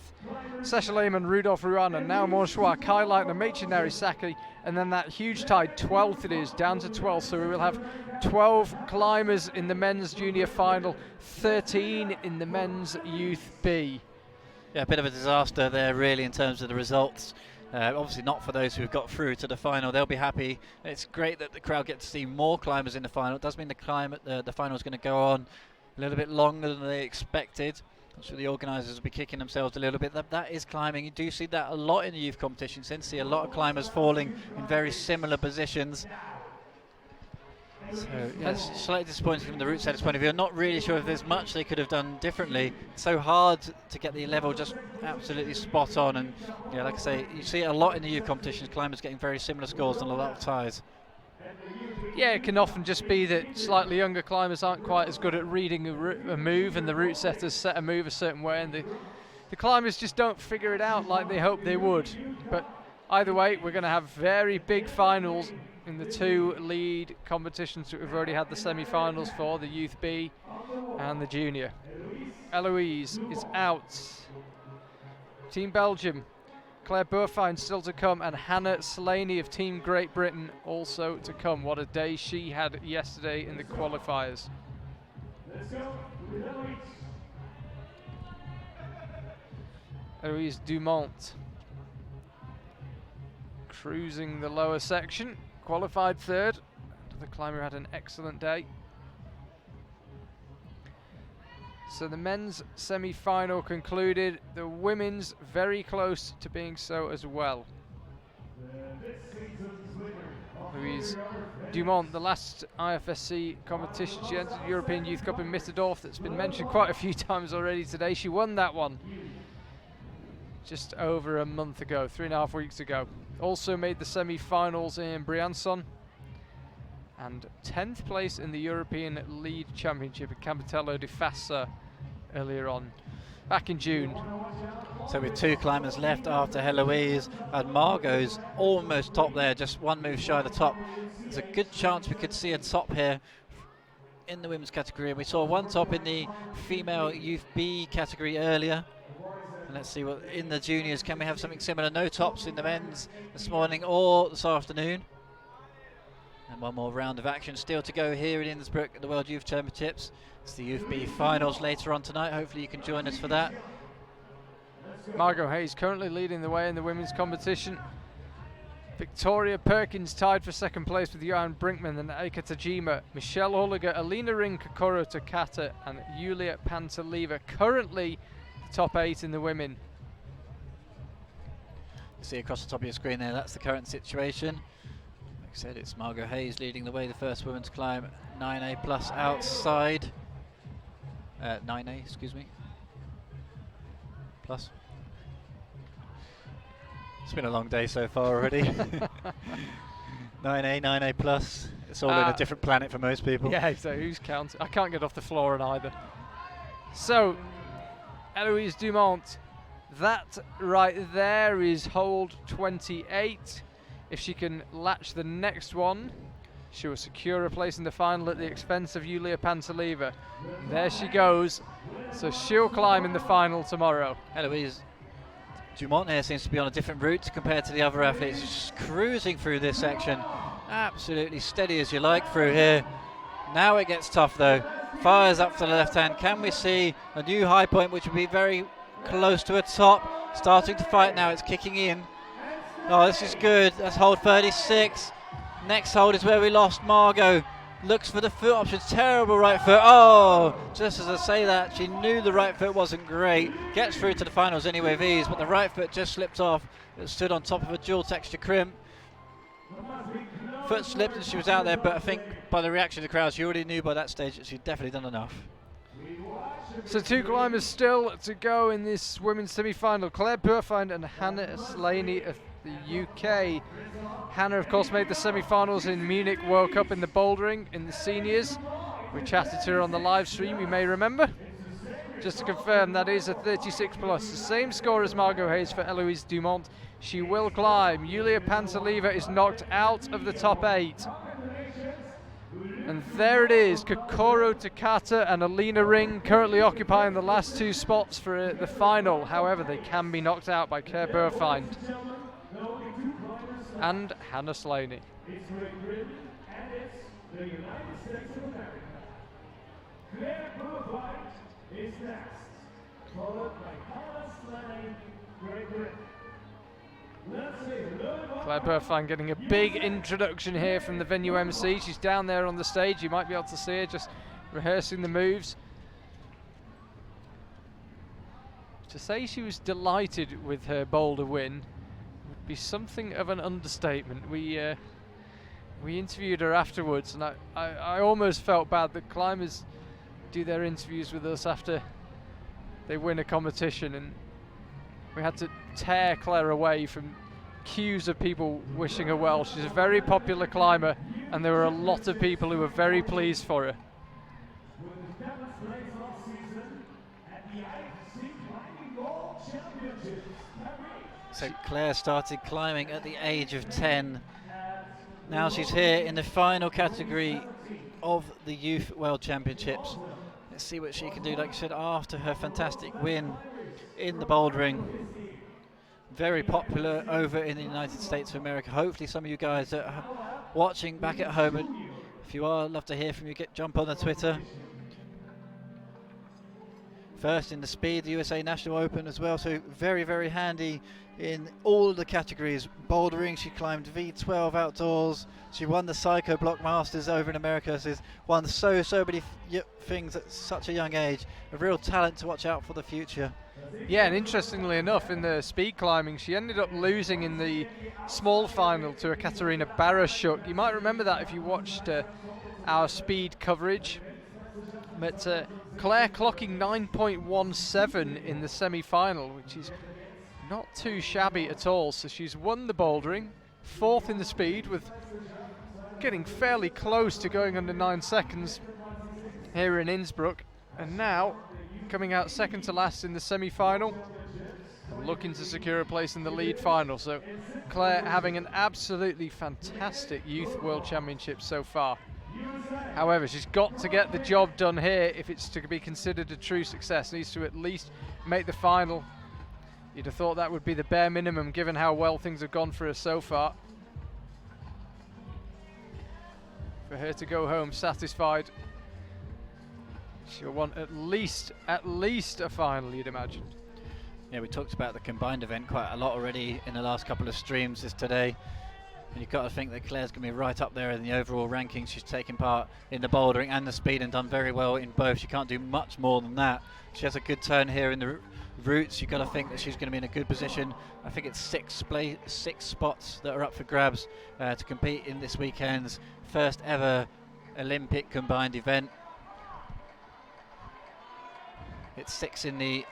Sasha Lehmann, Rudolf Ruana, now Monchois, Kai Leitner, Meichi Narisaki, and then that huge tie, 12th it is, down to 12th. So we will have 12 climbers in the men's junior final, 13 in the men's youth B. Yeah, a bit of a disaster there really in terms of the results. Obviously not for those who have got through to the final. They'll be happy. It's great that the crowd get to see more climbers in the final. It does mean the final is going to go on a little bit longer than they expected. I'm sure the organisers will be kicking themselves a little bit. That is climbing. You do see that a lot in the youth competitions. You see a lot of climbers falling in very similar positions. So yeah, it's slightly disappointing from the route setter's point of view. I'm not really sure if there's much they could have done differently. It's so hard to get the level just absolutely spot on, and yeah, like I say, you see it a lot in the youth competitions, climbers getting very similar scores and a lot of ties. Yeah, it can often just be that slightly younger climbers aren't quite as good at reading a move, and the route setters set a move a certain way, and the climbers just don't figure it out like they hoped they would. But either way, we're going to have very big finals in the two lead competitions that we've already had the semi-finals for, the Youth B and the Junior. Eloise is out. Team Belgium, Claire Burfine still to come, and Hannah Slaney of Team Great Britain also to come. What a day she had yesterday in the qualifiers. Eloise Dumont cruising the lower section, qualified third. The climber had an excellent day. So the men's semi-final concluded, the women's very close to being so as well. Louise Dumont, the last IFSC competition, she entered the European Youth Cup in Mitterdorf, that's been mentioned quite a few times already today. She won that one just over a month ago, 3.5 weeks ago. Also made the semi-finals in Briançon, and 10th place in the European Lead Championship at Campitello di Fassa earlier on, back in June. So with two climbers left after Heloise, and Margot's almost top there, just one move shy of the top. There's a good chance we could see a top here in the women's category, and we saw one top in the female Youth B category earlier. And let's see what in the juniors, can we have something similar? No tops in the men's this morning or this afternoon. And one more round of action still to go here in Innsbruck at the World Youth Championships. It's the Youth B finals later on tonight. Hopefully you can join us for that. Margot Hayes currently leading the way in the women's competition. Victoria Perkins tied for second place with Johan Brinkman and Eika Tajima. Michelle Holliger, Alina Ring, Kokoro Takata and Julia Pantelieva currently the top 8 in the women. You see across the top of your screen there, that's the current situation. Like I said, it's Margot Hayes leading the way, the first women's climb, 9A plus outside. 9A, excuse me. Plus. It's been a long day so far already. 9A, 9A plus. It's all in a different planet for most people. Yeah, so who's counting? I can't get off the floor on either. So, Eloise Dumont, that right there is hold 28. If she can latch the next one, she will secure a place in the final at the expense of Julia Pantelieva. There she goes. So she'll climb in the final tomorrow. Eloise Dumont here seems to be on a different route compared to the other athletes. Just cruising through this section. Absolutely steady as you like through here. Now it gets tough though. Fires up to the left hand. Can we see a new high point which would be very close to a top? Starting to fight now. It's kicking in. Oh, this is good. That's hold 36. Next hold is where we lost Margot. Looks for the foot options. Terrible right foot. Oh, just as I say that, she knew the right foot wasn't great. Gets through to the finals anyway with ease, but the right foot just slipped off. It stood on top of a dual texture crimp. Foot slipped and she was out there, but I think by the reaction of the crowd, she already knew by that stage that she'd definitely done enough. So two climbers still to go in this women's semi-final. Claire Burfine and Hannah Slaney of the UK. Hannah, of course, made the semi-finals in Munich World Cup in the bouldering in the seniors. We chatted to her on the live stream, you may remember. Just to confirm, that is a 36 plus. The same score as Margot Hayes for Eloise Dumont. She will climb. Julia Pantelieva is knocked out of the top 8. And there it is, Kokoro Takata and Alina Ring currently occupying the last 2 spots for the final. However, they can be knocked out by Claire Burfine and Hannah Slaney. Claire Burfine getting a big introduction here from the venue MC. She's down there on the stage. You might be able to see her just rehearsing the moves. To say she was delighted with her boulder win would be something of an understatement. We we interviewed her afterwards, and I almost felt bad that climbers do their interviews with us after they win a competition, and we had to tear Claire away from queues of people wishing her well. She's a very popular climber, and there were a lot of people who were very pleased for her. So Claire started climbing at the age of 10. Now she's here in the final category of the Youth World Championships. Let's see what she can do, like I said, after her fantastic win in the bouldering. Very popular over in the United States of America. Hopefully some of you guys that are watching back at home, and if you are, I'd love to hear from you. Jump on the Twitter. First in the speed, the USA National Open as well, so very, very handy in all the categories. Bouldering, she climbed V12 outdoors. She won the Psycho Block Masters over in America. So she's won so many things at such a young age. A real talent to watch out for the future. Yeah, and interestingly enough, in the speed climbing, she ended up losing in the small final to a Katarina Barashuk. You might remember that if you watched our speed coverage. But Claire clocking 9.17 in the semi-final, which is not too shabby at all. So she's won the bouldering, 4th in the speed, with getting fairly close to going under 9 seconds here in Innsbruck, and now coming out 2nd to last in the semi-final, looking to secure a place in the lead final. So Claire having an absolutely fantastic Youth World Championship so far. However, she's got to get the job done here if it's to be considered a true success. Needs to at least make the final. You'd have thought that would be the bare minimum given how well things have gone for her so far. For her to go home satisfied, she'll want at least a final, you'd imagine. Yeah, we talked about the combined event quite a lot already in the last couple of streams this today. And you've got to think that Claire's going to be right up there in the overall rankings. She's taken part in the bouldering and the speed and done very well in both. She can't do much more than that. She has a good turn here in the routes. You've got to think that she's going to be in a good position. I think it's six spots that are up for grabs to compete in this weekend's first ever Olympic combined event. It's 6 in the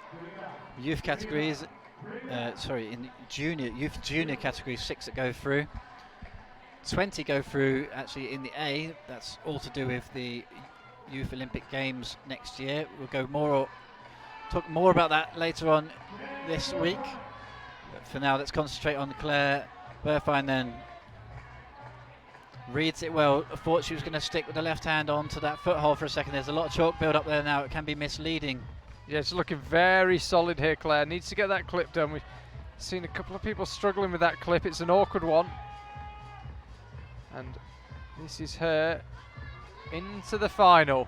youth categories. In the youth junior categories, 6 that go through. 20 go through actually in the A. That's all to do with the Youth Olympic Games next year. We'll talk more about that later on this week. But for now, let's concentrate on Claire Burfine then. Reads it well. I thought she was going to stick with the left hand onto that foothold for a second. There's a lot of chalk build up there now. It can be misleading. Yeah, it's looking very solid here, Claire. Needs to get that clip done. We've seen a couple of people struggling with that clip. It's an awkward one. And this is her into the final.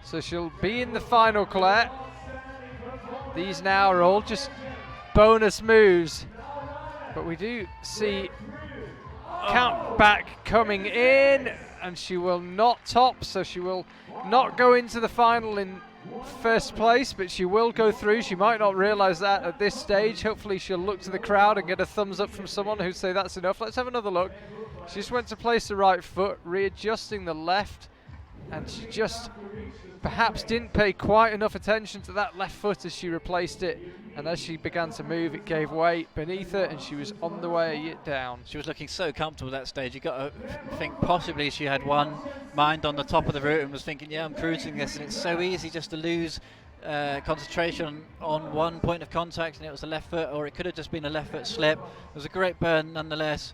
So she'll be in the final, Claire. These now are all just bonus moves. But we do see count back coming in, and she will not top, so she will not go into the final in first place, but she will go through. She might not realize that at this stage. Hopefully she'll look to the crowd and get a thumbs up from someone who'd say that's enough. Let's have another look. She just went to place the right foot, readjusting the left, and she just perhaps didn't pay quite enough attention to that left foot as she replaced it, and as she began to move, it gave way beneath her and she was on the way down. She was looking so comfortable at that stage. You got to think possibly she had one mind on the top of the route and was thinking, yeah, I'm cruising this, and it's so easy just to lose concentration on one point of contact, and it was the left foot, or it could have just been a left foot slip. It was a great burn nonetheless.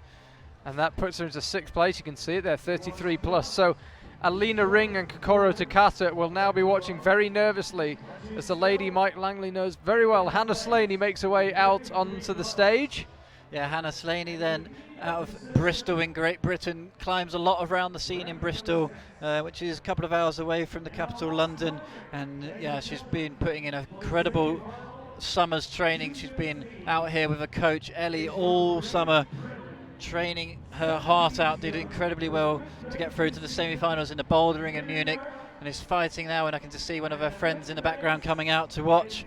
And that puts her into 6th place. You can see it there, 33 plus. So Alina Ring and Kokoro Takata will now be watching very nervously, as the lady Mike Langley knows very well. Hannah Slaney makes her way out onto the stage. Yeah, Hannah Slaney then out of Bristol in Great Britain, climbs a lot around the scene in Bristol, which is a couple of hours away from the capital, London. And yeah, she's been putting in a credible summer's training. She's been out here with a coach, Ellie, all summer, training her heart out. Did incredibly well to get through to the semi-finals in the bouldering in Munich, and is fighting now, and I can just see one of her friends in the background coming out to watch.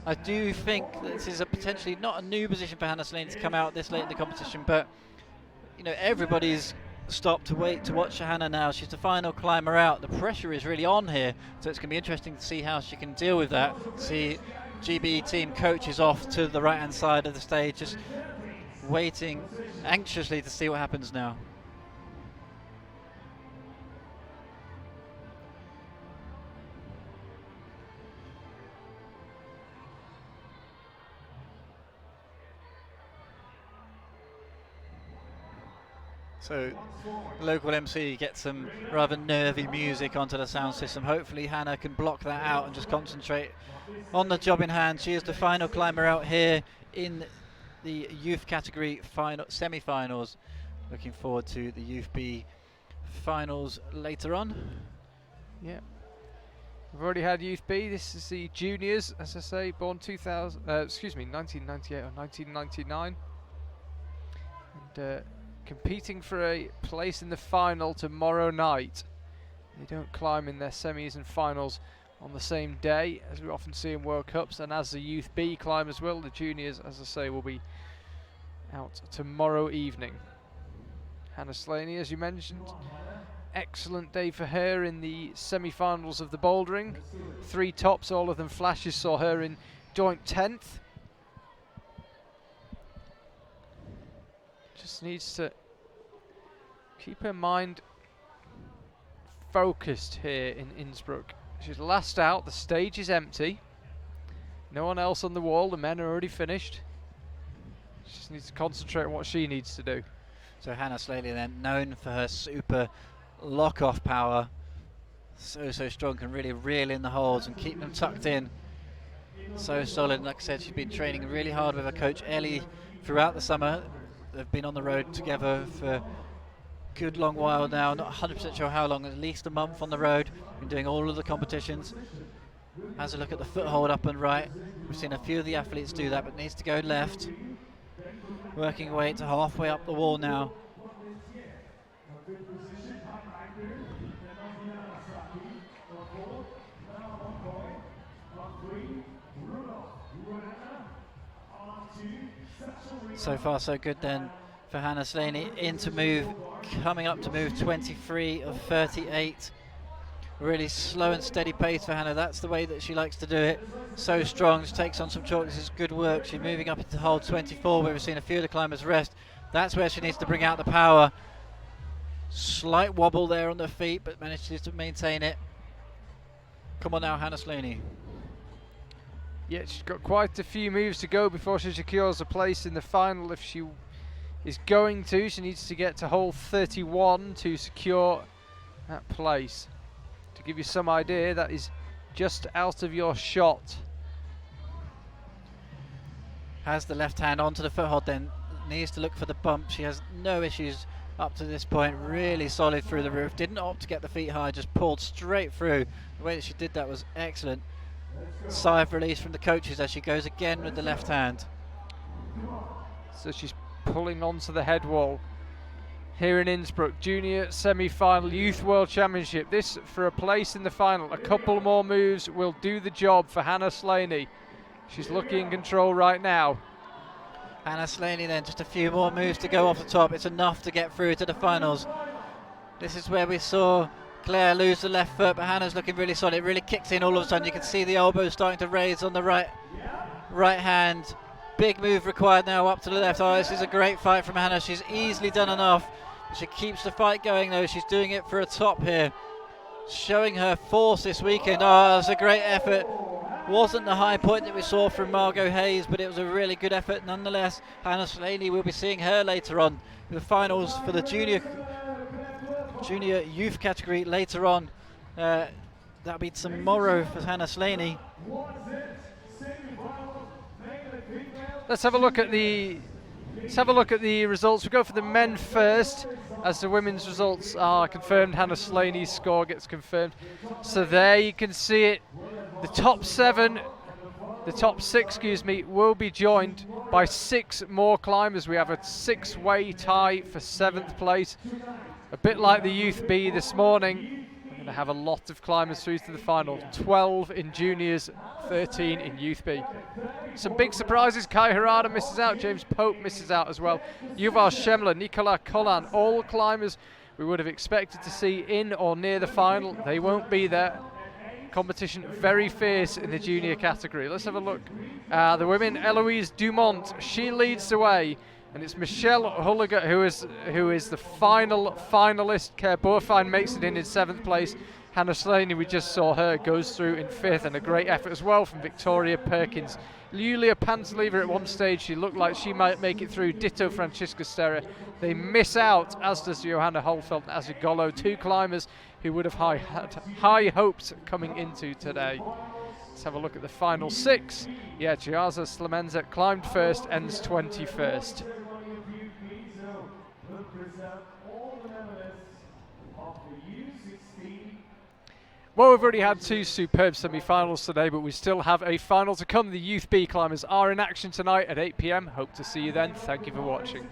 I do think that this is a potentially not a new position for Hannah Slaney to come out this late in the competition, but you know, everybody's stop to wait to watch Hannah now. She's the final climber out. The pressure is really on here, so it's going to be interesting to see how she can deal with that. See GB team coaches off to the right hand side of the stage, just waiting anxiously to see what happens now. So local MC gets some rather nervy music onto the sound system. Hopefully Hannah can block that out and just concentrate on the job in hand. She is the final climber out here in the youth category semi-finals. Looking forward to the youth B finals later on. Yeah, we've already had youth B. This is the juniors, as I say, born 1998 or 1999. And competing for a place in the final tomorrow night. They don't climb in their semis and finals on the same day, as we often see in World Cups, and as the Youth B climbers will, the juniors, as I say, will be out tomorrow evening. Hannah Slaney, as you mentioned, excellent day for her in the semi-finals of the bouldering. 3 tops, all of them flashes, saw her in joint 10th. Just needs to keep her mind focused here in Innsbruck. She's last out, the stage is empty. No one else on the wall, the men are already finished. She just needs to concentrate on what she needs to do. So Hannah Slaney then, known for her super lock-off power. So strong, can really reel in the holds and keep them tucked in. So solid, like I said, she's been training really hard with her coach Ellie throughout the summer. They've been on the road together for a good long while now, not 100% sure how long, at least a month on the road. Been doing all of the competitions. Has a look at the foothold up and right. We've seen a few of the athletes do that, but needs to go left. Working away to halfway up the wall now. So far so good then for Hannah Slaney, coming up to move 23 of 38. Really slow and steady pace for Hannah. That's the way that she likes to do it. So strong, just takes on some chalk. This is good work. She's moving up into hold 24, where we've seen a few of the climbers rest. That's where she needs to bring out the power. Slight wobble there on the feet, but manages to maintain it. Come on now, Hannah Slaney. Yeah, she's got quite a few moves to go before she secures a place in the final. If she is going to, she needs to get to hole 31 to secure that place. To give you some idea, that is just out of your shot. Has the left hand onto the foothold then, needs to look for the bump. She has no issues up to this point, really solid through the roof. Didn't opt to get the feet high, just pulled straight through. The way that she did that was excellent. Sigh of release from the coaches as she goes again with the left hand. So she's pulling onto the head wall here in Innsbruck. Junior semi-final Youth World Championship. This for a place in the final. A couple more moves will do the job for Hannah Slaney. She's looking in control right now. Hannah Slaney then, just a few more moves to go off the top. It's enough to get through to the finals. This is where we saw Claire lose the left foot, but Hannah's looking really solid. It really kicks in all of a sudden. You can see the elbow starting to raise on the right hand. Big move required now up to the left. Oh, this is a great fight from Hannah. She's easily done enough. She keeps the fight going though. She's doing it for a top here. Showing her force this weekend. Oh, that's a great effort. Wasn't the high point that we saw from Margot Hayes, but it was a really good effort nonetheless. Hannah Slaney, we'll be seeing her later on. The finals for the junior youth category later on. That'll be tomorrow for Hannah Slaney. Let's have a look at the results. We go for the men first, as the women's results are confirmed. Hannah Slaney's score gets confirmed. So there you can see it. The top 6, will be joined by 6 more climbers. We have a 6-way tie for 7th place. A bit like the Youth B this morning. Going to have a lot of climbers through to the final. 12 in juniors, 13 in Youth B. Some big surprises. Kai Harada misses out. James Pope misses out as well. Yuval Shemler, Nicolas Collan, all climbers we would have expected to see in or near the final. They won't be there. Competition very fierce in the junior category. Let's have a look. The women, Eloise Dumont, she leads the way. And it's Michelle Hulliger who is the finalist. Kerr Borfine makes it in 7th place. Hannah Slaney, we just saw her, goes through in 5th, and a great effort as well from Victoria Perkins. Julia Pantelever at one stage, she looked like she might make it through. Ditto Francisca Sterra. They miss out, as does Johanna Holfeld and Azugolo, 2 climbers who would have had high hopes coming into today. Let's have a look at the final 6. Yeah, Giaza Slemenza climbed first, ends 21st. Well, we've already had 2 superb semi-finals today, but we still have a final to come. The Youth B climbers are in action tonight at 8 p.m. Hope to see you then. Thank you for watching.